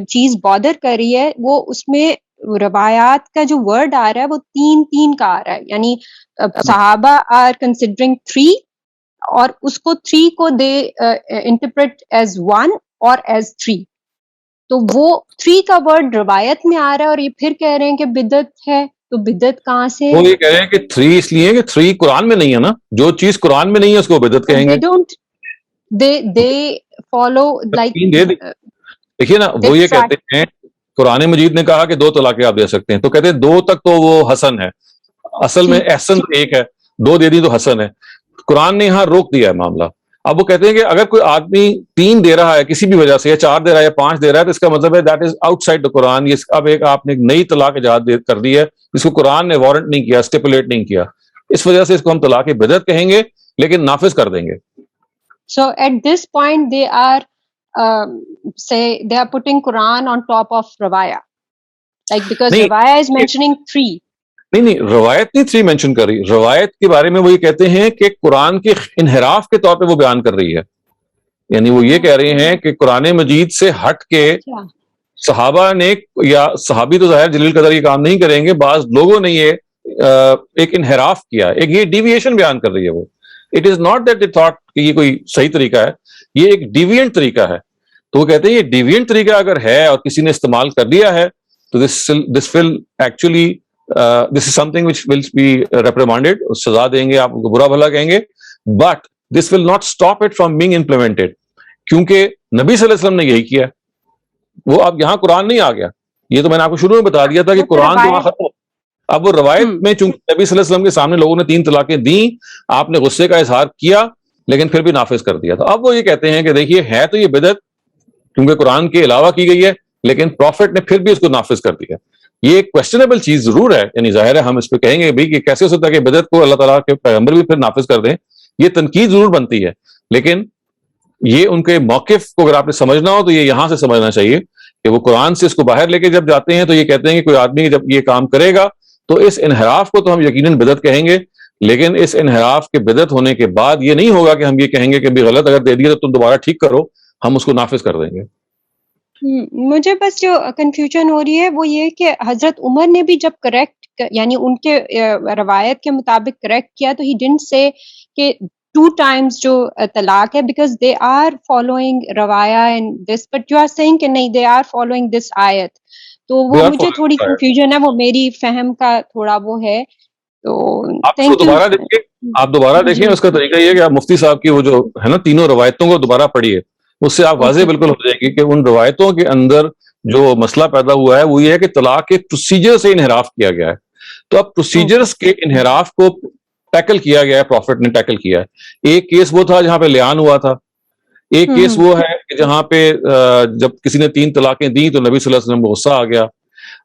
چیز بادر کر رہی ہے وہ اس میں روایات کا جو ورڈ آ رہا ہے وہ 3 کا آ رہا ہے, یعنی صحابہ آر کنسیڈرنگ 3 اور اس کو 3 کو دے انٹرپریٹ ایز 1 اور ایز 3. تو وہ 3 کا ورڈ روایت میں آ رہا ہے اور یہ پھر کہہ رہے ہیں کہ بدعت ہے, تو بدعت کہاں سے؟ وہ یہ کہہ رہے ہیں کہ 3 اس لیے کہ 3 قرآن میں نہیں ہے نا, جو چیز قرآن میں نہیں ہے اس کو بدعت کہیں گے. they follow like دیکھیے نا, وہ یہ کہتے ہیں قرآن مجید نے کہا کہ 2 طلاقیں آپ دے سکتے ہیں, تو کہتے ہیں 2 تک تو وہ حسن ہے, اصل میں احسن 1 ہے, 2 دے دی تو حسن ہے. قرآن نے یہاں روک دیا ہے معاملہ. اب وہ کہتے ہیں کہ اگر کوئی آدمی 3 دے رہا ہے کسی بھی وجہ سے, یا 4 دے رہا ہے یا 5 دے رہا ہے, تو اس کا مطلب ہے that is outside the Quran. یہ اب آپ نے ایک نئی طلاق ایجاد کر دی ہے, اس کو قرآن نے وارنٹ نہیں کیا, اسٹیپولیٹ نہیں کیا, اس وجہ سے اس کو ہم طلاق بدعت کہیں گے لیکن نافذ کر دیں گے. So at this point they are they are putting Quran on top of Rawaya, like because Rawaya is mentioning 3. نہیں, روایت نہیں 3 مینشن کر رہی. روایت کے بارے میں وہ یہ کہتے ہیں کہ قرآن کے انحراف کے طور پہ وہ بیان کر رہی ہے, یعنی وہ یہ کہہ رہے ہیں کہ قرآن مجید سے ہٹ کے صحابہ نے, یا صحابی تو ظاہر جلیل قدر یہ کام نہیں کریں گے, بعض لوگوں نے یہ ایک انحراف کیا, ایک یہ ڈیویشن بیان کر رہی ہے. وہ it is not that they thought کہ یہ کوئی صحیح طریقہ ہے, یہ ایک ڈیوینٹ طریقہ ہے. تو وہ کہتے ہیں یہ ڈیوینٹ طریقہ اگر ہے اور کسی نے استعمال کر لیا ہے تو this will actually this is something which will be reprimanded, سزا دیں گے, آپ کو برا بھلا کہیں گے, but this will not stop it from being implemented, کیونکہ نبی صلی اللہ علیہ وسلم نے یہی کیا. وہ اب یہاں قرآن نہیں آ گیا, یہ تو میں نے آپ کو شروع میں بتا دیا تھا کہ قرآن تو وہاں ختم. اب وہ روایت میں چونکہ نبی صلی اللہ علیہ وسلم کے سامنے لوگوں نے 3 طلاقیں دیں, آپ نے غصے کا اظہار کیا لیکن پھر بھی نافذ کر دیا. تو اب وہ یہ کہتے ہیں کہ دیکھیے ہے تو یہ بدعت کیونکہ قرآن کے علاوہ کی گئی ہے, لیکن پروفٹ نے پھر بھی اس کو نافذ کر دیا. یہ ایک کویسچنیبل چیز ضرور ہے, یعنی ظاہر ہے ہم اس پہ کہیں گے بھائی کہ کیسے ہو سکتا ہے کہ بدعت کو اللہ تعالیٰ کے پیغمبر بھی پھر نافذ کر دیں, یہ تنقید ضرور بنتی ہے. لیکن یہ ان کے موقف کو اگر آپ نے سمجھنا ہو تو یہ یہاں سے سمجھنا چاہیے کہ وہ قرآن سے اس کو باہر لے کے جب جاتے ہیں تو یہ کہتے ہیں کہ کوئی آدمی جب یہ کام کرے گا تو اس انحراف کو تو ہم یقیناً بدعت کہیں گے, لیکن اس انحراف کے بدعت ہونے کے بعد یہ نہیں ہوگا کہ ہم یہ کہیں گے کہ بھی غلط اگر دے دیا تو تم دوبارہ ٹھیک کرو, ہم اس کو نافذ کر دیں گے. مجھے بس جو کنفیوژن ہو رہی ہے وہ یہ کہ حضرت عمر نے بھی جب کریکٹ یعنی ان کے روایت کے مطابق کریکٹ کیا تو ہی ڈنٹ سے کہ 2 times جو طلاق ہے because they are following روایہ and this but you are saying کہ نہیں they are following this آیت. تو وہ مجھے تھوڑی کنفیوژن ہے, وہ میری فہم کا تھوڑا وہ ہے. تو آپ دوبارہ دیکھیں اس کا طریقہ یہ ہے کہ آپ مفتی صاحب کی وہ جو ہے نا تینوں روایتوں کو دوبارہ پڑھیے, اس سے آپ واضح بالکل ہو جائے گی کہ ان روایتوں کے اندر جو مسئلہ پیدا ہوا ہے وہ یہ ہے کہ طلاق کے پروسیجر سے انحراف کیا گیا ہے. تو اب پروسیجرز کے انحراف کو ٹیکل کیا گیا ہے, پروفٹ نے ٹیکل کیا ہے. ایک کیس وہ تھا جہاں پہ لیان ہوا تھا, ایک کیس وہ ہے کہ جہاں پہ جب کسی نے 3 طلاقیں دی تو نبی صلی اللہ علیہ وسلم کو غصہ آ گیا.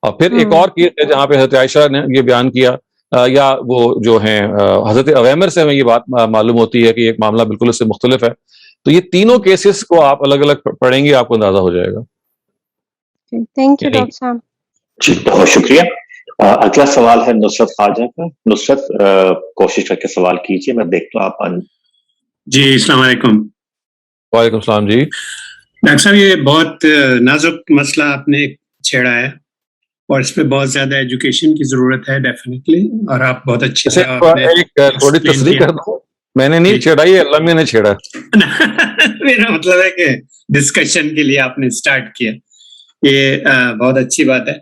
اور پھر ایک اور کیس ہے جہاں پہ حضرت عائشہ نے یہ بیان کیا, یا وہ جو ہیں حضرت عویمر سے ہمیں یہ بات معلوم ہوتی ہے کہ ایک معاملہ بالکل اس سے مختلف ہے. تو یہ تینوں کیسز کو آپ الگ الگ پڑھیں گے, آپ کو اندازہ ہو جائے گا. تھینک یو ڈاکٹر صاحب. جی بہت شکریہ. اگلا سوال ہے نصرت خواجہ کا. نصرت کوشش کر کے سوال کیجیے, میں دیکھتا ہوں آپ. جی السلام علیکم. وعلیکم السلام. جی ڈاکٹر صاحب, یہ بہت نازک مسئلہ آپ نے چھیڑا ہے اور اس پہ بہت زیادہ ایجوکیشن کی ضرورت ہے ڈیفینیٹلی, اور آپ بہت اچھی سے تھوڑی تصریح کر دوں, میں نے نہیں چھیڑا, یہ اللہ میں نے چھیڑا. میرا مطلب ہے کہ ڈسکشن کے لیے آپ نے اسٹارٹ کیا, یہ بہت اچھی بات ہے.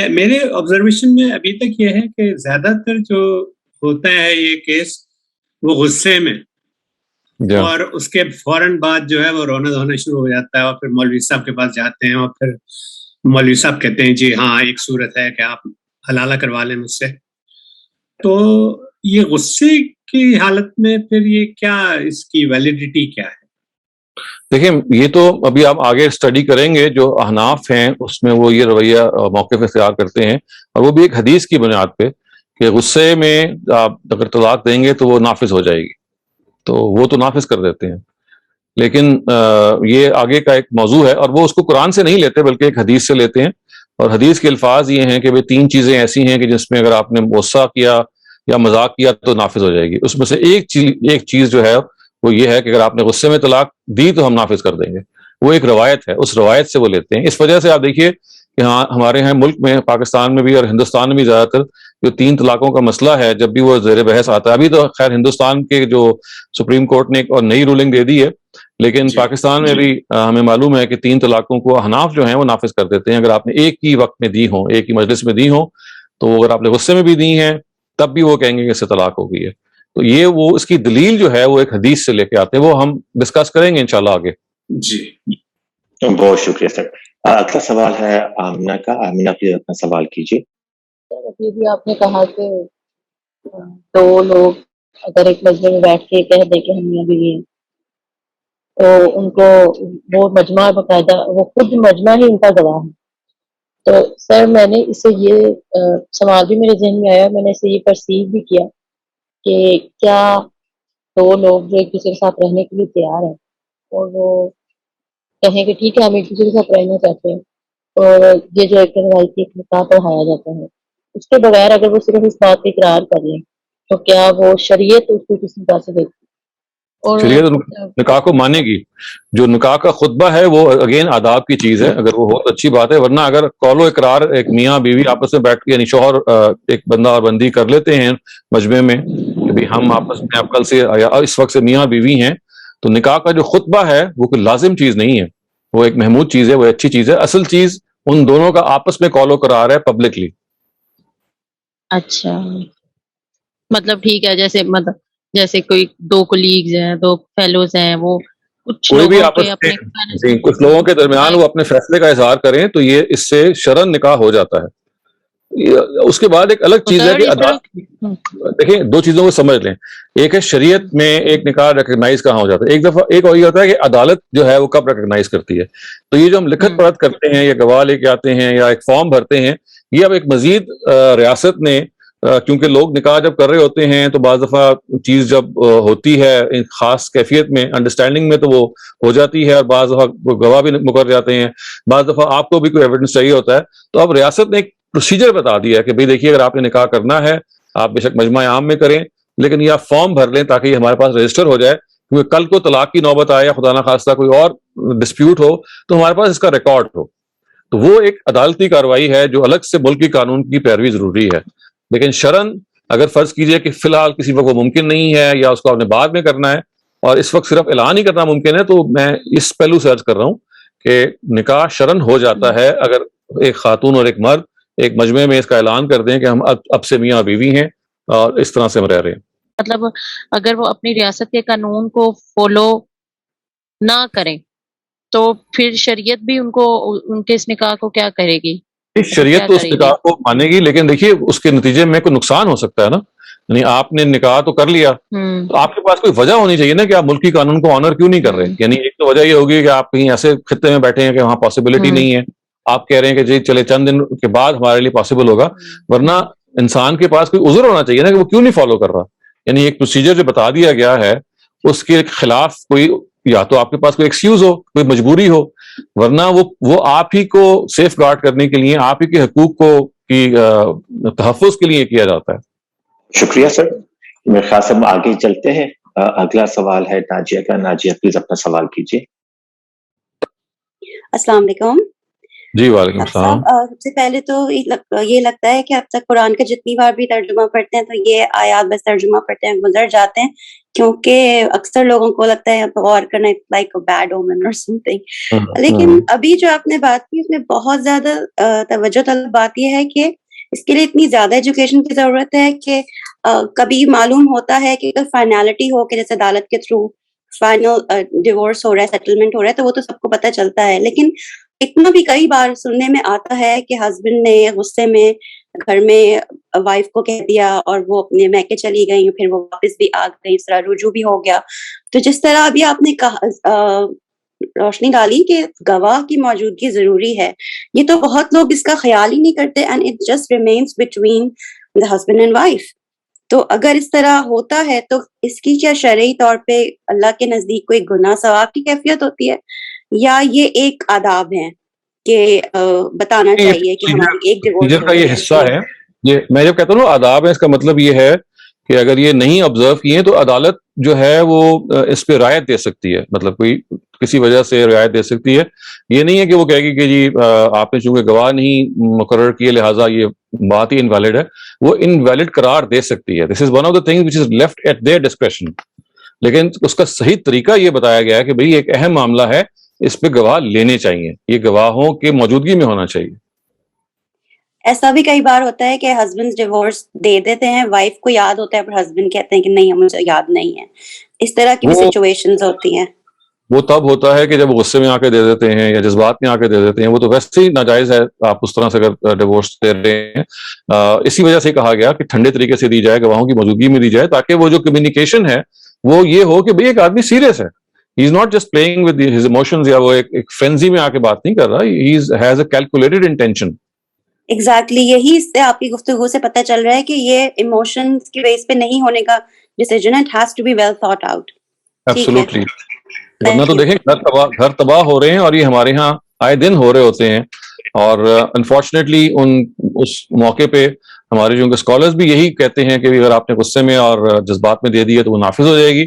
میرے آبزرویشن میں ابھی تک یہ ہے کہ زیادہ تر جو ہوتا ہے یہ کیس وہ غصے میں, اور اس کے فوراً بعد جو ہے وہ رونا دھونا شروع ہو جاتا ہے, اور پھر مولوی صاحب کے پاس جاتے ہیں, اور پھر مولوی صاحب کہتے ہیں جی ہاں ایک صورت ہے کہ آپ حلالہ کروا لیں مجھ سے. تو یہ غصے کی حالت میں پھر یہ کیا, اس کی ویلیڈیٹی کیا ہے؟ دیکھیں یہ تو ابھی آپ آگے اسٹڈی کریں گے. جو احناف ہیں اس میں وہ یہ رویہ موقف اختیار کرتے ہیں, اور وہ بھی ایک حدیث کی بنیاد پہ کہ غصے میں آپ اگر طلاق دیں گے تو وہ نافذ ہو جائے گی, تو وہ تو نافذ کر دیتے ہیں. لیکن یہ آگے کا ایک موضوع ہے, اور وہ اس کو قرآن سے نہیں لیتے بلکہ ایک حدیث سے لیتے ہیں. اور حدیث کے الفاظ یہ ہیں کہ 3 چیزیں ایسی ہیں کہ جس میں اگر آپ نے غصہ کیا یا مذاق کیا تو نافذ ہو جائے گی. اس میں سے ایک چیز جو ہے وہ یہ ہے کہ اگر آپ نے غصے میں طلاق دی تو ہم نافذ کر دیں گے. وہ ایک روایت ہے, اس روایت سے وہ لیتے ہیں. اس وجہ سے آپ دیکھیے کہ ہاں ہمارے یہاں ملک میں, پاکستان میں بھی اور ہندوستان میں بھی زیادہ تر جو 3 طلاقوں کا مسئلہ ہے جب بھی وہ زیر بحث آتا ہے, ابھی تو خیر ہندوستان کے جو سپریم کورٹ نے ایک اور نئی رولنگ دے دی ہے, لیکن پاکستان میں بھی ہمیں معلوم ہے کہ 3 طلاقوں کو احناف جو ہیں وہ نافذ کر دیتے ہیں. اگر آپ نے ایک ہی وقت میں دی ہوں, ایک ہی مجلس میں دی ہوں, تو اگر آپ نے غصے میں بھی دی ہیں تب بھی وہ کہیں گے کہ اس سے طلاق ہو گئی ہے. تو یہ وہ اس کی دلیل جو ہے وہ ایک حدیث سے لے کے آتے ہیں, وہ ہم ڈسکس کریں گے انشاءاللہ آگے. جی بہت شکریہ سر. اگلا سوال ہے آمنہ کا. آمنہ پلیز اپنا سوال کیجیے. ابھی بھی آپ نے کہا کہ 2 لوگ اگر ایک مجمع میں بیٹھ کے کہہ دیں کہ ہم میاں بیوی ہیں تو ان کو وہ مجمع باقاعدہ, وہ خود مجمع ہی ان کا گواہ ہے. تو سر میں نے اس سے یہ سوال بھی میرے ذہن میں آیا, میں نے اسے یہ پرسیو بھی کیا کہ کیا 2 لوگ جو ایک دوسرے کے ساتھ رہنے کے لیے تیار ہیں اور وہ کہیں کہ ٹھیک ہے ہم ایک دوسرے کے ساتھ رہنا چاہتے ہیں, اور یہ جو ایک روایتی نکاح پڑھایا جاتا ہے اس کے بغیر اگر وہ صرف اس بات پہ اقرار کر لیں تو کیا وہ شریعت اس کو کسی طرح سے دیکھتی؟ اور شریعت نکاح کو مانے گی. جو نکاح کا خطبہ ہے وہ اگین آداب کی چیز ہے, اگر وہ بہت اچھی بات ہے, ورنہ اگر قول و اقرار ایک میاں بیوی آپس میں بیٹھ کے یعنی شوہر ایک بندہ اور بندی کر لیتے ہیں مجمع میں کہ بھی ہم آپس میں اب کل سے یا اس وقت سے میاں بیوی ہیں, تو نکاح کا جو خطبہ ہے وہ کوئی لازم چیز نہیں ہے, وہ ایک محمود چیز ہے, وہ اچھی چیز ہے. اصل چیز ان دونوں کا آپس میں قول و قرار ہے پبلکلی. اچھا مطلب ٹھیک ہے, جیسے کوئی 2 کولیگز ہیں, 2 فیلوز ہیں, وہ کچھ کوئی بھی لوگوں آپس کے اپنے میں کچھ لوگوں کے درمیان وہ اپنے فیصلے کا اظہار کریں تو یہ اس سے شرعن نکاح ہو جاتا ہے. اس کے بعد ایک الگ چیز ہے کہ دیکھیں 2 چیزوں کو سمجھ لیں. ایک ہے شریعت میں ایک نکاح ریکگنائز کہاں ہو جاتا ہے, ایک دفعہ ایک وہی ہوتا ہے کہ عدالت جو ہے وہ کب ریکگنائز کرتی ہے. تو یہ جو ہم لکھت پڑھت کرتے ہیں یا گواہ لے کے آتے ہیں یا ایک فارم بھرتے ہیں, یہ اب ایک مزید ریاست نے, کیونکہ لوگ نکاح جب کر رہے ہوتے ہیں تو بعض دفعہ چیز جب ہوتی ہے خاص کیفیت میں انڈرسٹینڈنگ میں تو وہ ہو جاتی ہے, اور بعض دفعہ گواہ بھی مقرر جاتے ہیں, بعض دفعہ آپ کو بھی کوئی ایویڈنس چاہیے ہوتا ہے. تو اب ریاست نے ایک پروسیجر بتا دیا ہے کہ بھئی دیکھیے اگر آپ نے نکاح کرنا ہے آپ بے شک مجمع عام میں کریں, لیکن یہ آپ فارم بھر لیں تاکہ یہ ہمارے پاس رجسٹر ہو جائے, کیونکہ کل کو طلاق کی نوبت آئے یا خدا نخواستہ کوئی اور ڈسپیوٹ ہو تو ہمارے پاس اس کا ریکارڈ ہو. تو وہ ایک عدالتی کارروائی ہے جو الگ سے ملکی قانون کی پیروی ضروری ہے. لیکن شرن اگر فرض کیجئے کہ فی الحال کسی وقت وہ ممکن نہیں ہے یا اس کو آپ نے بعد میں کرنا ہے اور اس وقت صرف اعلان ہی کرنا ممکن ہے، تو میں اس پہلو سے عرض کر رہا ہوں کہ نکاح شرن ہو جاتا ہے اگر ایک خاتون اور ایک مرد ایک مجمع میں اس کا اعلان کر دیں کہ ہم اب سے میاں بیوی ہیں اور اس طرح سے ہم رہ رہے ہیں. مطلب اگر وہ اپنی ریاست کے قانون کو فالو نہ کریں تو پھر شریعت بھی ان کو ان کے اس نکاح کو کیا کرے گی؟ شریعت تو اس نکاح کو مانے گی، لیکن دیکھیے اس کے نتیجے میں کوئی نقصان ہو سکتا ہے نا. یعنی آپ نے نکاح تو کر لیا، تو آپ کے پاس کوئی وجہ ہونی چاہیے نا کہ آپ ملکی قانون کو آنر کیوں نہیں کر رہے. یعنی ایک تو وجہ یہ ہوگی کہ آپ کہیں ایسے خطے میں بیٹھے ہیں کہ وہاں پاسبلٹی نہیں ہے، آپ کہہ رہے ہیں کہ جی چلے چند دن کے بعد ہمارے لیے پاسبل ہوگا، ورنہ انسان کے پاس کوئی عذر ہونا چاہیے نا کہ وہ کیوں نہیں فالو کر رہا. یعنی ایک پروسیجر جو بتا دیا گیا ہے اس کے خلاف کوئی یا تو آپ کے پاس کوئی ایکسکیوز ہو، کوئی مجبوری ہو، ورنہ وہ آپ ہی کو سیف گارڈ کرنے کے لیے، آپ ہی کے حقوق کو کی تحفظ کے لیے کیا جاتا ہے. شکریہ سر. میرے خیال سے ہم آگے چلتے ہیں. اگلا سوال ہے ناجیہ کا. ناجیہ پلیز اپنا سوال کیجیے. السلام علیکم. جی وعلیکم السلام. سب سے پہلے تو یہ لگتا ہے کہ اب تک قرآن کا جتنی بار بھی ترجمہ پڑھتے ہیں تو یہ آیات بس ترجمہ پڑھتے ہیں گزر جاتے ہیں، کیونکہ اکثر لوگوں کو لگتا ہے غور کرنا لائک بیڈ اومن اور سم تھنگ. لیکن ابھی جو آپ نے بات کی اس میں بہت زیادہ توجہ طلب بات یہ ہے کہ اس کے لیے اتنی زیادہ ایجوکیشن کی ضرورت ہے کہ کبھی معلوم ہوتا ہے کہ اگر فائنالٹی ہو کے جیسے عدالت کے تھرو فائنل ڈیورس ہو رہا ہے، سیٹلمنٹ ہو رہا ہے، تو وہ تو سب کو پتہ چلتا ہے. لیکن اتنا بھی کئی بار سننے میں آتا ہے کہ ہسبینڈ نے غصے میں گھر میں وائف کو کہہ دیا اور وہ اپنے میکے چلی گئی، پھر وہ واپس بھی آ گئی، اس طرح رجوع بھی ہو گیا. تو جس طرح ابھی آپ نے روشنی ڈالی کہ گواہ کی موجودگی ضروری ہے، یہ تو بہت لوگ اس کا خیال ہی نہیں کرتے، and it just remains between the husband and wife. تو اگر اس طرح ہوتا ہے تو اس کی کیا شرعی طور پہ اللہ کے نزدیک کوئی گناہ ثواب کی کیفیت ہوتی ہے، یا یہ ایک آداب ہے کہ بتانا چاہیے کہ ہماری ایک ڈیورس کا یہ حصہ ہے؟ یہ میں جب کہتا ہوں آداب ہے، اس کا مطلب یہ ہے کہ اگر یہ نہیں آبزرو کیے تو عدالت جو ہے وہ اس پہ رعایت دے سکتی ہے. مطلب کوئی کسی وجہ سے رعایت دے سکتی ہے. یہ نہیں ہے کہ وہ کہے گی کہ جی آپ نے چونکہ گواہ نہیں مقرر کیے لہٰذا یہ بات ہی انویلڈ ہے. وہ انویلڈ قرار دے سکتی ہے. This is one of the things which is left at their discretion. لیکن اس کا صحیح طریقہ یہ بتایا گیا ہے کہ بھئی ایک اہم معاملہ ہے، اس پہ گواہ لینے چاہیے، یہ گواہوں کے موجودگی میں ہونا چاہیے. ایسا بھی کئی بار ہوتا ہے کہ ہسبینڈ ڈیورس دے دیتے ہیں، وائف کو یاد ہوتا ہے پر ہسبینڈ کہتے ہیں کہ نہیں مجھے یاد نہیں ہے. اس طرح کی بھی سچویشنز ہوتی ہیں. وہ تب ہوتا ہے کہ جب غصے میں آ کے دے دیتے ہیں یا جذبات میں آ کے دے دیتے ہیں، وہ تو ویسے ہی ناجائز ہے. آپ اس طرح سے اگر ڈیورس دے رہے ہیں، اسی وجہ سے کہا گیا کہ ٹھنڈے طریقے سے دی جائے، گواہوں کی موجودگی میں دی جائے، تاکہ وہ جو کمیونیکیشن ہے وہ یہ ہو کہ بھئی ایک آدمی سیریس ہے. He is not just playing with his emotions یا وہ ایک فرینزی میں آ کے بات نہیں کر رہا. He has a calculated intention. Exactly یہی اس سے آپ کی گفتگو سے پتہ چل رہا ہے کہ یہ ایموشنز کی بیس پہ نہیں ہونے کا ڈیسیژن ہے. It has to be well thought out. Absolutely. ورنہ تو دیکھیں گھر تباہ ہو رہے ہیں اور یہ ہمارے ہاں آئے دن ہو رہے ہوتے ہیں. اور انفارچونیٹلی اس موقع پہ ہمارے جو اسکالرز بھی یہی کہتے ہیں کہ اگر آپ نے غصے میں اور جذبات میں دے دی ہے تو وہ نافذ ہو جائے گی.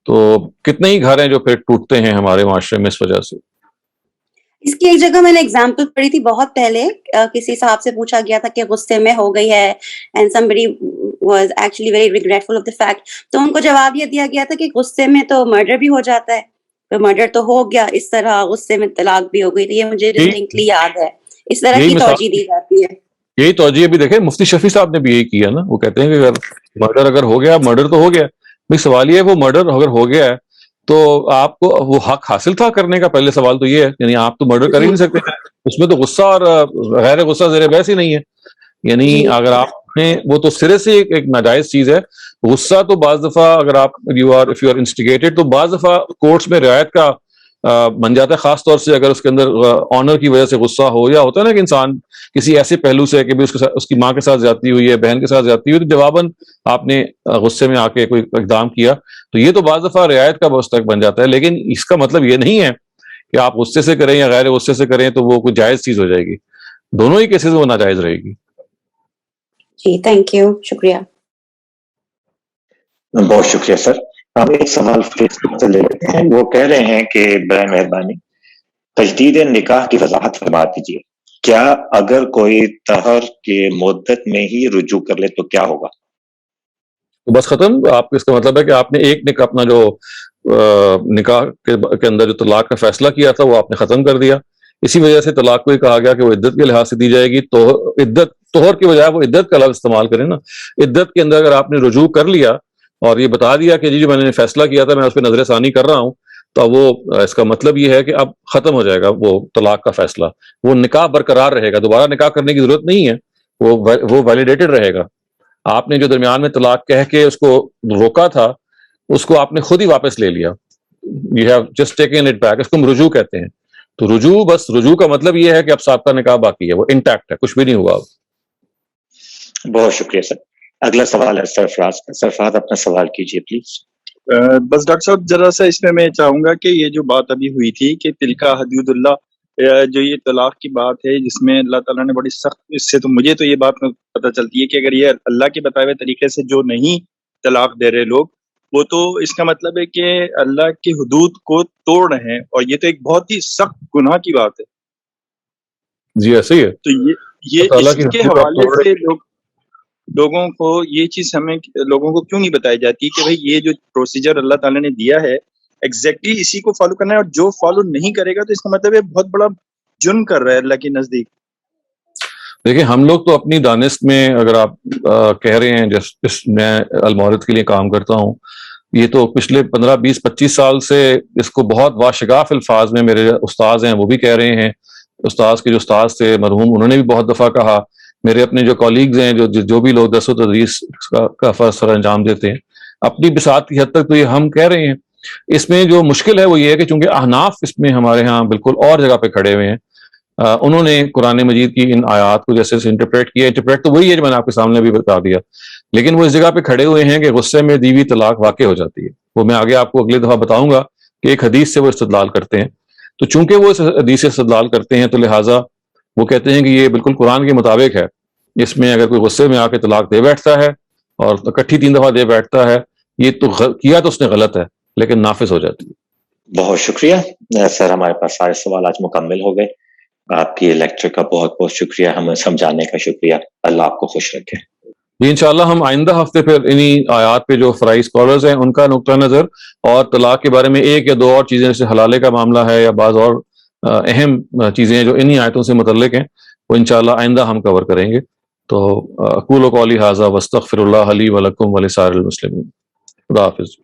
تو کتنے ہی گھر ہیں جو پھر ٹوٹتے ہیں ہمارے معاشرے میں اس وجہ سے. اس کی ایک جگہ میں نے ایگزامپل پڑھی تھی بہت پہلے، کسی صاحب سے پوچھا گیا تھا کہ غصے میں ہو گئی ہے and somebody was actually very regretful of the fact. تو ان کو جواب یہ دیا گیا تھا کہ غصے میں تو مرڈر بھی ہو جاتا ہے، تو مرڈر تو ہو گیا، اس طرح غصے میں طلاق بھی ہو گئی. تو یہ مجھے ڈسٹنکٹلی یاد ہے. اس طرح کی توجہ دی جاتی ہے. یہی توجہ بھی دیکھیں مفتی شفیع صاحب نے بھی یہی کیا نا. وہ کہتے ہیں کہ اگر مرڈر اگر ہو گیا، مرڈر تو ہو گیا. بھائی سوال یہ ہے وہ مرڈر اگر ہو گیا ہے تو آپ کو وہ حق حاصل تھا کرنے کا. پہلے سوال تو یہ ہے، یعنی آپ تو مرڈر کر ہی نہیں سکتے. اس میں تو غصہ اور غیر غصہ زیر بحث ہی نہیں ہے. یعنی اگر آپ نے وہ تو سرے سے ایک ناجائز چیز ہے. غصہ تو بعض دفعہ اگر آپ if you are instigated تو بعض دفعہ کورٹس میں رعایت کا بن جاتا ہے، خاص طور سے اگر اس کے اندر آنر کی وجہ سے غصہ ہو، یا ہوتا ہے نا کہ انسان کسی ایسے پہلو سے کہ اس کی ماں کے ساتھ زیادتی ہوئی ہے، بہن کے ساتھ زیادتی ہوئی، تو جواباً آپ نے غصے میں آ کے کوئی اقدام کیا، تو یہ تو بعض دفعہ رعایت کا مستحق بن جاتا ہے. لیکن اس کا مطلب یہ نہیں ہے کہ آپ غصے سے کریں یا غیر غصے سے کریں تو وہ کوئی جائز چیز ہو جائے گی. دونوں ہی کیسز وہ ناجائز رہے گی. جی تھینک یو، شکریہ. بہت شکریہ سر. ہم ایک سوال فیس بک سے لے لیتے ہیں. وہ کہہ رہے ہیں کہ برائے مہربانی تجدید نکاح کی وضاحت فرما دیجیے. کیا اگر کوئی طہر کی مدت میں ہی رجوع کر لے تو کیا ہوگا؟ تو بس ختم. آپ اس کا مطلب ہے کہ آپ نے ایک نکاح اپنا جو نکاح کے اندر جو طلاق کا فیصلہ کیا تھا وہ آپ نے ختم کر دیا. اسی وجہ سے طلاق کو ہی کہا گیا کہ وہ عدت کے لحاظ سے دی جائے گی. تو عدت طہر کی بجائے وہ عدت کا لفظ استعمال کریں نا. عدت کے اندر اگر آپ نے رجوع کر لیا اور یہ بتا دیا کہ جی جو میں نے فیصلہ کیا تھا میں اس پہ نظر ثانی کر رہا ہوں, تو وہ اس کا مطلب یہ ہے کہ اب ختم ہو جائے گا وہ طلاق کا فیصلہ. وہ نکاح برقرار رہے گا, دوبارہ نکاح کرنے کی ضرورت نہیں ہے, وہ ویلیڈیٹڈ رہے گا. آپ نے جو درمیان میں طلاق کہہ کے اس کو روکا تھا اس کو آپ نے خود ہی واپس لے لیا. You have just taken it back. اس کو ہم رجوع کہتے ہیں. تو رجوع, بس رجوع کا مطلب یہ ہے کہ اب سابقہ نکاح باقی ہے, وہ انٹیکٹ ہے, کچھ بھی نہیں ہوا. بہت شکریہ سر. اگلا سوال ہے سرفراز کا. سرفراز اپنا سوال کیجیے پلیز. بس ڈاکٹر صاحب ذرا سا اس میں چاہوں گا کہ یہ جو بات ابھی ہوئی تھی کہ تلکا حدود اللہ, جو یہ طلاق کی بات ہے جس میں اللہ تعالیٰ نے بڑی سخت, اس سے تو مجھے تو یہ بات پتہ چلتی ہے کہ اگر یہ اللہ کے بتائے ہوئے طریقے سے جو نہیں طلاق دے رہے لوگ, وہ تو اس کا مطلب ہے کہ اللہ کی حدود کو توڑ رہے ہیں, اور یہ تو ایک بہت ہی سخت گناہ کی بات ہے. جی ایسے ہی ہے. تو یہ اس کے حوالے سے لوگوں کو یہ چیز ہمیں لوگوں کو کیوں نہیں بتائی جاتی کہ بھئی یہ جو پروسیجر اللہ تعالیٰ نے دیا ہے ایگزیکٹلی اسی کو فالو کرنا ہے, اور جو فالو نہیں کرے گا تو اس کا مطلب ہے بہت بڑا جرم کر رہا ہے اللہ کے نزدیک. دیکھیں ہم لوگ تو اپنی دانست میں, اگر آپ کہہ رہے ہیں جس میں المعارض کے لیے کام کرتا ہوں, یہ تو پچھلے 15 20 25 سال سے اس کو بہت واشگاف الفاظ میں میرے استاذ ہیں وہ بھی کہہ رہے ہیں. استاذ کے جو استاذ تھے مرحوم, انہوں نے بھی بہت دفعہ کہا. میرے اپنے جو کولیگز ہیں جو بھی لوگ درس و تدریس کا فرض سر انجام دیتے ہیں, اپنی بساط کی حد تک تو یہ ہم کہہ رہے ہیں. اس میں جو مشکل ہے وہ یہ ہے کہ چونکہ احناف اس میں ہمارے ہاں بالکل اور جگہ پہ کھڑے ہوئے ہیں, انہوں نے قرآن مجید کی ان آیات کو جیسے انٹرپریٹ کیا. انٹرپریٹ تو وہی ہے جو میں نے آپ کے سامنے بھی بتا دیا, لیکن وہ اس جگہ پہ کھڑے ہوئے ہیں کہ غصے میں دیوی طلاق واقع ہو جاتی ہے. وہ میں آگے آپ کو اگلی دفعہ بتاؤں گا کہ ایک حدیث سے وہ استدلال کرتے ہیں. تو چونکہ وہ اس حدیث سے استدلال کرتے ہیں تو لہٰذا وہ کہتے ہیں کہ یہ بالکل قرآن کے مطابق ہے. اس میں اگر کوئی غصے میں آ کے طلاق دے بیٹھتا ہے اور اکٹھی 3 دفعہ دے بیٹھتا ہے, یہ تو کیا تو اس نے غلط ہے لیکن نافذ ہو جاتی ہے. بہت شکریہ سر, ہمارے پاس سارے سوال آج مکمل ہو گئے. آپ کی لیکچر کا بہت بہت شکریہ, ہمیں سمجھانے کا شکریہ. اللہ آپ کو خوش رکھے. جی انشاءاللہ ہم آئندہ ہفتے پھر انہی آیات پہ جو فرائی اسکالرز ہیں ان کا نقطہ نظر اور طلاق کے بارے میں ایک یا دو اور چیزیں, جیسے حلالے کا معاملہ ہے یا بعض اور اہم چیزیں جو انہی آیتوں سے متعلق ہیں, وہ انشاءاللہ آئندہ ہم کور کریں گے. تو اقول قولی ھذا واستغفر اللہ لی ولکم ولسائر المسلمین. خدا حافظ.